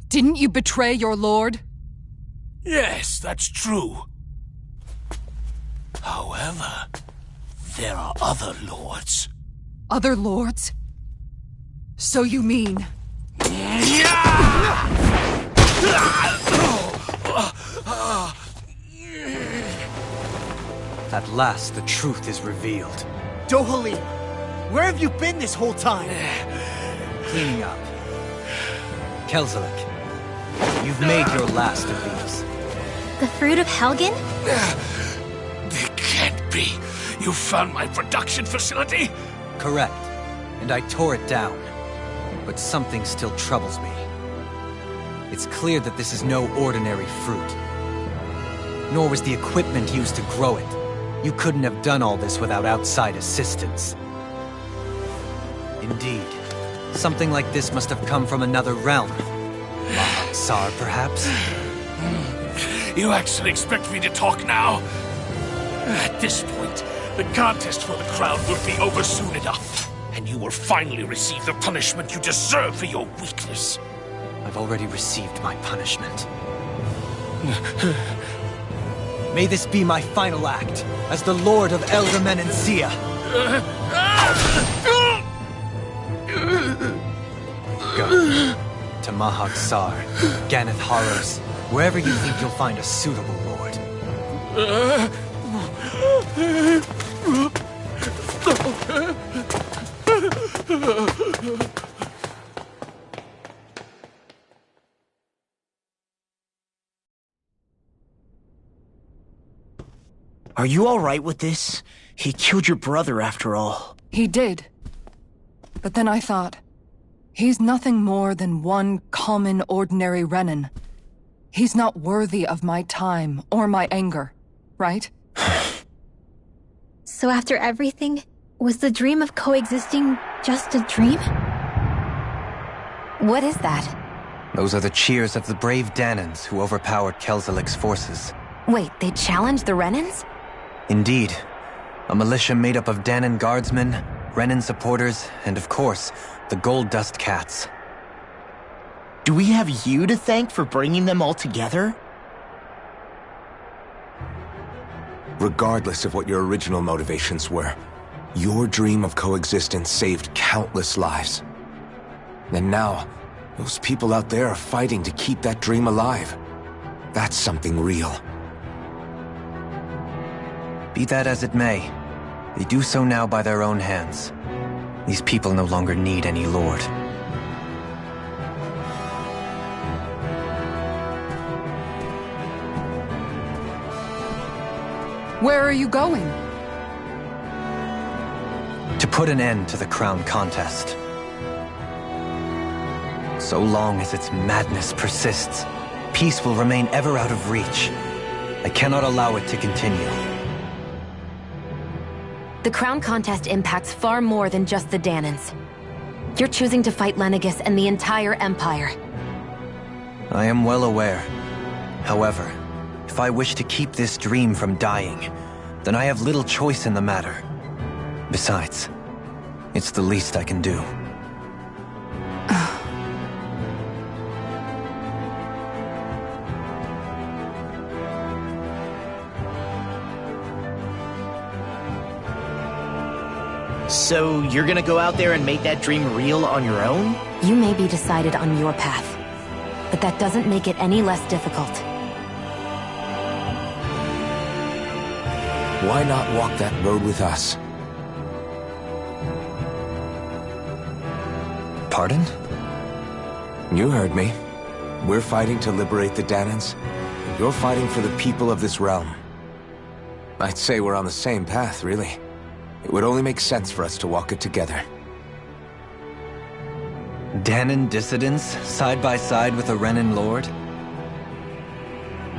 Didn't you betray your lord? Yes, that's true. However, there are other lords. Other lords? So you mean... At last, the truth is revealed. Dohalim, where have you been this whole time? Cleaning up. Kelzelik, you've made your last of these. The fruit of Helgen? It can't be. You found my production facility? Correct. And I tore it down. But something still troubles me. It's clear that this is no ordinary fruit. Nor was the equipment used to grow it. You couldn't have done all this without outside assistance. Indeed. Something like this must have come from another realm. Mahak-Sar, perhaps? You actually expect me to talk now? At this point, the contest for the crown will be over soon enough. And you will finally receive the punishment you deserve for your weakness. I've already received my punishment. May this be my final act as the Lord of Elder Menancia. Go to Mahak-Sar, Ganath Haros, wherever you think you'll find a suitable lord. Are you alright with this? He killed your brother after all. He did. But then I thought, he's nothing more than one common, ordinary Renan. He's not worthy of my time or my anger, right? So after everything, was the dream of coexisting just a dream? What is that? Those are the cheers of the brave Danans who overpowered Kelzelik's forces. Wait, they challenged the Renans? Indeed. A militia made up of Danan guardsmen, Renan supporters, and of course, the Gold Dust Cats. Do we have you to thank for bringing them all together? Regardless of what your original motivations were, your dream of coexistence saved countless lives. And now, those people out there are fighting to keep that dream alive. That's something real. Be that as it may, they do so now by their own hands. These people no longer need any lord. Where are you going? put an end to the crown contest. So long as its madness persists, peace will remain ever out of reach. I cannot allow it to continue. The crown contest impacts far more than just the Danans. You're choosing to fight Lenegis and the entire Empire. I am well aware. However, if I wish to keep this dream from dying, then I have little choice in the matter. Besides, it's the least I can do. So you're gonna go out there and make that dream real on your own? You may be decided on your path, but that doesn't make it any less difficult. Why not walk that road with us? Pardon? You heard me. We're fighting to liberate the Danans. And you're fighting for the people of this realm. I'd say we're on the same path, really. It would only make sense for us to walk it together. Danan dissidents, side by side with a Renan lord?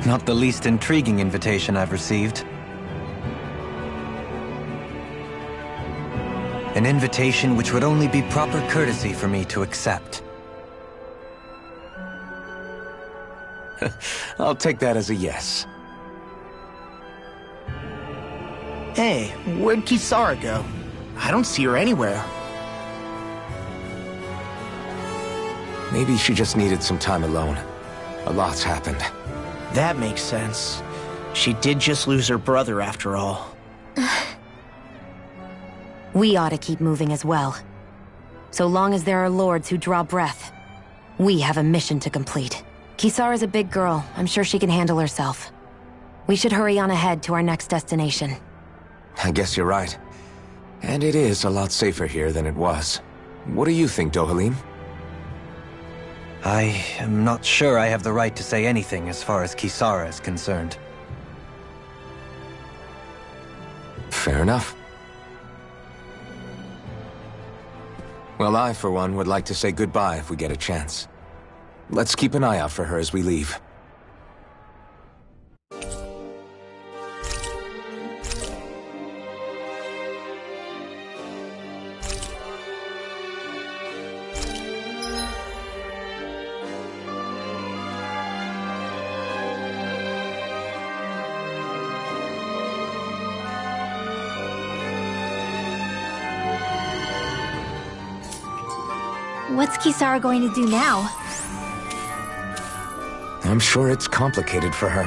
Not the least intriguing invitation I've received. An invitation which would only be proper courtesy for me to accept. I'll take that as a yes. Hey, where'd Kisara go? I don't see her anywhere. Maybe she just needed some time alone. A lot's happened. That makes sense. She did just lose her brother after all. We ought to keep moving as well. So long as there are lords who draw breath, we have a mission to complete. Kisara's a big girl. I'm sure she can handle herself. We should hurry on ahead to our next destination. I guess you're right. And it is a lot safer here than it was. What do you think, Dohalim? I am not sure I have the right to say anything as far as Kisara is concerned. Fair enough. Well, I, for one, would like to say goodbye if we get a chance. Let's keep an eye out for her as we leave. What's Kisara going to do now? I'm sure it's complicated for her.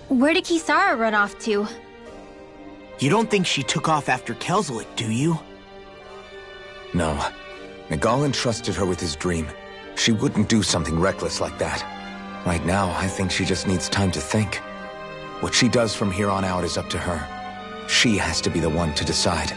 Where did Kisara run off to? You don't think she took off after Kelzelik, do you? No. Nagal entrusted her with his dream. She wouldn't do something reckless like that. Right now, I think she just needs time to think. What she does from here on out is up to her. She has to be the one to decide.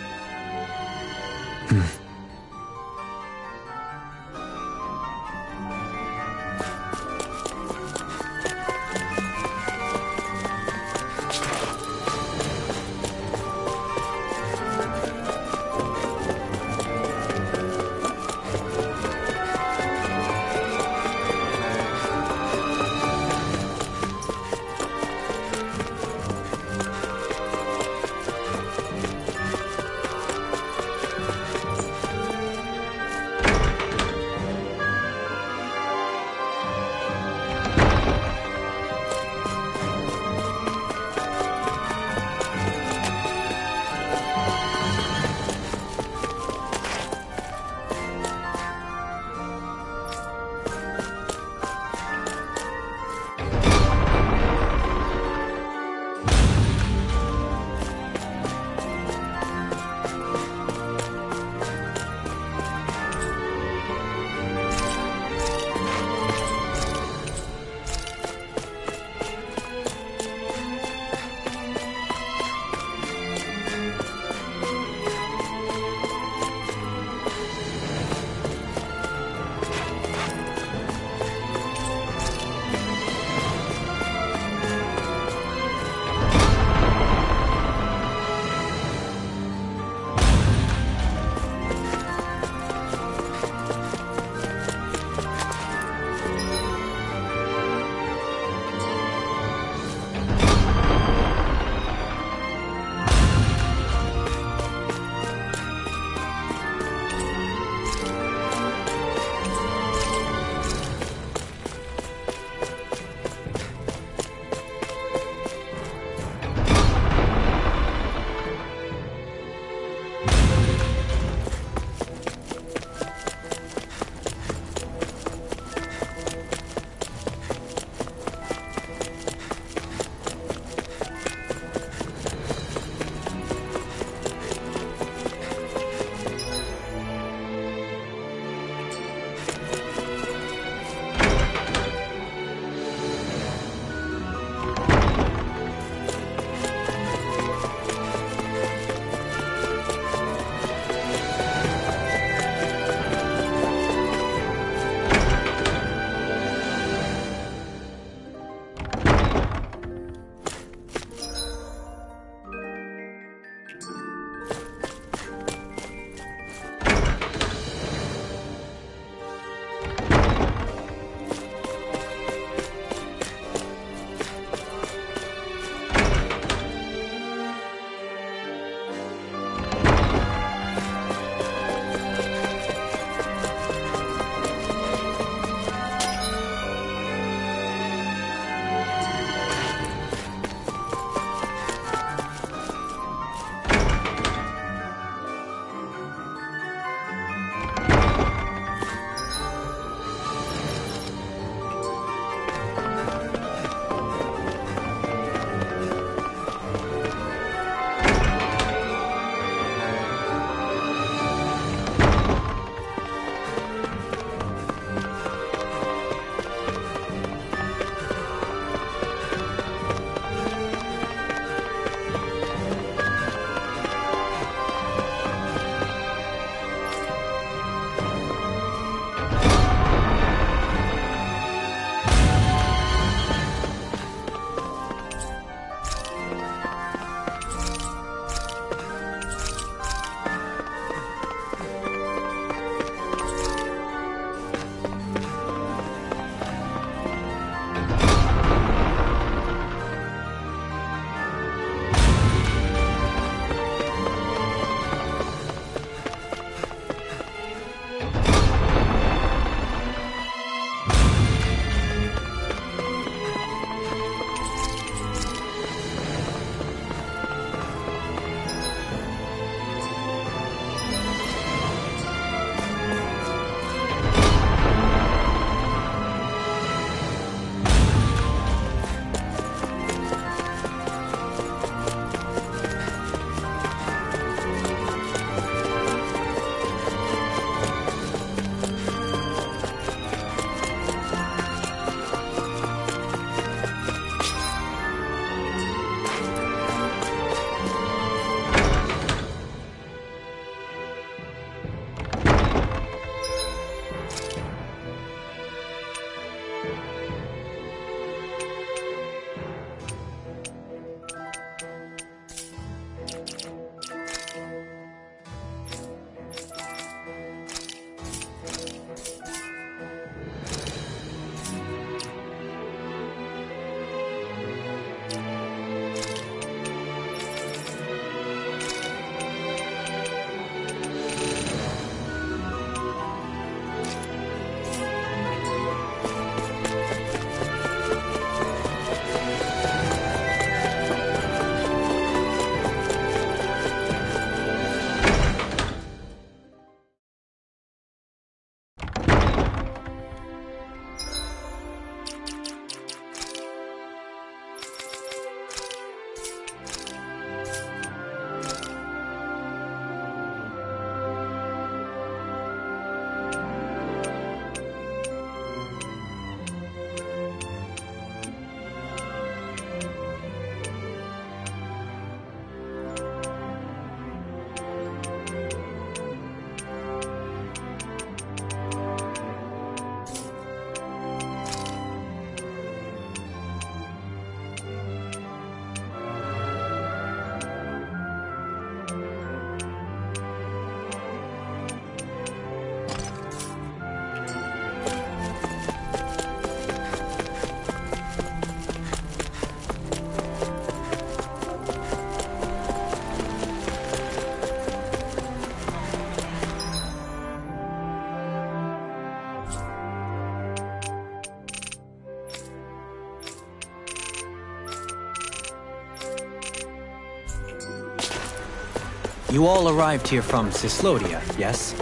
You all arrived here from Cislodia, yes?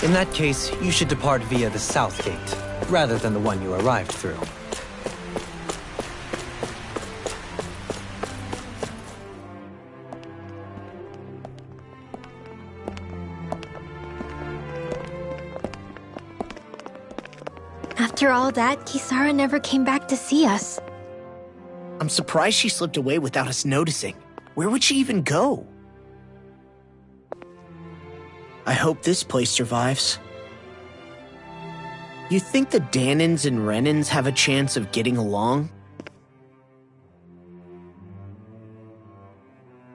In that case, you should depart via the south gate, rather than the one you arrived through. After all that, Kisara never came back to see us. I'm surprised she slipped away without us noticing. Where would she even go? I hope this place survives. You think the Dahnans and Renans have a chance of getting along?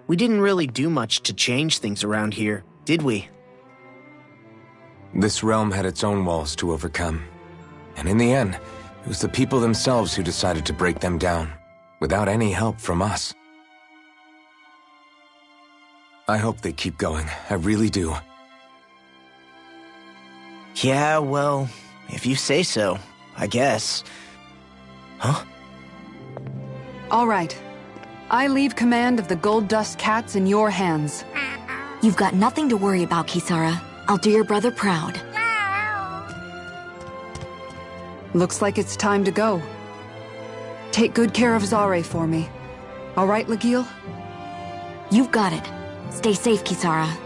We didn't really do much to change things around here, did we? This realm had its own walls to overcome. And in the end, it was the people themselves who decided to break them down, without any help from us. I hope they keep going, I really do. Yeah, well, if you say so, I guess. Huh? All right. I leave command of the Gold Dust Cats in your hands. You've got nothing to worry about, Kisara. I'll do your brother proud. Looks like it's time to go. Take good care of Zare for me. All right, Lagiel? You've got it. Stay safe, Kisara.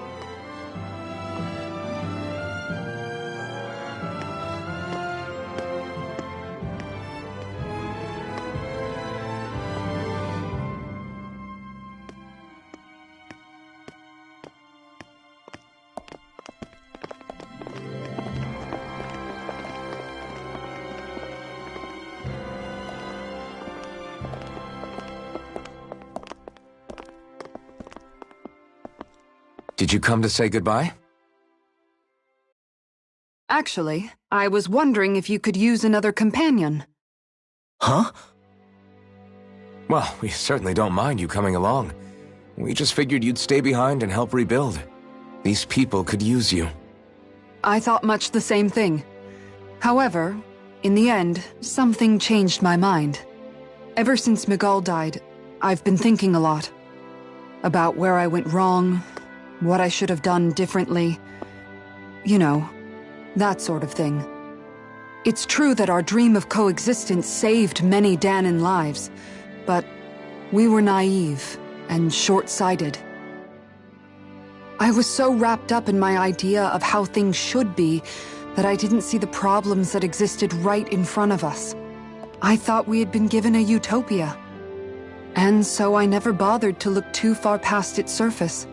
Did you come to say goodbye? Actually, I was wondering if you could use another companion. Huh? Well, we certainly don't mind you coming along. We just figured you'd stay behind and help rebuild. These people could use you. I thought much the same thing. However, in the end, something changed my mind. Ever since Miguel died, I've been thinking a lot. About where I went wrong, what I should have done differently. You know, that sort of thing. It's true that our dream of coexistence saved many Dahnan lives, but we were naive and short-sighted. I was so wrapped up in my idea of how things should be that I didn't see the problems that existed right in front of us. I thought we had been given a utopia. And so I never bothered to look too far past its surface.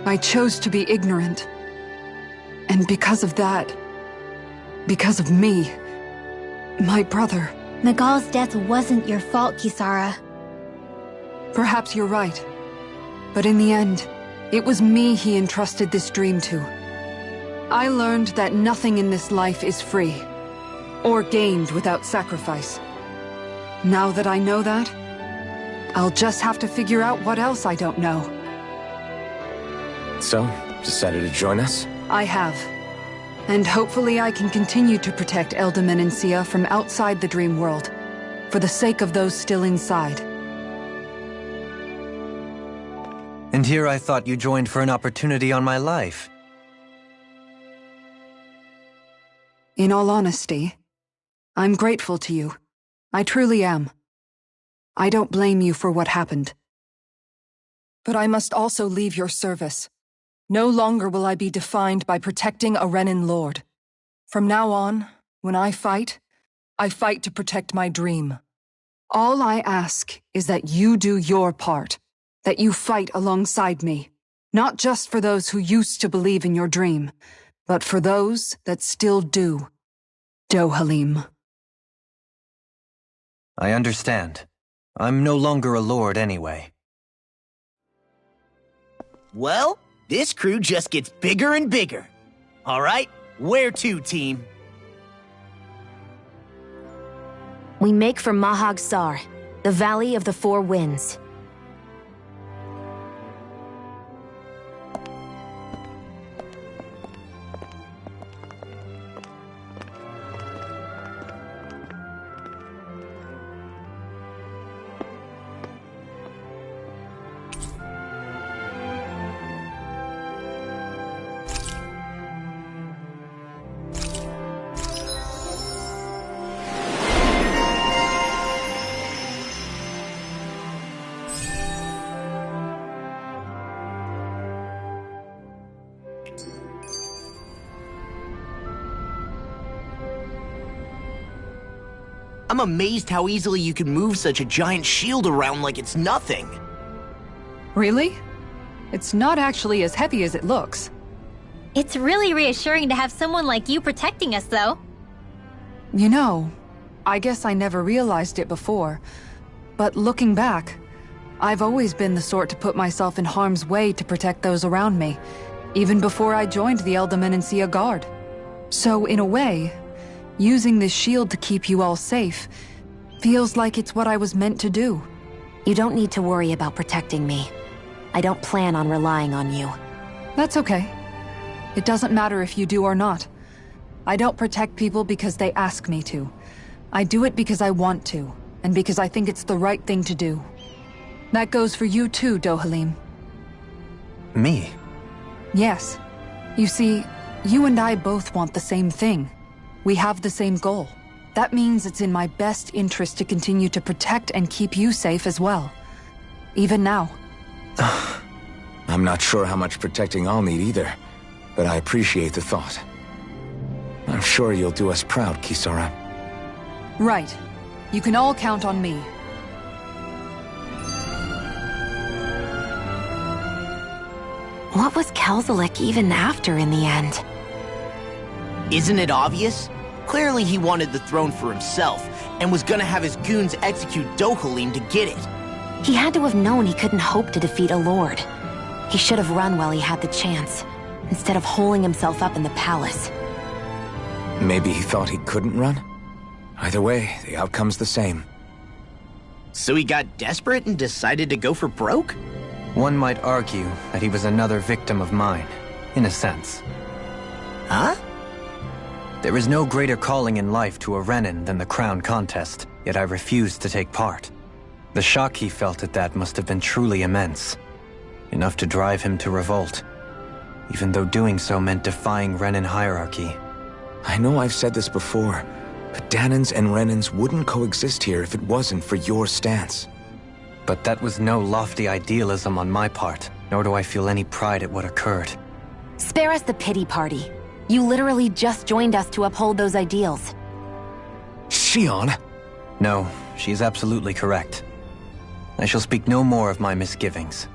I chose to be ignorant. And because of that, because of me, my brother... Miguel's death wasn't your fault, Kisara. Perhaps you're right. But in the end, it was me he entrusted this dream to. I learned that nothing in this life is free, or gained without sacrifice. Now that I know that, I'll just have to figure out what else I don't know. So, decided to join us? I have. And hopefully I can continue to protect Elde Menancia from outside the dream world, for the sake of those still inside. And here I thought you joined for an opportunity on my life. In all honesty, I'm grateful to you. I truly am. I don't blame you for what happened. But I must also leave your service. No longer will I be defined by protecting a Renan lord. From now on, when I fight to protect my dream. All I ask is that you do your part, that you fight alongside me, not just for those who used to believe in your dream, but for those that still do. Dohalim. I understand. I'm no longer a lord anyway. Well, this crew just gets bigger and bigger. All right, where to, team? We make for Mahag Sar, the Valley of the Four Winds. I'm amazed how easily you can move such a giant shield around like it's nothing. Really? It's not actually as heavy as it looks. It's really reassuring to have someone like you protecting us, though. You know, I guess I never realized it before, but looking back, I've always been the sort to put myself in harm's way to protect those around me, even before I joined the Elda-Menancia Guard. So in a way, using this shield to keep you all safe feels like it's what I was meant to do. You don't need to worry about protecting me. I don't plan on relying on you. That's okay. It doesn't matter if you do or not. I don't protect people because they ask me to. I do it because I want to, and because I think it's the right thing to do. That goes for you too, Dohalim. Me? Yes. You see, you and I both want the same thing. We have the same goal. That means it's in my best interest to continue to protect and keep you safe as well. Even now. I'm not sure how much protecting I'll need either, but I appreciate the thought. I'm sure you'll do us proud, Kisara. Right. You can all count on me. What was Kelzelik even after in the end? Isn't it obvious? Clearly he wanted the throne for himself, and was gonna have his goons execute Dohalim to get it. He had to have known he couldn't hope to defeat a lord. He should have run while he had the chance, instead of holding himself up in the palace. Maybe he thought he couldn't run? Either way, the outcome's the same. So he got desperate and decided to go for broke? One might argue that he was another victim of mine, in a sense. Huh? There is no greater calling in life to a Renan than the crown contest, yet I refused to take part. The shock he felt at that must have been truly immense. Enough to drive him to revolt, even though doing so meant defying Renan hierarchy. I know I've said this before, but Dahnans and Renans wouldn't coexist here if it wasn't for your stance. But that was no lofty idealism on my part, nor do I feel any pride at what occurred. Spare us the pity party. You literally just joined us to uphold those ideals. Shionne? No, she is absolutely correct. I shall speak no more of my misgivings.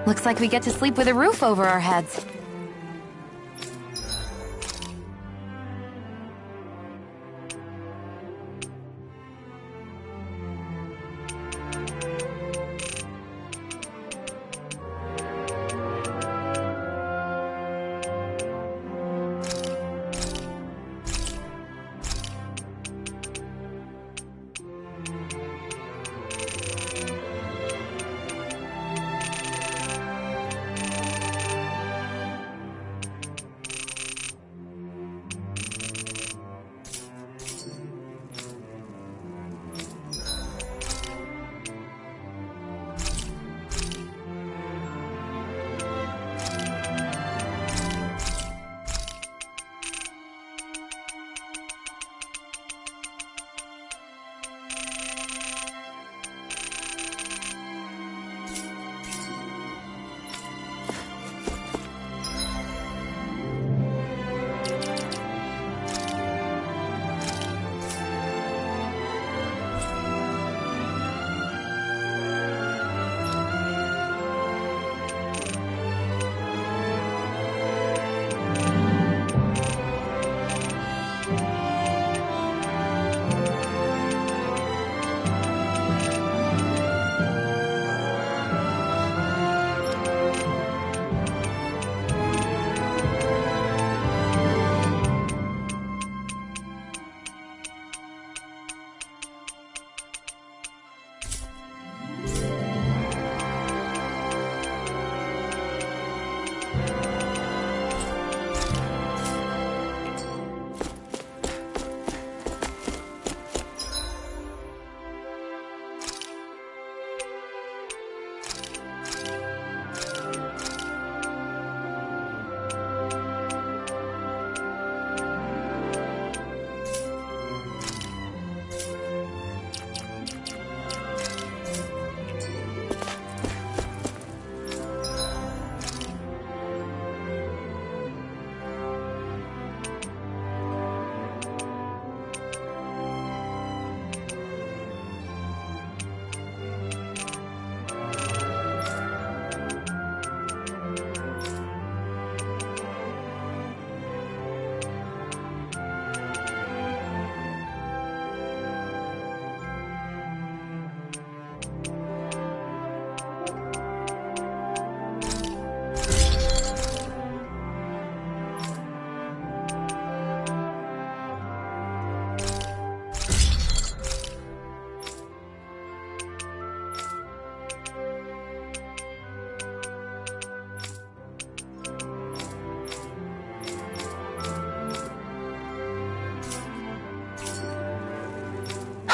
Looks like we get to sleep with a roof over our heads.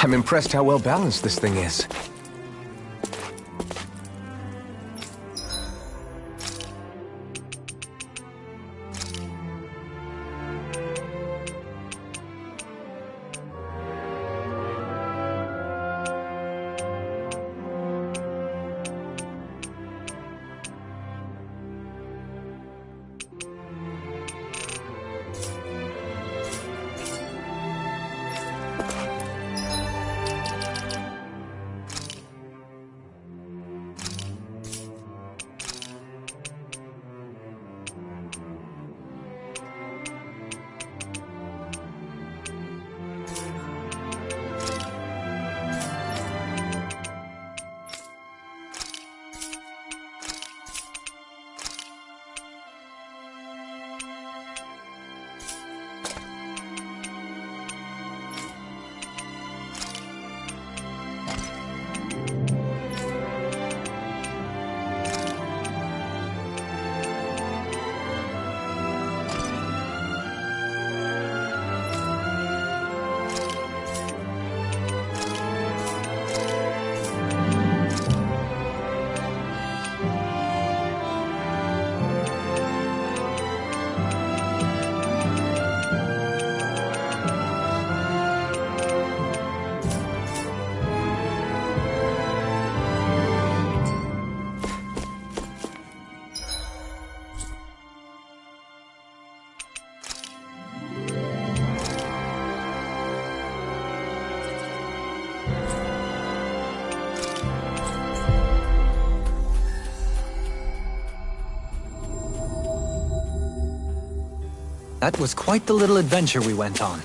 I'm impressed how well balanced this thing is. That was quite the little adventure we went on.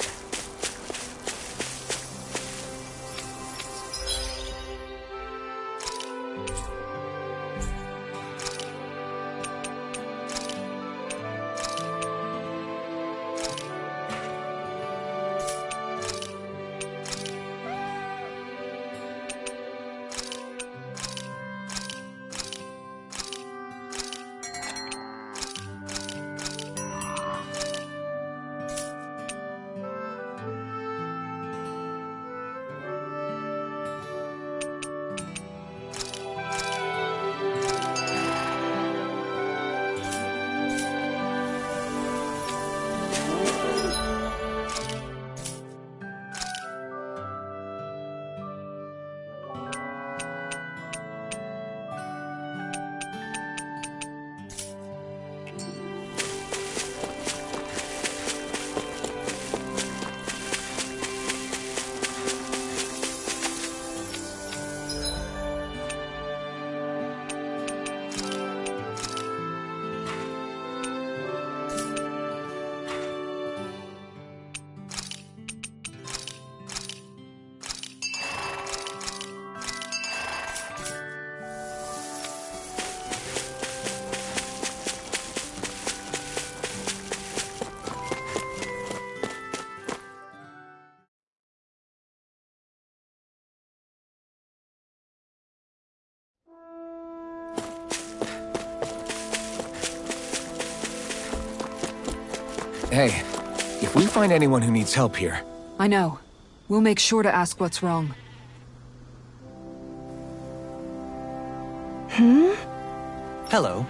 Hey, if we find anyone who needs help here... I know. We'll make sure to ask what's wrong. Hello.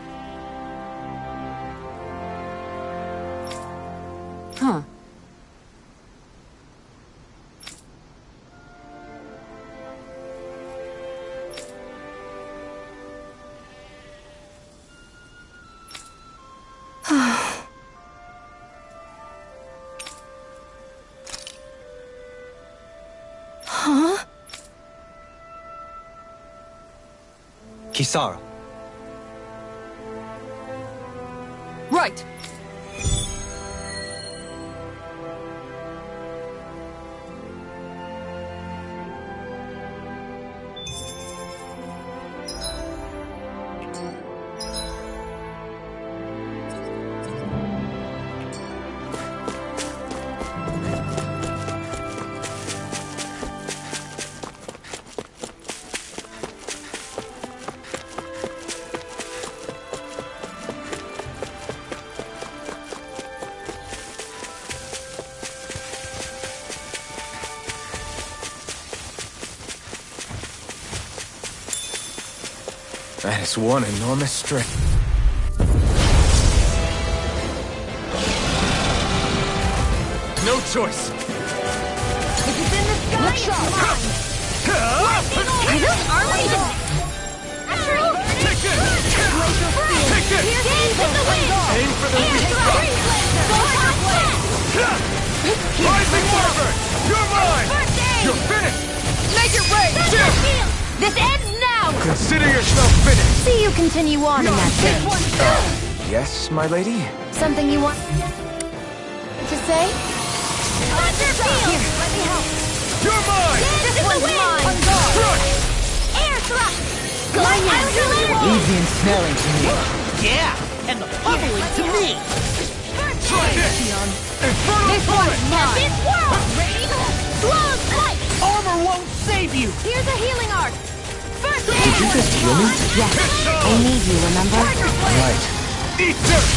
Huh. Kisara. Right! That is one enormous strength. No choice. If it's in the sky, it's mine! Are those armor even... Astral? Take this! Take this! Dance in the wind! Aim for the weak spot! Rising Warbird! You're mine! First aid! You're finished! Make it rain! This ends now! Consider yourself finished. See you continue on in that This vein. one's Yes, my lady? Something you want to say? Thunder field! Here, let me help. You're mine! This one's mine! On guard! Thrust! Air thrust! Glide out to level! Easy and smelling to me. Yeah, and the bubbling to me. Try this! Infernal This one's Torrent! mine! This world! Ready? Slow flight! Armor won't save you. Here's a healing arc! First aid! Did you just heal me? Yes. I need you, remember? Right. Eat dirt!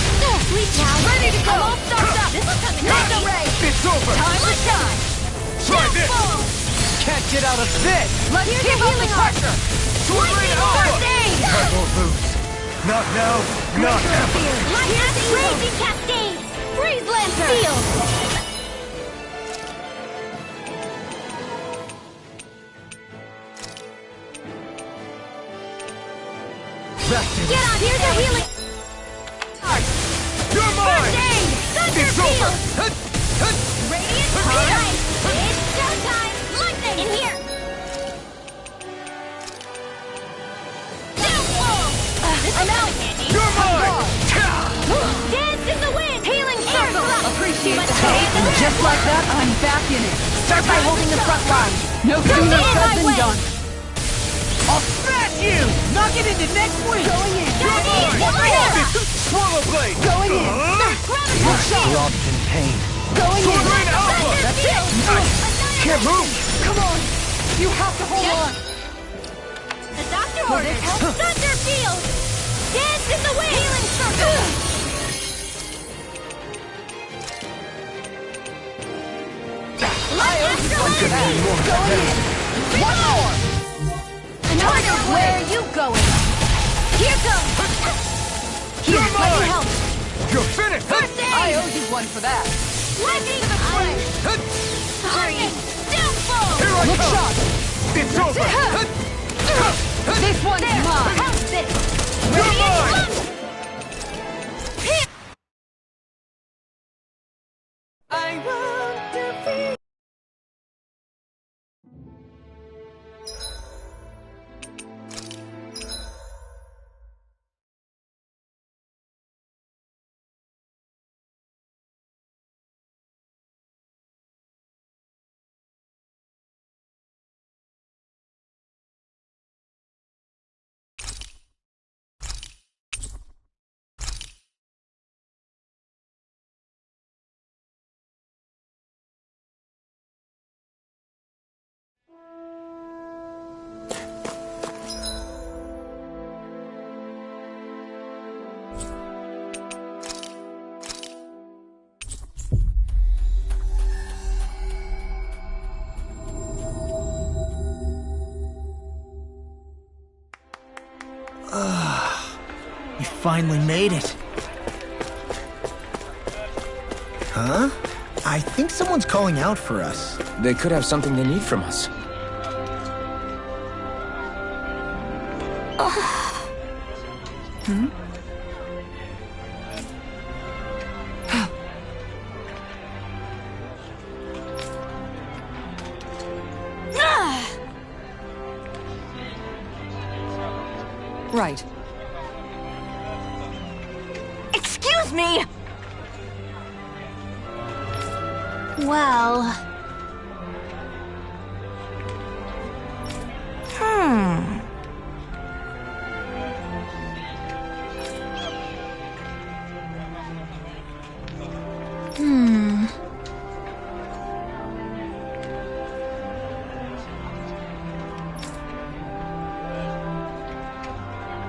Sweet cow! Ready to go! I'm all started up! This will come in handy! It's over! Time to shine! Try this! Can't get out of this. Let's give healing arc! Lightning first aid! I won't lose. Not now, not ever! Here's raging cascades! Freeze lantern! Field! Get on! Here's a healing arc! You're mine! First aid! Thunder It's over! field! Radiant time! It's showtime! Lightning! In here! Downfall! I'm out! You're mine! Dance in the wind! Healing circle! Appreciate the Hey, help, and just like that, I'm back in it. Start by holding the front line. No sooner said than done. I'll smash you. Knock it into next week. Going in. Swallow blade! Going in. Throbbed in pain. Going in. Rain Alpha! That's it. Can't move! Come on. You have to hold on. The doctor orders! Thunder field! Dance in the wind! Healing circle! Light astral energy! Going in. One more! Another Where are you going? Here comes! Here, You're let me mine. help. You're finished! First aid! I owe you one for that. Lightning to the flame! Lightning! Downfall! Here I Look come! sharp. It's over! This one's mine. How's this? You're Radiant mine! lunge! I won't defeat. We finally made it. Huh? I think someone's calling out for us. They could have something they need from us. Right. Excuse me! Well...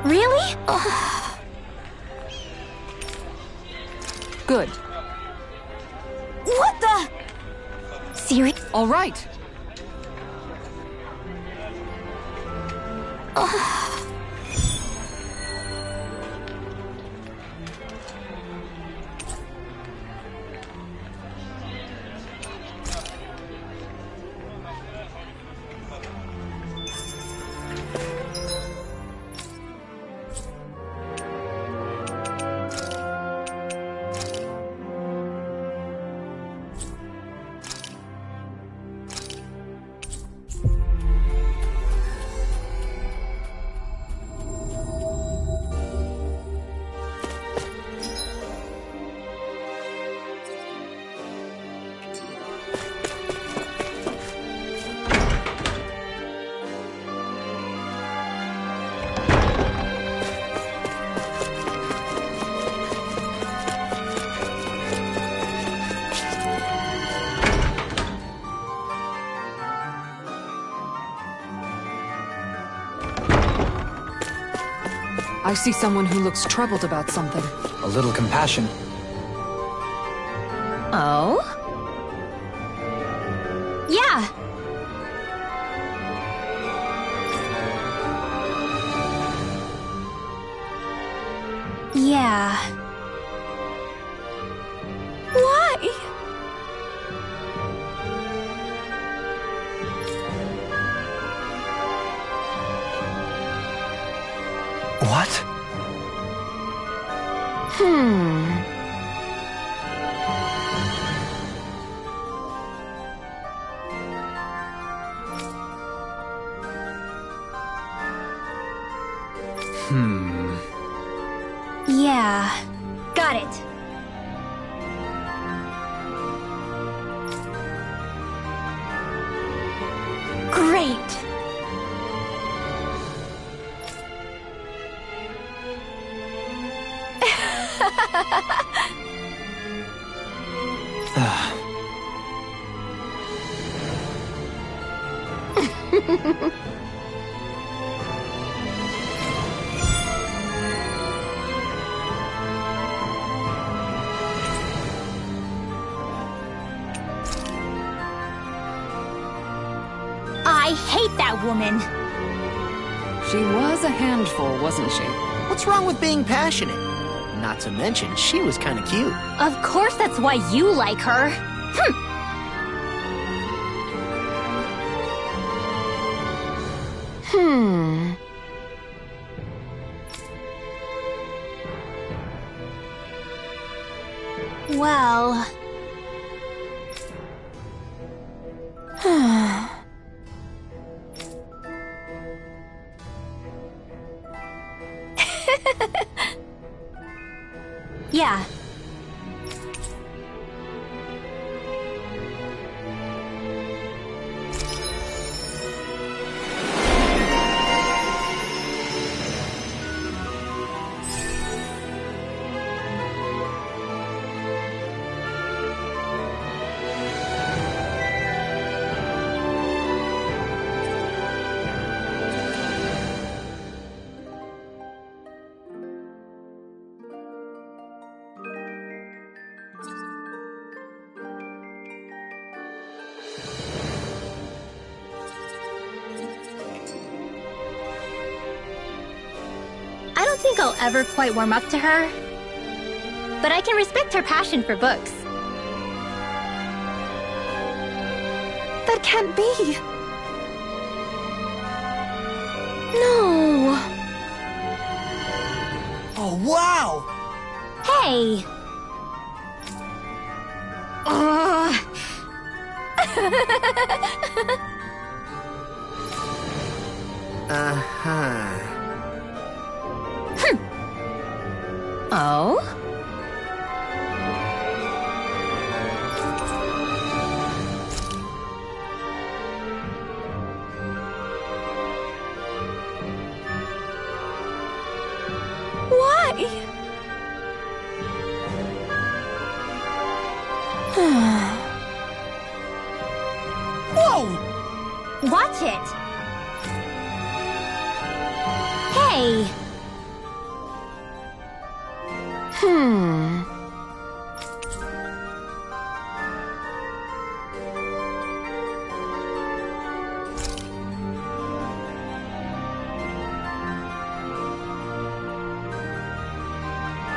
Really? Good. What the? Serious? All right. I see someone who looks troubled about something. A little compassion. Oh? Yeah. Yeah. Why? What? Yeah. Got it. Great. I hate that woman. She was a handful, wasn't she? What's wrong with being passionate? Not to mention, she was kind of cute. Of course that's why you like her. Well... yeah. I don't think I'll ever quite warm up to her, but I can respect her passion for books. That can't be. No. Oh, wow! Hey! Uh-huh. Oh? Why? Whoa! Watch it! Hey!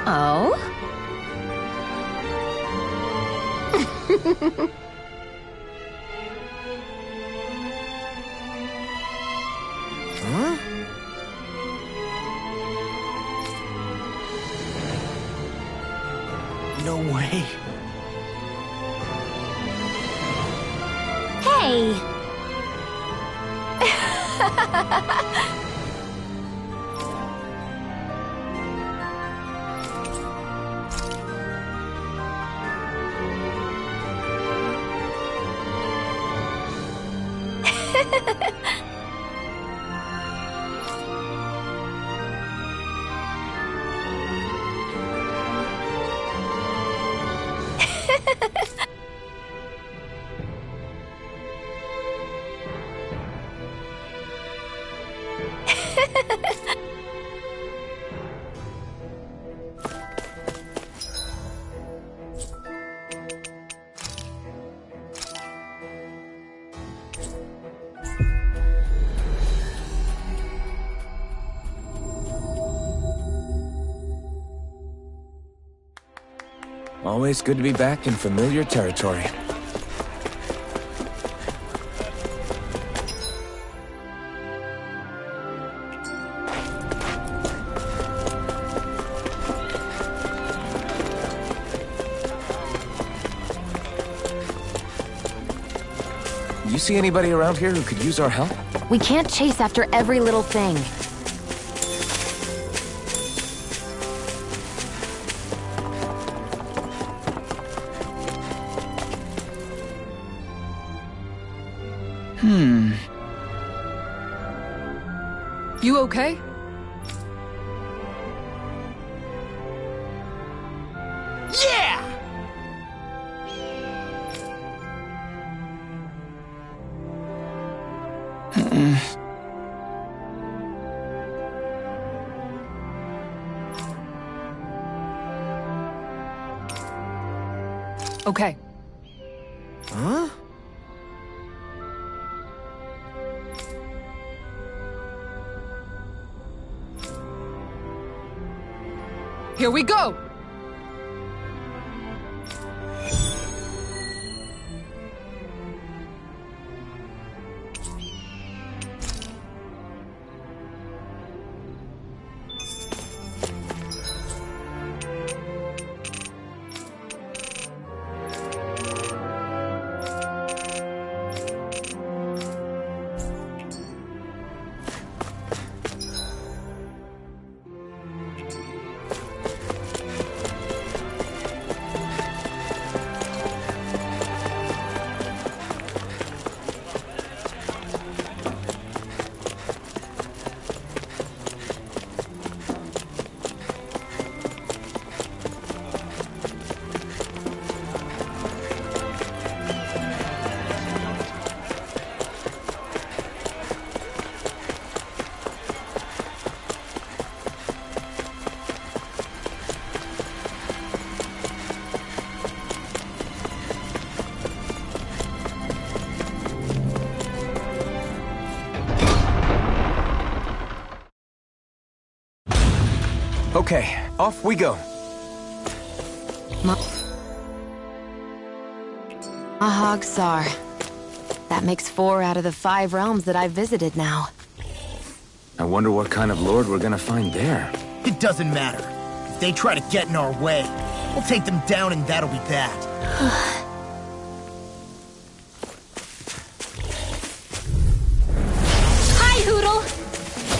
Oh? Huh? No way. Hey! Always good to be back in familiar territory. You see anybody around here who could use our help? We can't chase after every little thing. You okay? Yeah! Okay. Huh? Here we go! Okay, off we go. Mahag Sar. That makes 4 out of the 5 realms that I've visited now. I wonder what kind of lord we're gonna find there. It doesn't matter. If they try to get in our way, we'll take them down and that'll be that. Hi, Hoodle!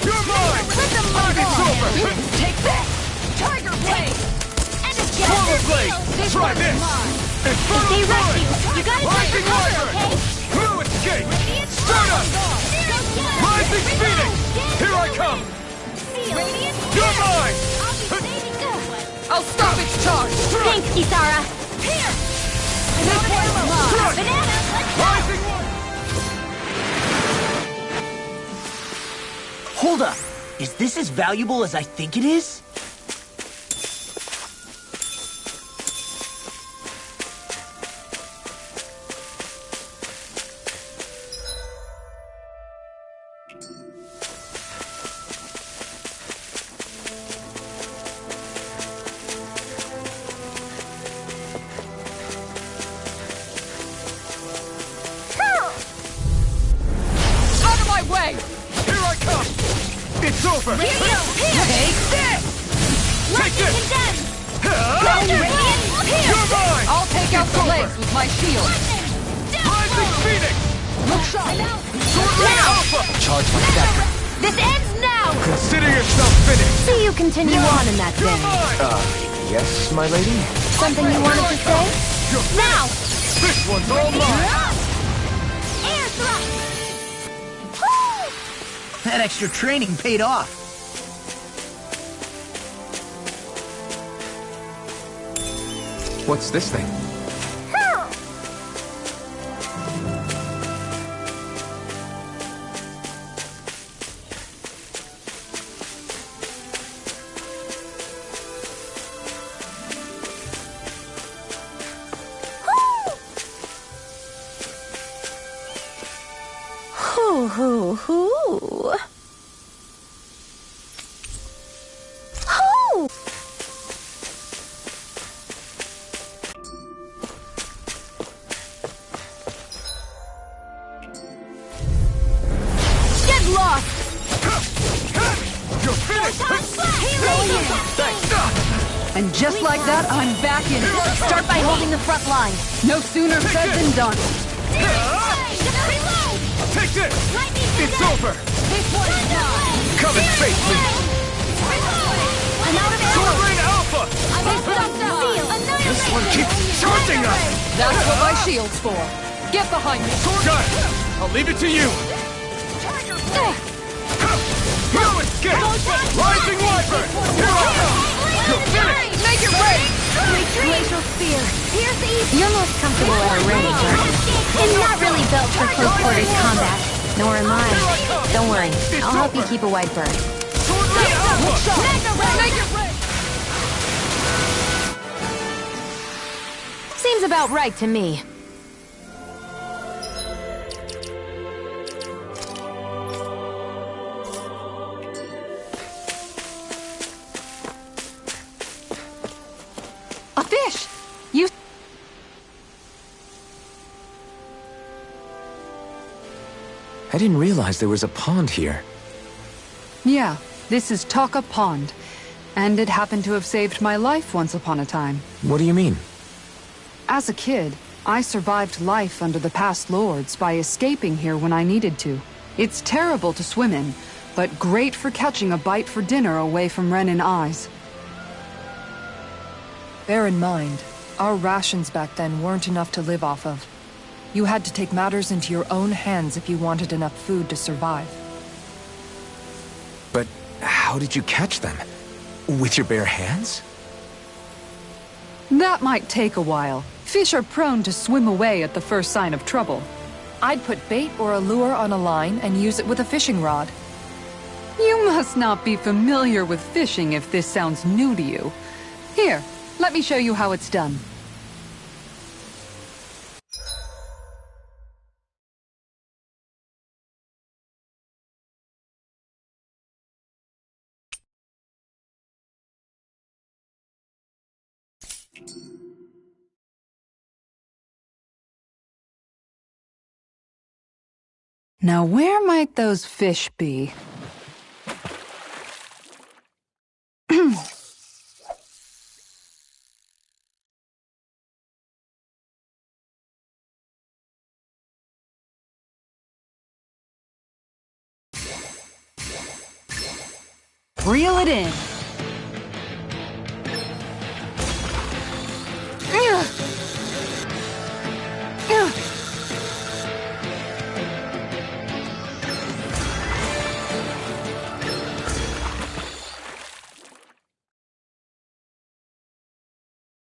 You're mine! Let them mark It's over! Take this! Tiger Blade! And a Forward blade! Try this! If they rush you, you gotta take Rising cover, Wyvern! okay? Through escape! Stardust! Rising Phoenix! Here I come! You're mine! I'll stop its charge! Thanks, Kisara! Here! Crush! Banana! Rising! Hold up! Is this as valuable as I think it is? Out of my way! Here I come! It's over! Take this! Take this! You're mine! I'll take out the legs with my shield! Rising Phoenix! Sword Ray Alpha! Charge my scepter. This ends now! Consider yourself finished! See you continue on in that You're vein. mine! Yes, my lady? Something you wanted to say? Now! This one's all mine! Air thrust! That extra training paid off. What's this thing? Hoo hoo hoo. Hoo! And just like that, I'm back in it. Start by holding the front line. No sooner said than done. Take this! It's over! Come and face me! I'm out of Sword ammo. Rain Alpha! This one keeps charging us! That's what my shield's for. Get behind me. Got it! I'll leave it to you! No escape! Rising Wyvern! Here I come! You're finished! Make it rain! Glacial Spear. Here's the east. You're most comfortable at a ready, Jordan. And not really built for close quarters combat. Nor am I. Don't worry. I'll help you keep a wide berth. Sword Rain Alpha! Make it rain! Seems about right to me. A fish! You... I didn't realize there was a pond here. Yeah, this is Taka Pond. And it happened to have saved my life once upon a time. What do you mean? As a kid, I survived life under the past lords by escaping here when I needed to. It's terrible to swim in, but great for catching a bite for dinner away from Renin eyes. Bear in mind, our rations back then weren't enough to live off of. You had to take matters into your own hands if you wanted enough food to survive. But how did you catch them? With your bare hands? That might take a while. Fish are prone to swim away at the first sign of trouble. I'd put bait or a lure on a line and use it with a fishing rod. You must not be familiar with fishing if this sounds new to you. Here, let me show you how it's done. Now where might those fish be? Reel it in.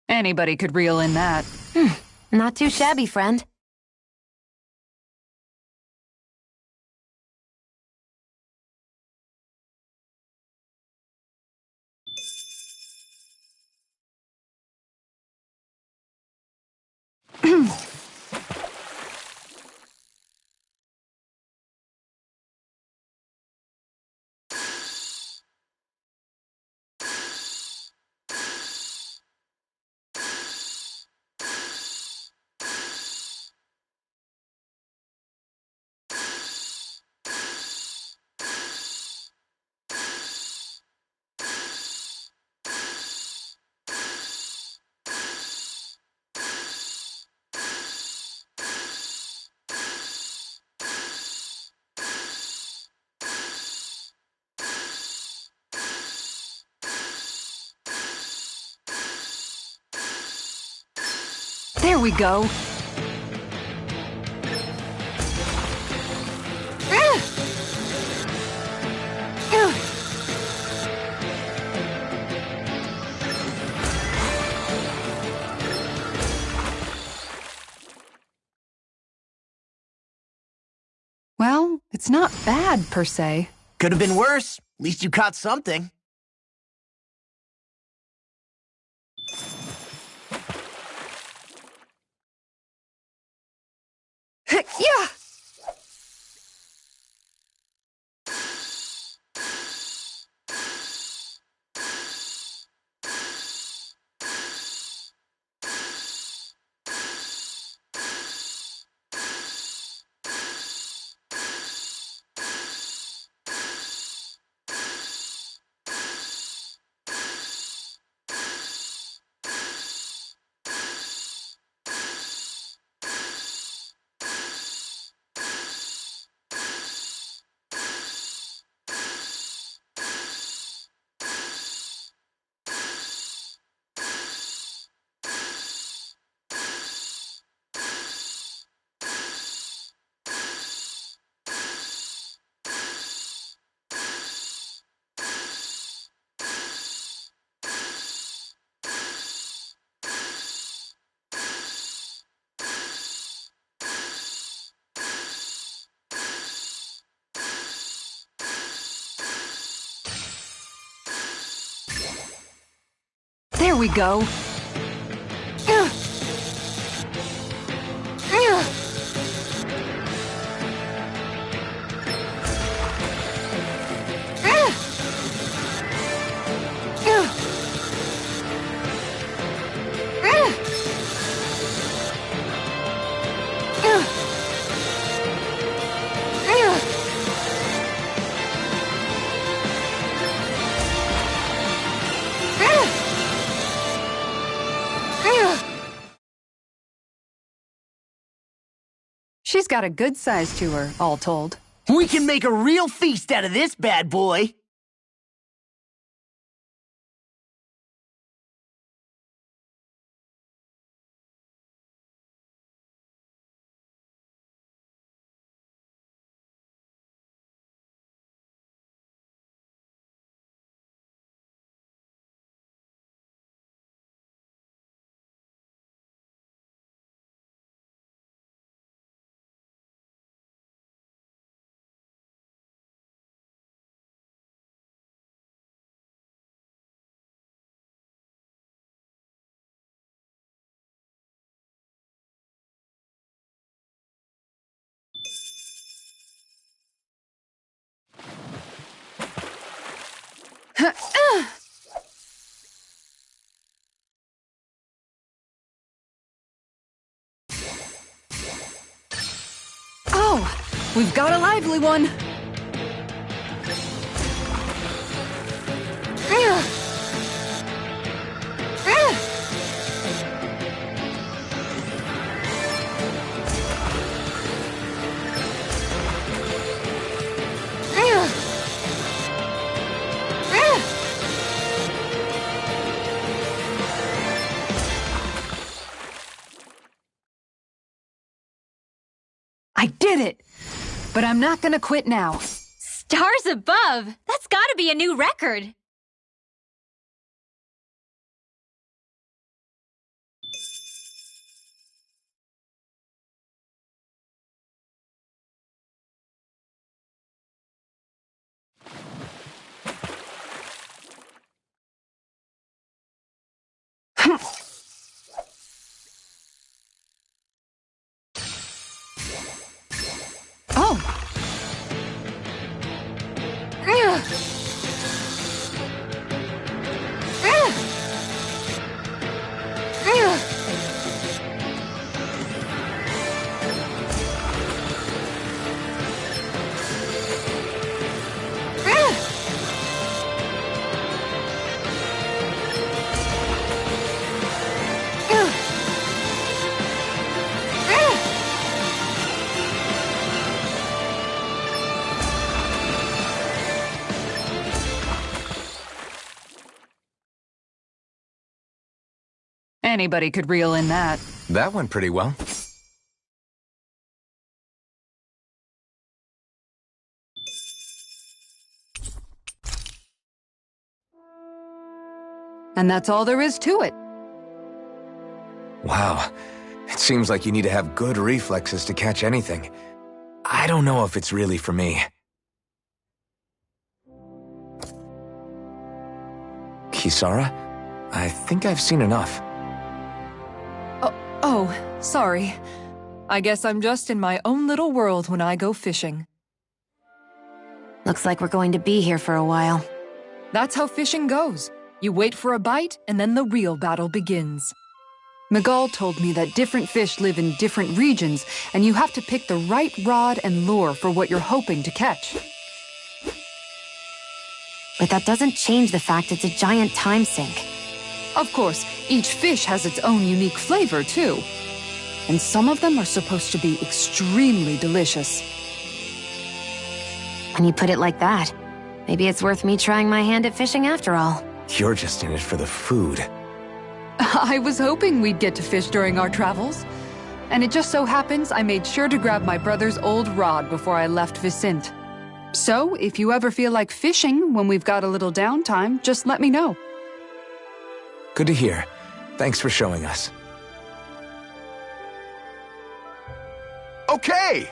Anybody could reel in that. Not too shabby, friend. There we go. Well, it's not bad, per se. Could have been worse. At least you caught something. Yeah! There we go. She's got a good size to her, all told. We can make a real feast out of this bad boy! Oh, we've got a lively one. I did it! But I'm not gonna quit now. Stars above! That's gotta be a new record! Oh! Anybody could reel in that. That went pretty well. And that's all there is to it. Wow. It seems like you need to have good reflexes to catch anything. I don't know if it's really for me. Kisara? I think I've seen enough. Oh, sorry. I guess I'm just in my own little world when I go fishing. Looks like we're going to be here for a while. That's how fishing goes. You wait for a bite, and then the real battle begins. Miguel told me that different fish live in different regions, and you have to pick the right rod and lure for what you're hoping to catch. But that doesn't change the fact it's a giant time sink. Of course, each fish has its own unique flavor, too. And some of them are supposed to be extremely delicious. When you put it like that, maybe it's worth me trying my hand at fishing after all. You're just in it for the food. I was hoping we'd get to fish during our travels. And it just so happens I made sure to grab my brother's old rod before I left Vicente. So, if you ever feel like fishing when we've got a little downtime, just let me know. Good to hear. Thanks for showing us. Okay!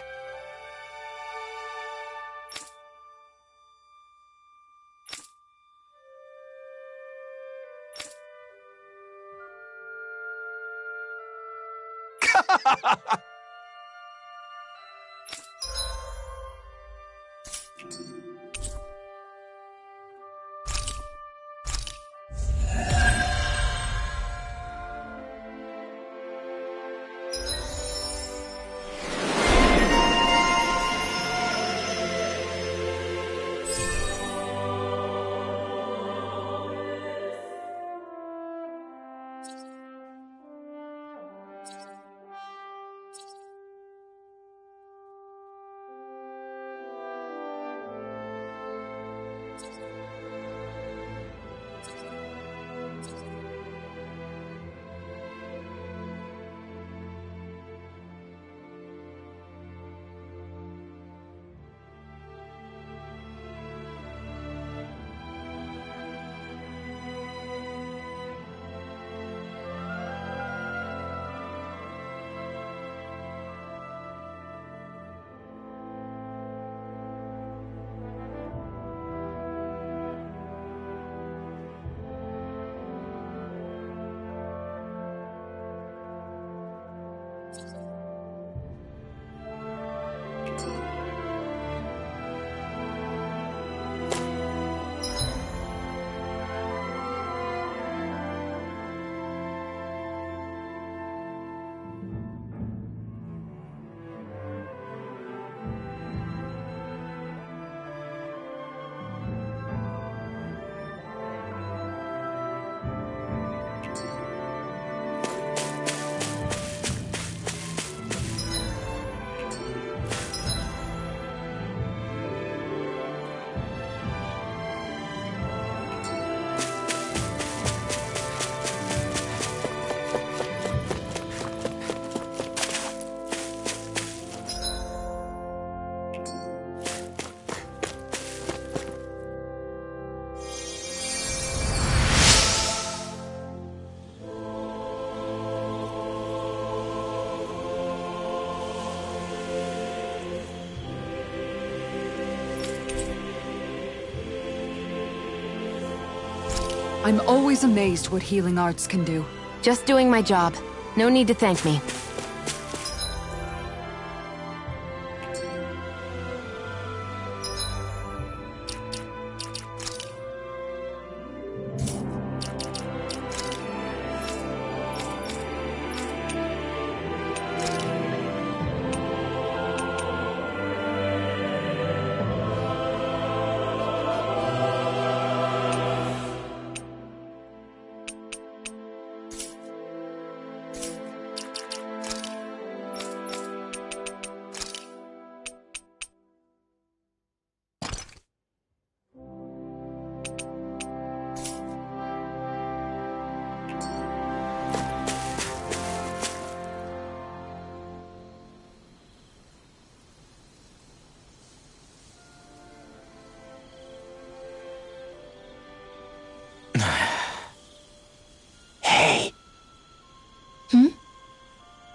I'm always amazed what healing arts can do. Just doing my job. No need to thank me.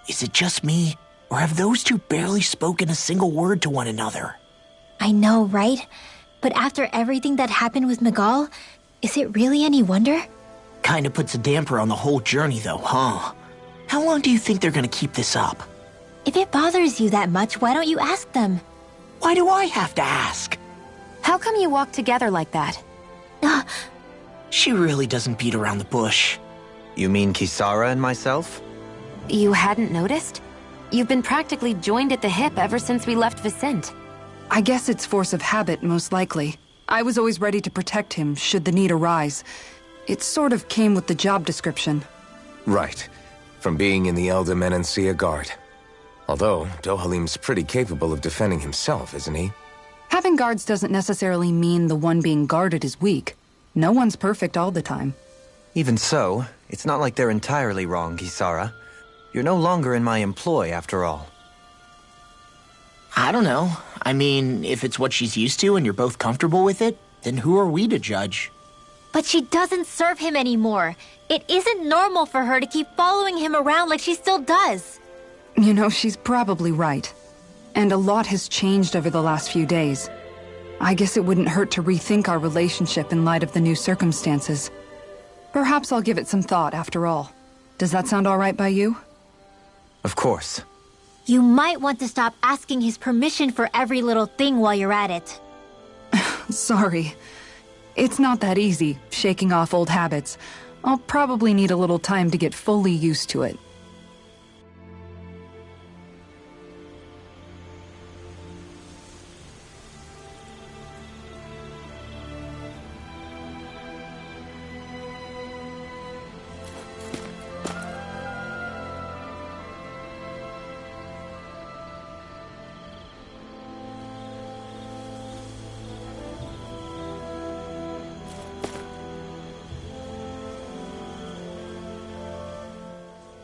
Is it just me, or have those two barely spoken a single word to one another? I know, right? But after everything that happened with Miguel, is it really any wonder? Kinda puts a damper on the whole journey though, huh? How long do you think they're gonna keep this up? If it bothers you that much, why don't you ask them? Why do I have to ask? How come you walk together like that? She really doesn't beat around the bush. You mean Kisara and myself? You hadn't noticed? You've been practically joined at the hip ever since we left Vicente. I guess it's force of habit, most likely. I was always ready to protect him, should the need arise. It sort of came with the job description. Right. From being in the Elder Menancia Guard. Although, Dohalim's pretty capable of defending himself, isn't he? Having guards doesn't necessarily mean the one being guarded is weak. No one's perfect all the time. Even so, it's not like they're entirely wrong, Kisara. You're no longer in my employ, after all. I don't know. I mean, if it's what she's used to and you're both comfortable with it, then who are we to judge? But she doesn't serve him anymore. It isn't normal for her to keep following him around like she still does. You know, she's probably right. And a lot has changed over the last few days. I guess it wouldn't hurt to rethink our relationship in light of the new circumstances. Perhaps I'll give it some thought after all. Does that sound all right by you? Of course. You might want to stop asking his permission for every little thing while you're at it. Sorry. It's not that easy, shaking off old habits. I'll probably need a little time to get fully used to it.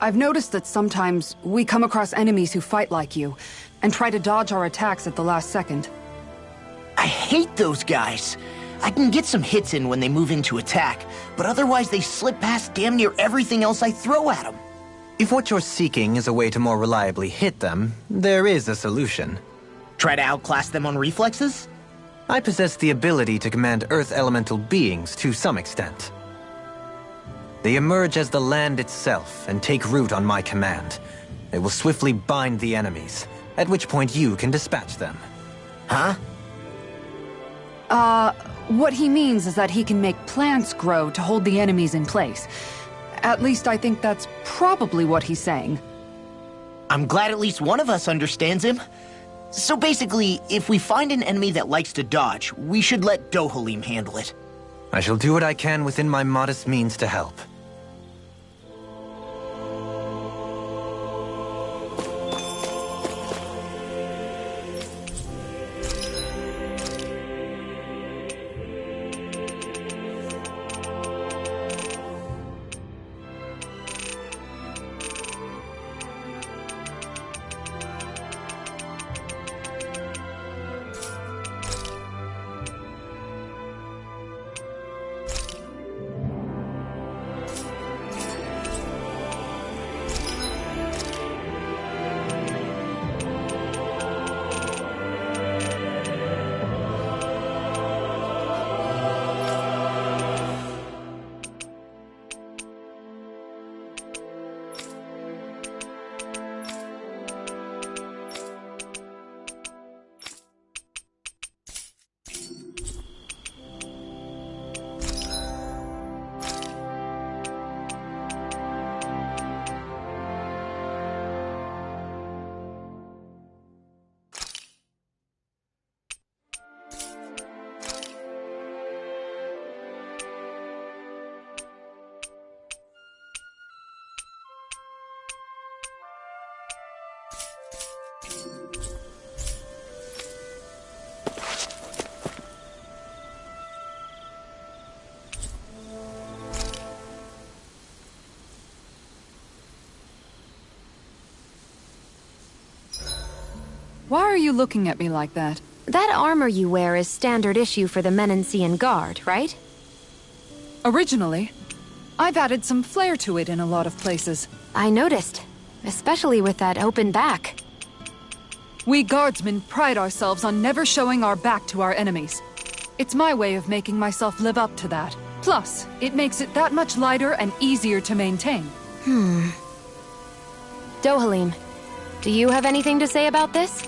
I've noticed that sometimes we come across enemies who fight like you, and try to dodge our attacks at the last second. I hate those guys. I can get some hits in when they move into attack, but otherwise they slip past damn near everything else I throw at them. If what you're seeking is a way to more reliably hit them, there is a solution. Try to outclass them on reflexes? I possess the ability to command Earth elemental beings to some extent. They emerge as the land itself and take root on my command. They will swiftly bind the enemies, at which point you can dispatch them. Huh? What he means is that he can make plants grow to hold the enemies in place. At least I think that's probably what he's saying. I'm glad at least one of us understands him. So basically, if we find an enemy that likes to dodge, we should let Dohalim handle it. I shall do what I can within my modest means to help. Why are you looking at me like that? That armor you wear is standard issue for the Menancian Guard, right? Originally. I've added some flair to it in a lot of places. I noticed, especially with that open back. We guardsmen pride ourselves on never showing our back to our enemies. It's my way of making myself live up to that. Plus, it makes it that much lighter and easier to maintain. Dohalim, do you have anything to say about this?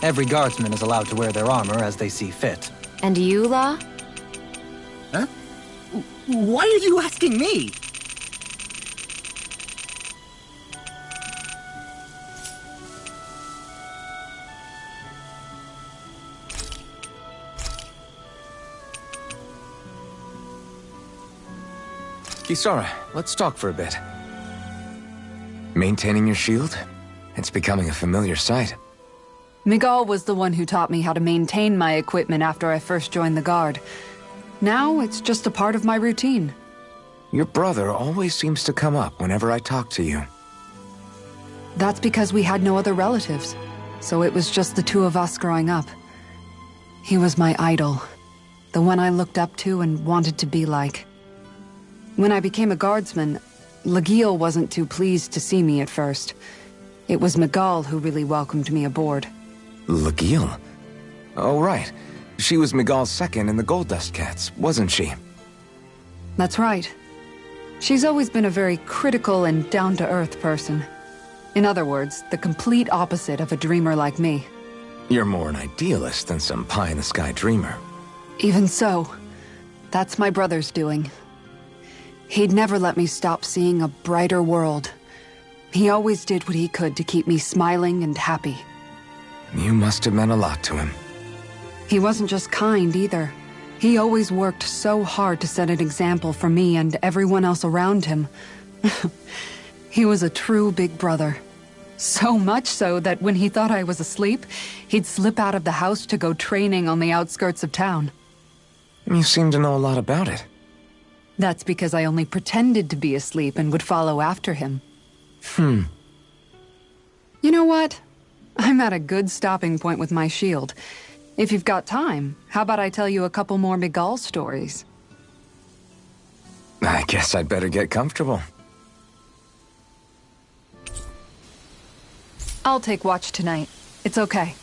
Every guardsman is allowed to wear their armor as they see fit. And you, Law? Huh? Why are you asking me? Kisara, let's talk for a bit. Maintaining your shield? It's becoming a familiar sight. Miguel was the one who taught me how to maintain my equipment after I first joined the Guard. Now, it's just a part of my routine. Your brother always seems to come up whenever I talk to you. That's because we had no other relatives, so it was just the two of us growing up. He was my idol, the one I looked up to and wanted to be like. When I became a guardsman, Lagiel wasn't too pleased to see me at first. It was Miguel who really welcomed me aboard. Lagiel? Oh, right. She was Miguel's second in the Gold Dust Cats, wasn't she? That's right. She's always been a very critical and down-to-earth person. In other words, the complete opposite of a dreamer like me. You're more an idealist than some pie-in-the-sky dreamer. Even so, that's my brother's doing. He'd never let me stop seeing a brighter world. He always did what he could to keep me smiling and happy. You must have meant a lot to him. He wasn't just kind either. He always worked so hard to set an example for me and everyone else around him. He was a true big brother. So much so that when he thought I was asleep, he'd slip out of the house to go training on the outskirts of town. You seem to know a lot about it. That's because I only pretended to be asleep and would follow after him. You know what? I'm at a good stopping point with my shield. If you've got time, how about I tell you a couple more Miguel stories? I guess I'd better get comfortable. I'll take watch tonight. It's okay.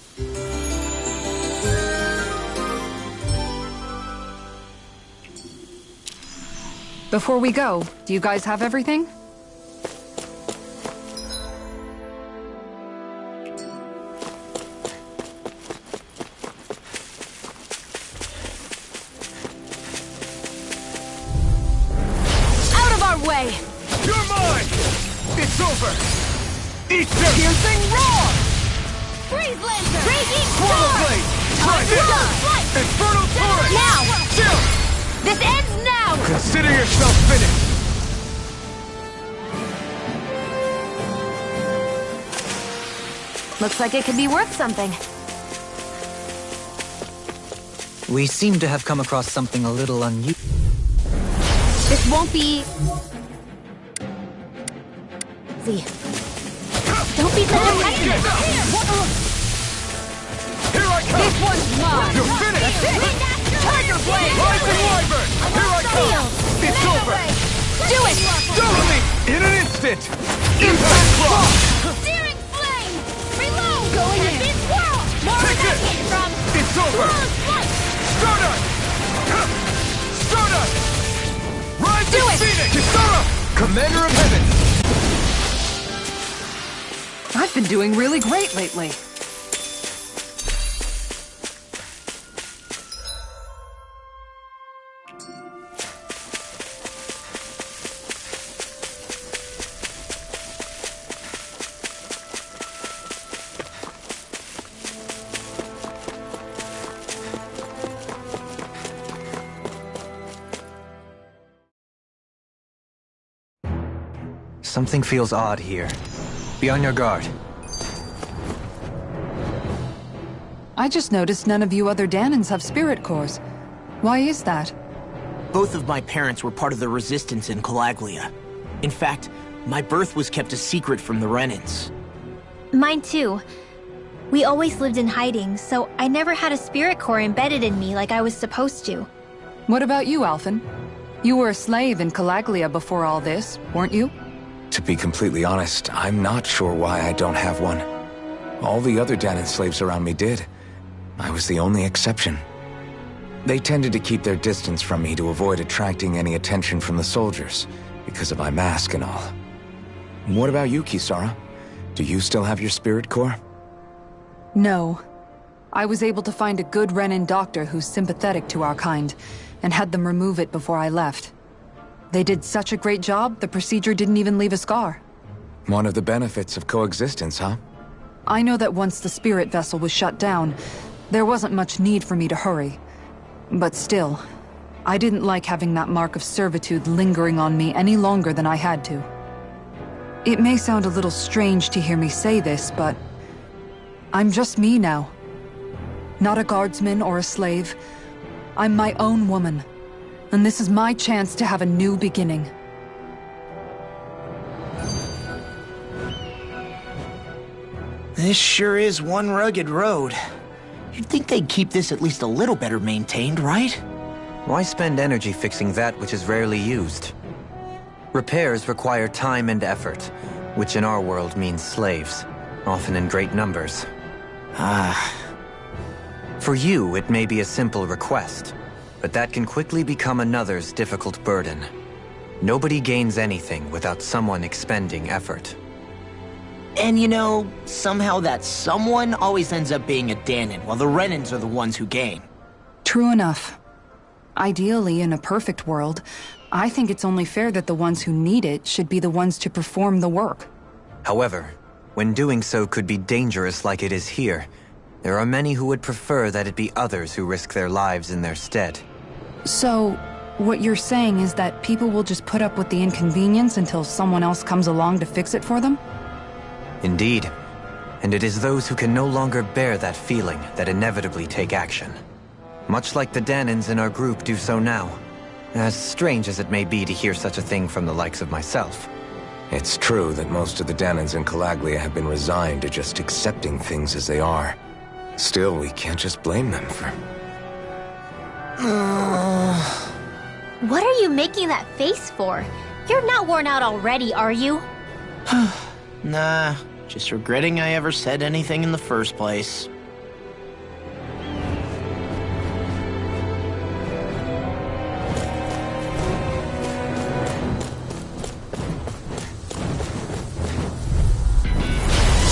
Before we go, do you guys have everything? Out of our way! You're mine! It's over! Eat them! Piercing roar! Freeze Lancer! Raging Portal Storm! blade! Try this! Infernal torrent! Now! Chill! This ends now! Consider yourself finished! Looks like it could be worth something. We seem to have come across something a little unusual. This won't be... See. Don't be such a pessimist! Here I come! This one's mine! You're finished! Tiger Blade! Rising Wyvern! Here I come! It's over! Do it! Totally! In an instant! Impact Claw! Searing Flame! Reload! Going in. Beast Whirl! More where Take that it! came from! It's over! Close Light! Stardust! Stardust! Rising Do it! Phoenix! Kisara! Commander of Heaven! I've been doing really great lately. Something feels odd here. Be on your guard. I just noticed none of you other Danans have spirit cores. Why is that? Both of my parents were part of the resistance in Calaglia. In fact, my birth was kept a secret from the Renans. Mine too. We always lived in hiding, so I never had a spirit core embedded in me like I was supposed to. What about you, Alphen? You were a slave in Calaglia before all this, weren't you? To be completely honest, I'm not sure why I don't have one. All the other Danan slaves around me did. I was the only exception. They tended to keep their distance from me to avoid attracting any attention from the soldiers, because of my mask and all. What about you, Kisara? Do you still have your spirit core? No. I was able to find a good Renan doctor who's sympathetic to our kind, and had them remove it before I left. They did such a great job, the procedure didn't even leave a scar. One of the benefits of coexistence, huh? I know that once the spirit vessel was shut down, there wasn't much need for me to hurry. But still, I didn't like having that mark of servitude lingering on me any longer than I had to. It may sound a little strange to hear me say this, but I'm just me now. Not a guardsman or a slave. I'm my own woman. And this is my chance to have a new beginning. This sure is one rugged road. You'd think they'd keep this at least a little better maintained, right? Why spend energy fixing that which is rarely used? Repairs require time and effort, which in our world means slaves, often in great numbers. For you, it may be a simple request, but that can quickly become another's difficult burden. Nobody gains anything without someone expending effort. And you know, somehow that someone always ends up being a Danon, while the Renans are the ones who gain. True enough. Ideally, in a perfect world, I think it's only fair that the ones who need it should be the ones to perform the work. However, when doing so could be dangerous like it is here, there are many who would prefer that it be others who risk their lives in their stead. So, what you're saying is that people will just put up with the inconvenience until someone else comes along to fix it for them? Indeed. And it is those who can no longer bear that feeling that inevitably take action. Much like the Danons in our group do so now. As strange as it may be to hear such a thing from the likes of myself. It's true that most of the Danons in Calaglia have been resigned to just accepting things as they are. Still, we can't just blame them for... What are you making that face for? You're not worn out already, are you? Nah, just regretting I ever said anything in the first place.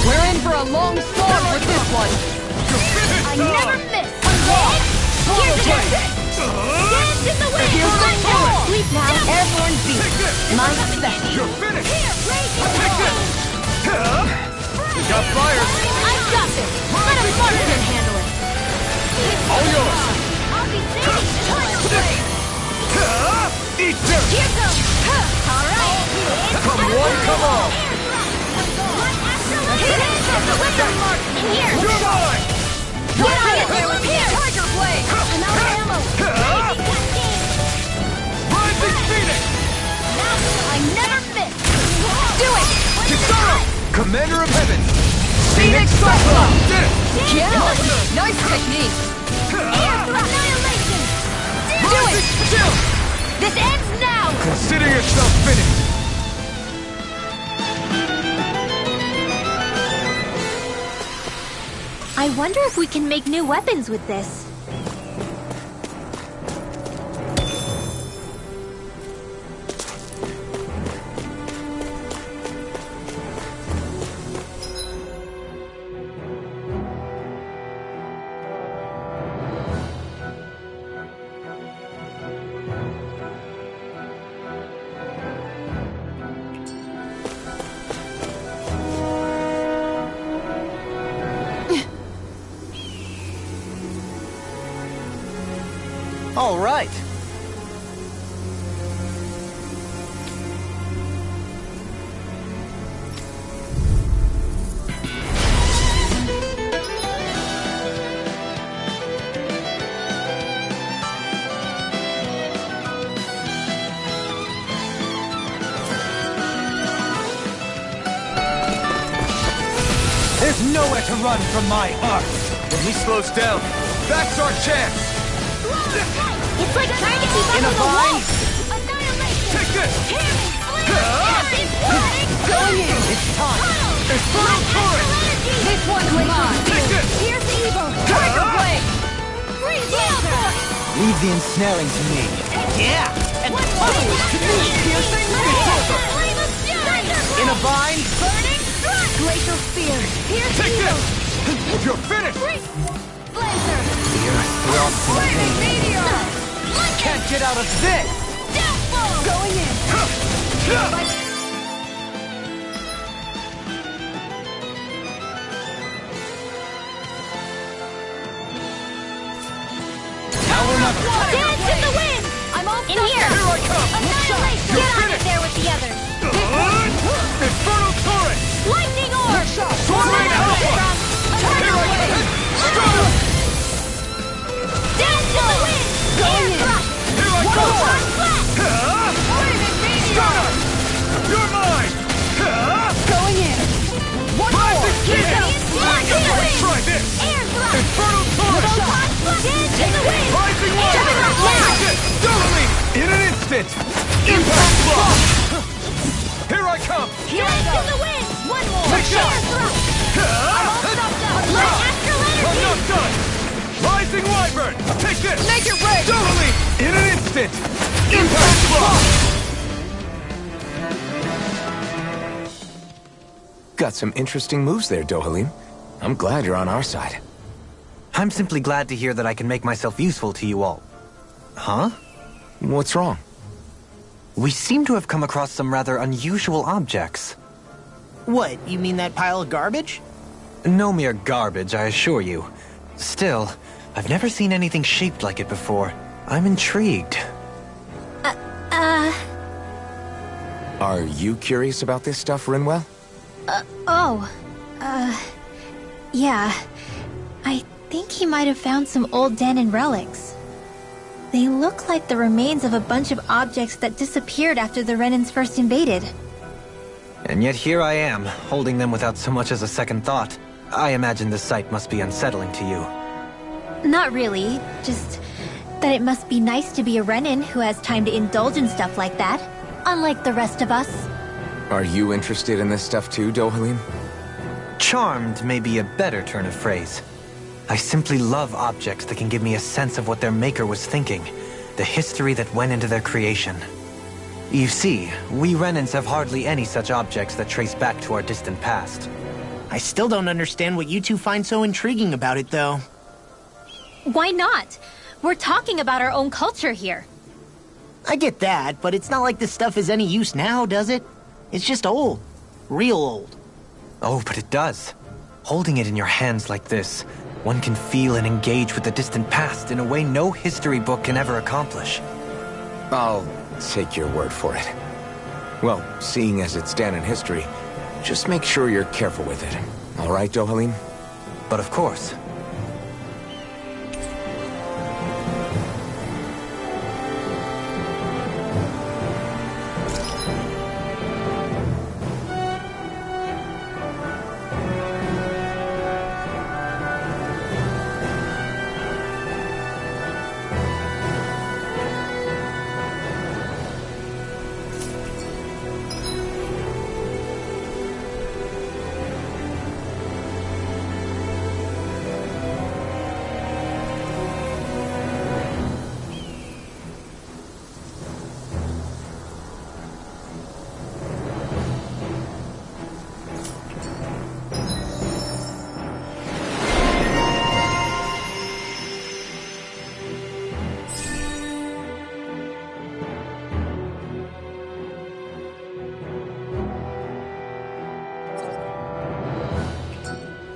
We're in for a long slog with this one. I never miss. Here's the dance in the wind. Here's the power. Sleep now. Airborne beat. My special. You're finished! Here, raging Take this! We got fire! I got this. Let a marksman handle it. All yours! I'll be saving Tiger Blade. Eat dirt! Here goes. All right. Come one, come all! Here. You're mine! What are you? Here. Tiger Blade. Another ammo. Raging Cascade. Rising Phoenix! I never miss. Do it. Kisara! Commander of Heaven! Phoenix Cyclone. Did it! Yeah. Nice technique. Air thrust. Annihilation. Do it. Still! This ends now. Consider yourself finished! I wonder if we can make new weapons with this. All right. There's nowhere to run from my heart! When he slows down, that's our chance! It's like trying to keep up In a with the vine? wolf. Annihilation. Take this! Going in. It's time! Infernal Torrent! This one's mine. Take this! Here's the evil. Tiger Blade. Freeze Blazer. Leave the ensnaring to me. Yeah. And Piercing Flame of Fury. in a vine. Burning Thrust. Glacial Spear. Here's Take the evil. this! You're finished! Freeze Blazer. Thrust to the Flaming pain. Meteor. Can't get out of this! Deathfall. Going in. Dance in the wind. I'm all in here. Here I come! Annihilation. You're Get on it finished. there with the others. Infernal Torrent! Lightning Orb. Sword Rain Alpha! Here I come! Start up! Dance in the wind. Air thrust. Here I go! One flat. Flaming Start up! You're mine! Going in. One more. Rising Phoenix! Try this! Air thrust. Infernal Torrent! Dance in the wind. Rising Wire! Juggernaut now. Take this! Doubling! In an instant! Impact Block! Here I come! Dance in the wind. One more. Take Air that. thrust. I'm all stopped up. Let astral I'm energy. not done! Rising Wyvern! Take this! Make it red. Doubling! In an instant! Impact Block! got some interesting moves there, Dohalim. I'm glad you're on our side. I'm simply glad to hear that I can make myself useful to you all. Huh? What's wrong? We seem to have come across some rather unusual objects. What, you mean that pile of garbage? No mere garbage, I assure you. Still, I've never seen anything shaped like it before. I'm intrigued. Are you curious about this stuff, Rinwell? Yeah. I think he might have found some old Dahnan relics. They look like the remains of a bunch of objects that disappeared after the Renans first invaded. And yet here I am, holding them without so much as a second thought. I imagine this sight must be unsettling to you. Not really, just that it must be nice to be a Renan who has time to indulge in stuff like that, unlike the rest of us. Are you interested in this stuff too, Dohalim? Charmed may be a better turn of phrase. I simply love objects that can give me a sense of what their maker was thinking, the history that went into their creation. You see, we Renans have hardly any such objects that trace back to our distant past. I still don't understand what you two find so intriguing about it, though. Why not? We're talking about our own culture here. I get that, but it's not like this stuff is any use now, does it? It's just old. Real old. Oh, but it does. Holding it in your hands like this, one can feel and engage with the distant past in a way no history book can ever accomplish. I'll take your word for it. Well, seeing as it's Dahnan history, just make sure you're careful with it. All right, Dohalim? But of course.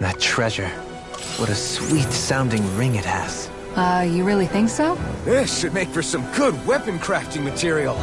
That treasure. What a sweet-sounding ring it has. You really think so? This should make for some good weapon crafting material.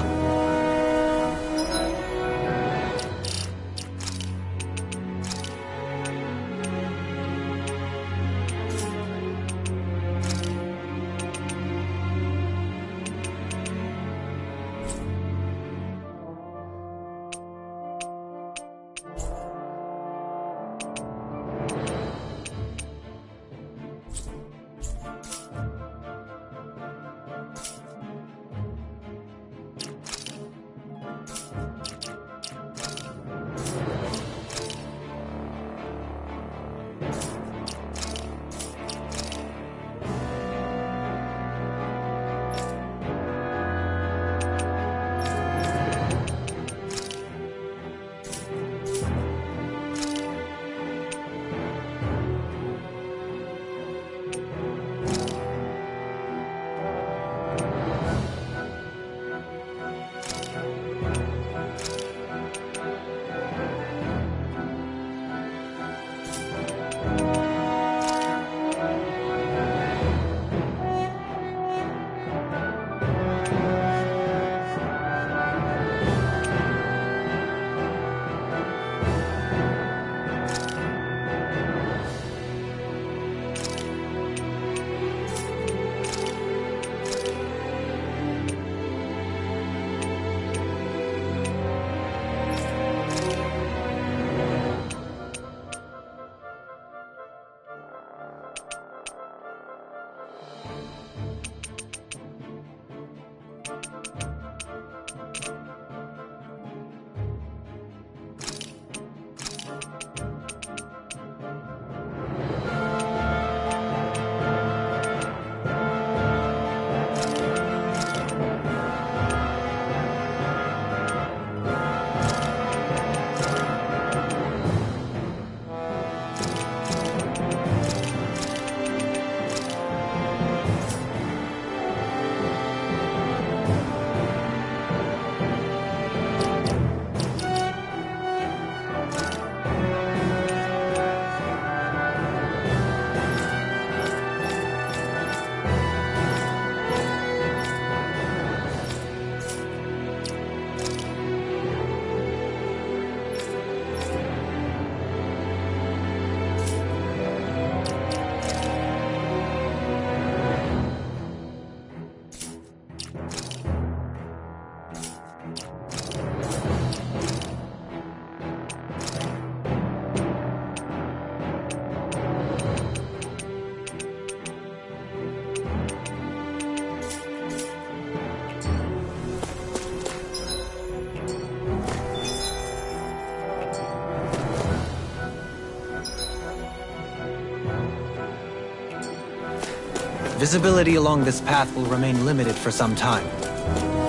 Visibility along this path will remain limited for some time.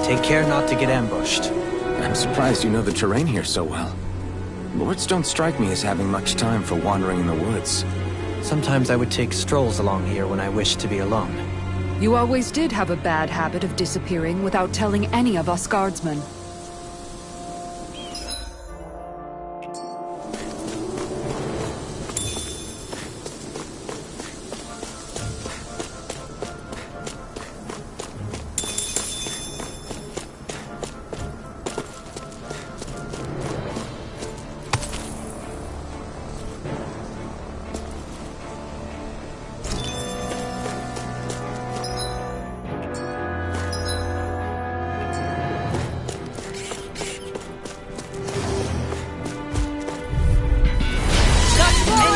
Take care not to get ambushed. I'm surprised you know the terrain here so well. Lords don't strike me as having much time for wandering in the woods. Sometimes I would take strolls along here when I wished to be alone. You always did have a bad habit of disappearing without telling any of us guardsmen.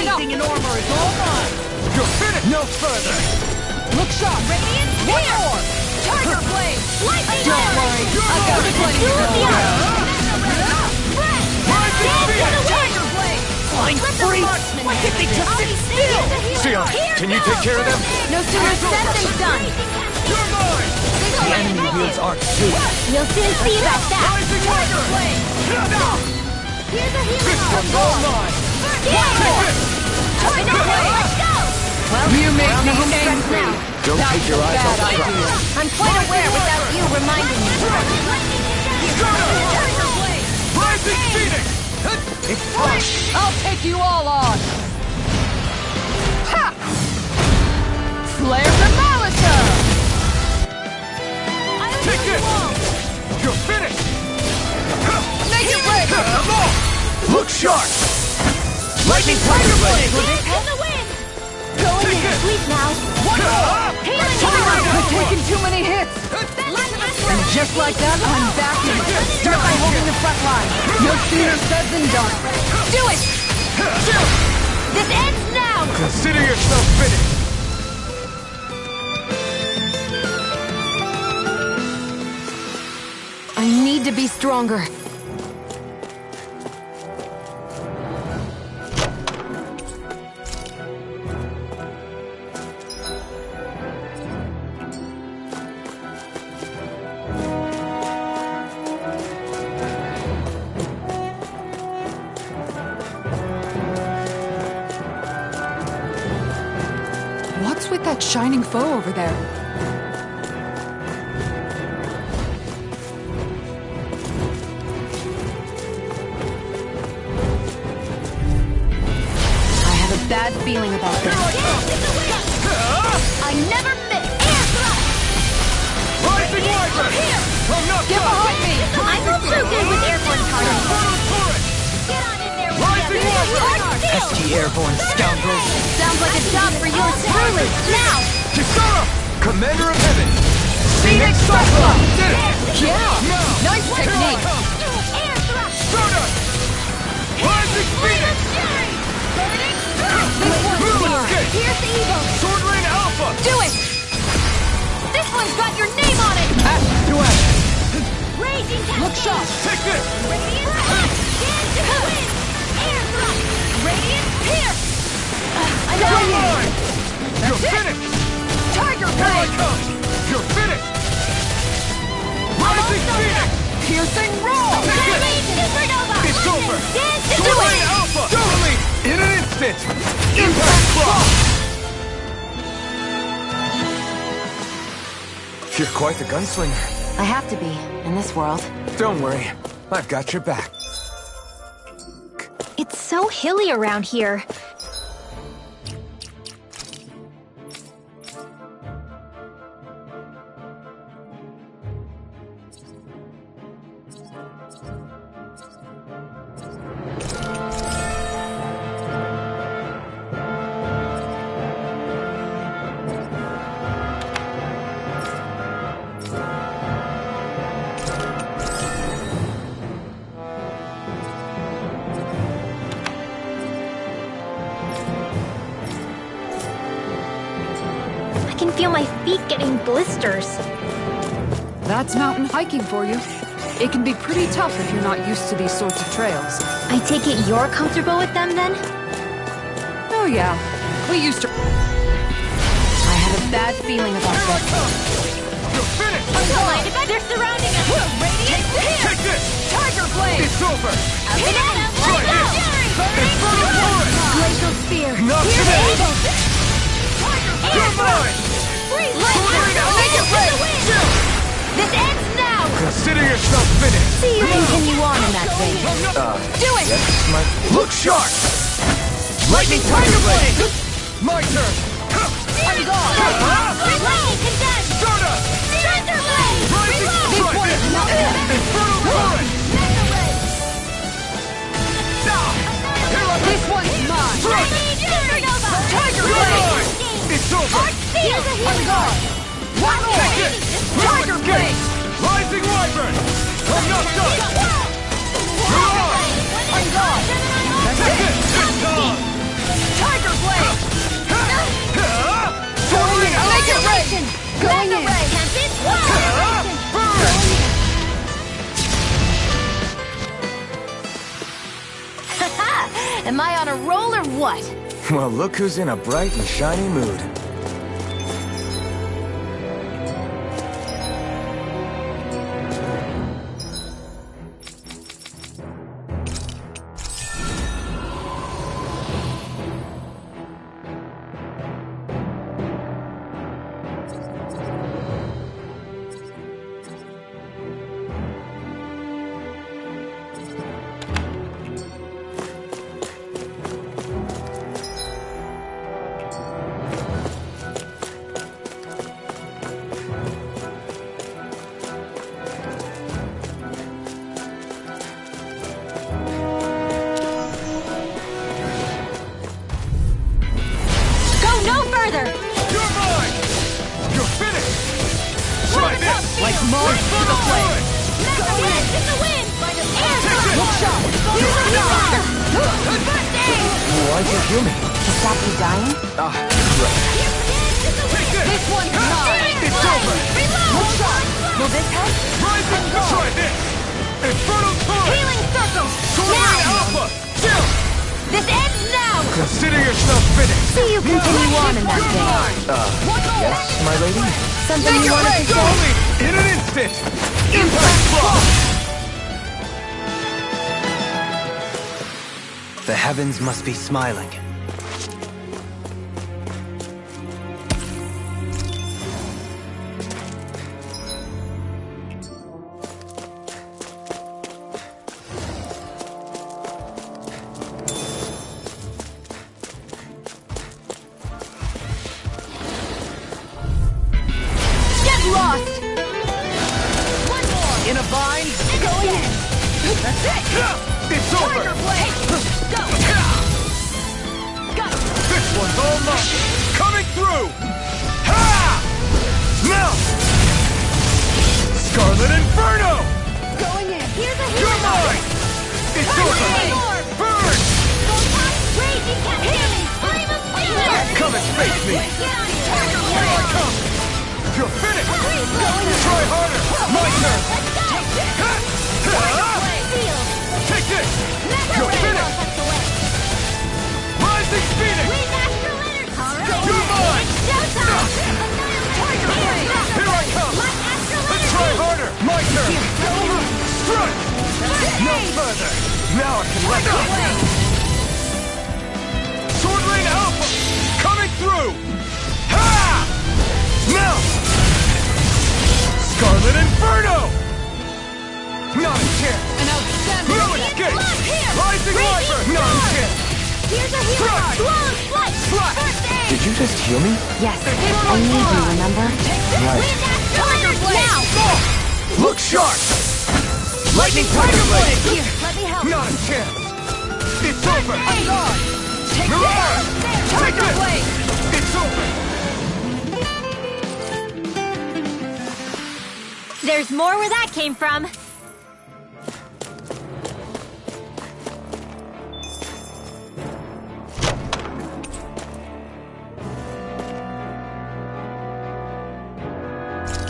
Anything in armor is all mine! You're finished! No further! Look sharp! Radiant, one more! Tiger blade! Lightning! Don't worry, I've got plenty to go around! Tiger blade! Flying free! Why can't they just sit still? Sion, can you take care of them? No sooner said than done. You're mine! The enemy wields arcs too. We'll soon see about that. Rising Tiger Warrior! blade! Here's a healing This one's all mine! Tiger blade! Let's go! Well, You make me home stretch angry. now. Don't take your eyes off the prize. I'm quite aware without you reminding me. Tiger blade! Rising Phoenix! It's fine. I'll take you all on! Ha! Flare the Molotov! Take this! You're finished! Make it rain! Look sharp! Lightning Tiger Blade! In the wind! Going in sleep now. One more! Healing I've taken too many hits! And just like that, I'm back in it. Start by holding the front line. No sooner said than done. Do it! This ends now! Consider yourself finished! I need to be stronger. What's with that shining foe over there? I have a bad feeling about this. I never miss! Air thrust! Rising Wyvern! From not Get behind me! I'm real good with airborne targets. Photo turret! Get on in there with Rising them. Wyvern! Pesky airborne scoundrels. Sounds like a job for yours truly. Now! Kisara! Commander of Heaven! Phoenix Cyclone! Did it! Yeah! Now! Nice Here I technique! come! Air thrust! Stardust! Rising Phoenix! Okay! Here's the Evo! Sword Rain Alpha! Do it! This one's got your name on it! Action to action. Raging Cascade! Look sharp! Take this! Radiant Thrust! Dance in the wind! Air thrust! Radiant Pierce! I'm You're out! mine! You're finished! Tiger Here I blade! come! You're finished! Rising Phoenix! Piercing roar! Radiant Supernova! It's over! Dance in the Sword Rain wind! Alpha! Totally! In an instant! Impact Cross! You're quite the gunslinger. I have to be, in this world. Don't worry, I've got your back. It's so hilly around here. I can feel my feet getting blisters. That's mountain hiking for you. It can be pretty tough if you're not used to these sorts of trails. I take it you're comfortable with them then? Oh yeah, we used to... I had a bad feeling about Here I this. come! You're finished! They're surrounding us! Radiant Take this! Tiger Blade! It's over! Banana, Try let go! Infernal Torrent! Glacial Spear. Knock Here it they in! go! You're mine! Freeze! Sword Make it Alpha! rain! Chill! This ends now! Consider yourself finished! See you continue on in that vein. Do it! Yes, my... Look sharp! Lightning Tiger Blade! My turn! I'm gone! Lightning Condensed! Stardust! Thunder Blade! Rising Strike! Infernal Torrent! Here I This one's mine! Strike! Supernova! Tiger You're Blade! mine! It's over! Here's a I'm gone! One more! Take it! Tiger Blade! Rising Wyvern! I'm not done! You're on! I'm gone! That's Take it! it! It's done! Tiger Blade! Soaring Make it rain! Going in! Am I on a roll or what? Well, look who's in a bright and shiny mood. Go no further! You're mine! You're finished! Try this! Like moth to the flame! Dance in the wind! Air Take it! Look sharp! Why'd you heal me? To stop you dying? Ah, right. Take this! This one's mine! It's over! Look sharp! Will this help? Rising! Try this! Infernal Torrent! Healing circle! Soaring Alpha! Chill! This ends now! Consider yourself finished! See you continue on in that You're vein. mine! Yes, my lady? Something you wanted to say? Only in an instant! Impact Block! The heavens must be smiling. Get lost! One more! In a bind? Going in! That's it! It's over! Tiger Blade! Go! Got it! This one's all mine! Coming through! Ha! Now! Scarlet Inferno! Going in! Here's a You're healing mine! It's over! orb! Burn! Raging captivity! Flame of fire! Come and face me! Get on Here I come! You're finished! Try harder! My turn! Take this! You're finished! Rising Phoenix! You're mine! Here I come! Let's try harder! My turn! Strike! No further! Now I can let go! Sword Rain Alpha! Coming through! Ha! Now! Scarlet Inferno! Not a chance! An outstanding... No escape! Rising Wyvern! Not a chance! Here's a healing Strike! Blown Flight! Strike! First aid! Did you just heal me? Yes, I need you, remember? Right. Tiger Blade! Now! Look sharp! Lightning Tiger Blade! Here, let me help. Not a chance! It's over! I'm gone! Take Mirage! this! Take Tiger this! Blade! It's over! There's more where that came from.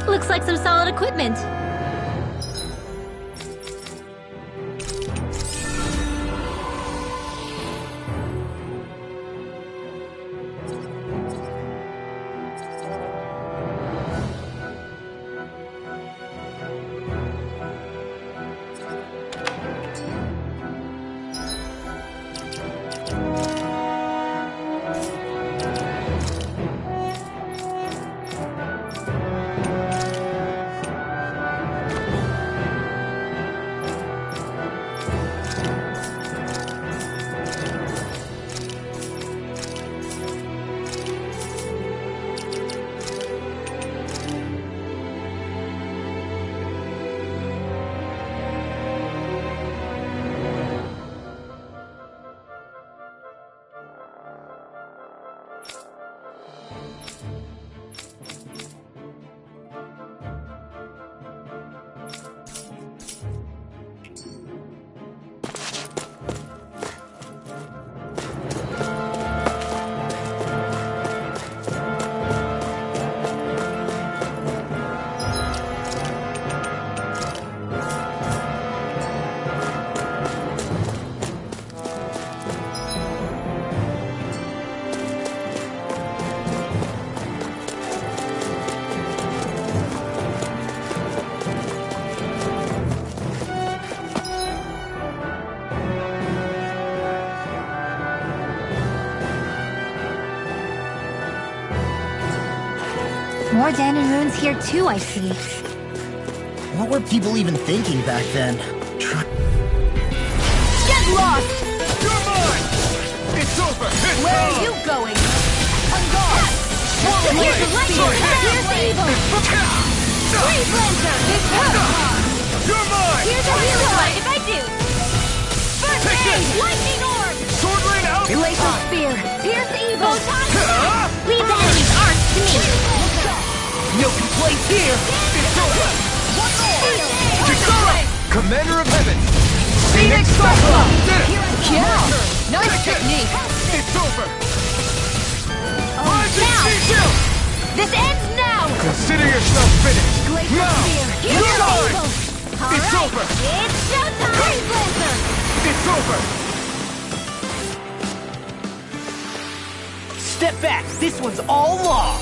Looks like some solid equipment. More Danon runes here too, I see. What were people even thinking back then? Get lost! You're mine! It's over! It's Where are on! you going? On guard! Here's the light! Here's the evil! Freeze Lancer! You're mine! Here's the healing light if I do! First Take aid! this! Lightning orb! Sword Rain out! Glacial spear! Pierce the evil! Leave the enemy's arts to me. No complaints here! It's over! One more! Kisara! Commander of Heaven! Phoenix Cyclone! Did it! Yeah! Nice technique! It's over! Now! Rising Sea Shield! This ends now! Consider yourself finished! Glacial Now! spear! You're Here's the mine! evil! It's over! It's showtime! Freeze Lancer! It's over! Step back! This one's all law!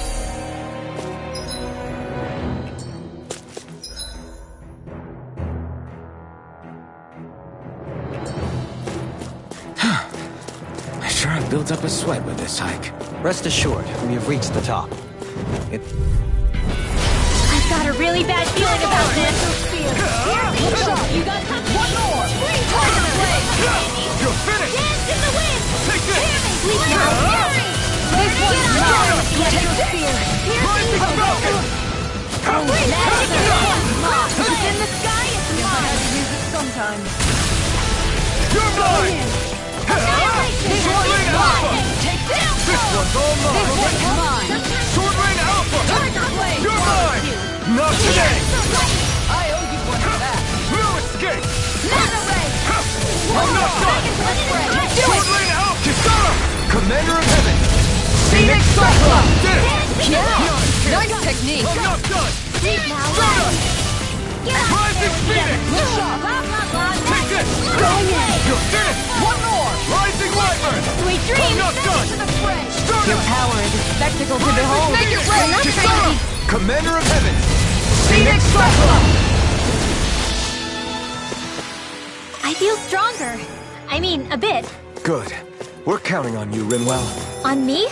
I sure have built up a sweat with this hike. Rest assured, we have reached the top. I've got a really bad feeling about this. You got something? One more! Freeze Lancer blade! You're finished! Dance in the wind! Take this! This one's mine! Take the spear! Pierce the evil! Magic is mine! It's in the sky, it's mine! Use it sometimes. You're mine! This Sword Rain Alpha! Take this! This one's all This mine! one's mine! Sword Rain Alpha! Tiger blade! You're mine! Not today! I owe you one for that! No escape! Nano ray! I'm not done! Do Sword it! Rain Alpha! Kisara! Commander of Heaven! Phoenix Cyclone! Did it! Yeah! Nice technique! I'm not done! Stardust! Rising Phoenix! Take this! You're finished! One more! Rising Wyvern! Sweet I'm dreams! not done! Your Stardust! power is a spectacle to behold! Make it rain! Kisara! Commander of Heaven! Phoenix Cyclone! I feel stronger. I mean, a bit. Good. We're counting on you, Rinwell. On me?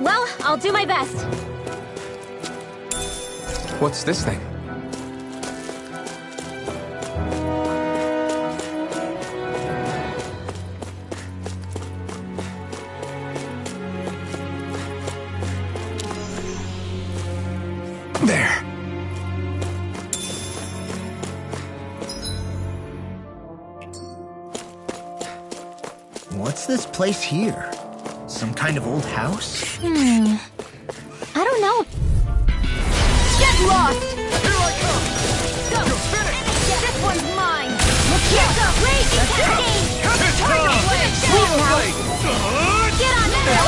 Well, I'll do my best. What's this thing? There. What's this place here? Some kind of old house? I don't know. Get lost! Here I come! Go! You're finished! This one's mine! Here's a raging cascade! It's Tiger done! blade! Sword Blade! Get on that!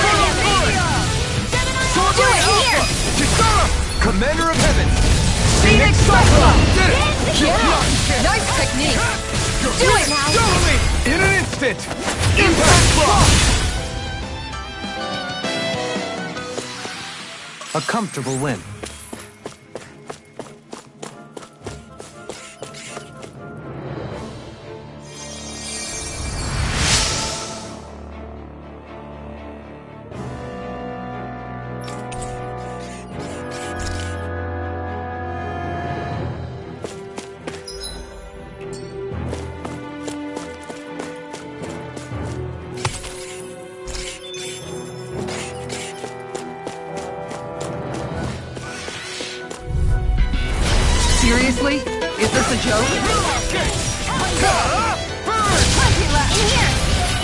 Sword Do Rain it Alpha! here! Kisara! Commander of Heaven! Phoenix Cyclone! Did it! Yeah! Nice technique! Do it now! Totally! In an instant! Impact block! A comfortable win. Seriously? Is this a joke? In here!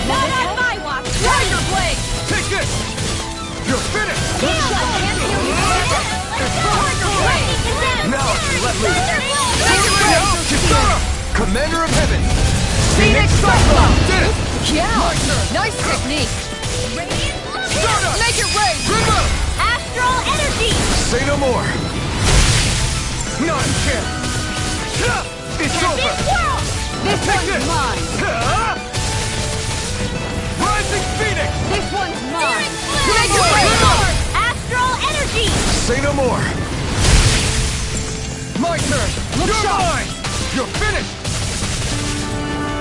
Not at my watch! Tiger blade! Take this! You're finished! Tiger blade! Now I can let loose! Tiger Sword Rain Alpha! Kisara! Commander of Heaven! Phoenix Cyclone! Did it! Yeah! Nice technique! Stardust! Make it rain! Rinwell! Astral energy! Say no more! Not a chance! It's over! Swirl! This Take one's this! mine! Rising Phoenix! This one's mine! Flare! Make it rain! Astral energy! Say no more! My turn! Look You're sharp. mine! You're finished!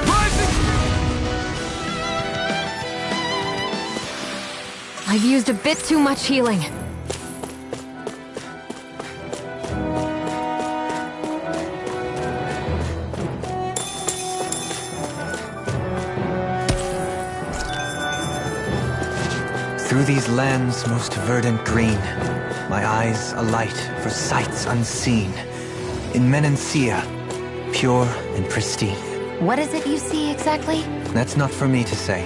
Rising... I I've used a bit too much healing. Through these lands most verdant green, my eyes alight for sights unseen. In Menancia, pure and pristine. What is it you see exactly? That's not for me to say.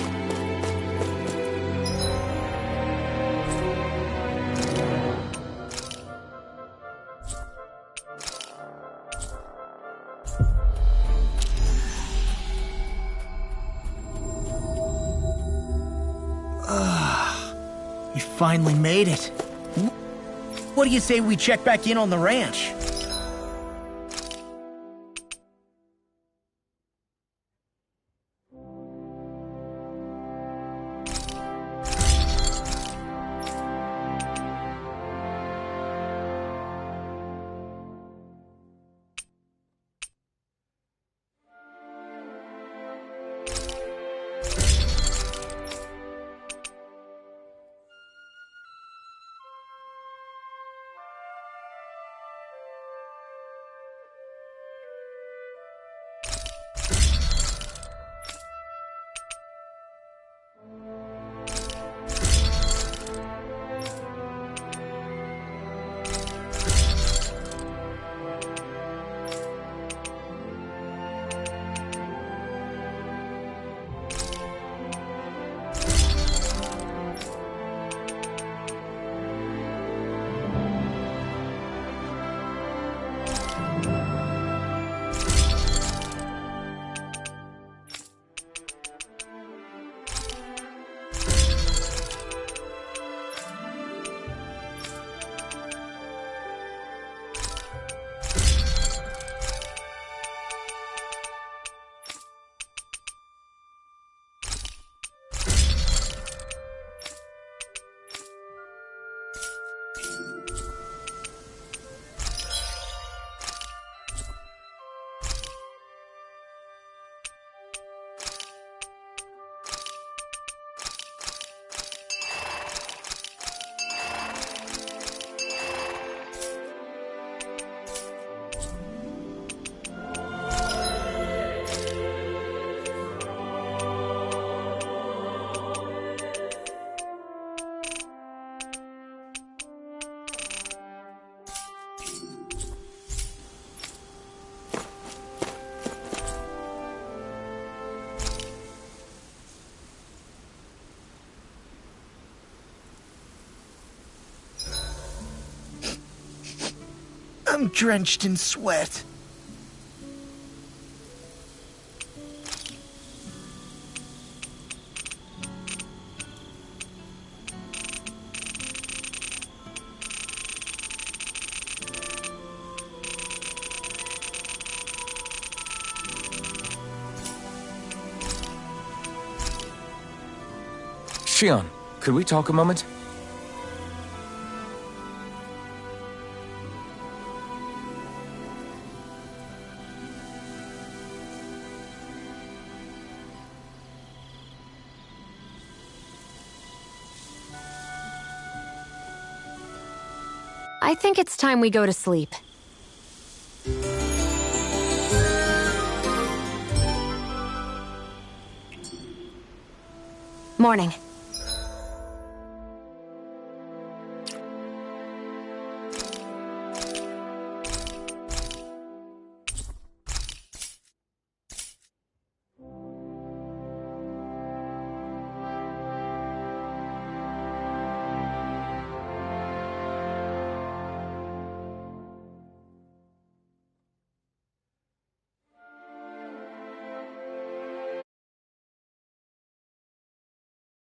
You finally made it. What do you say we check back in on the ranch? I'm drenched in sweat. Shion, could we talk a moment? I think it's time we go to sleep. Morning.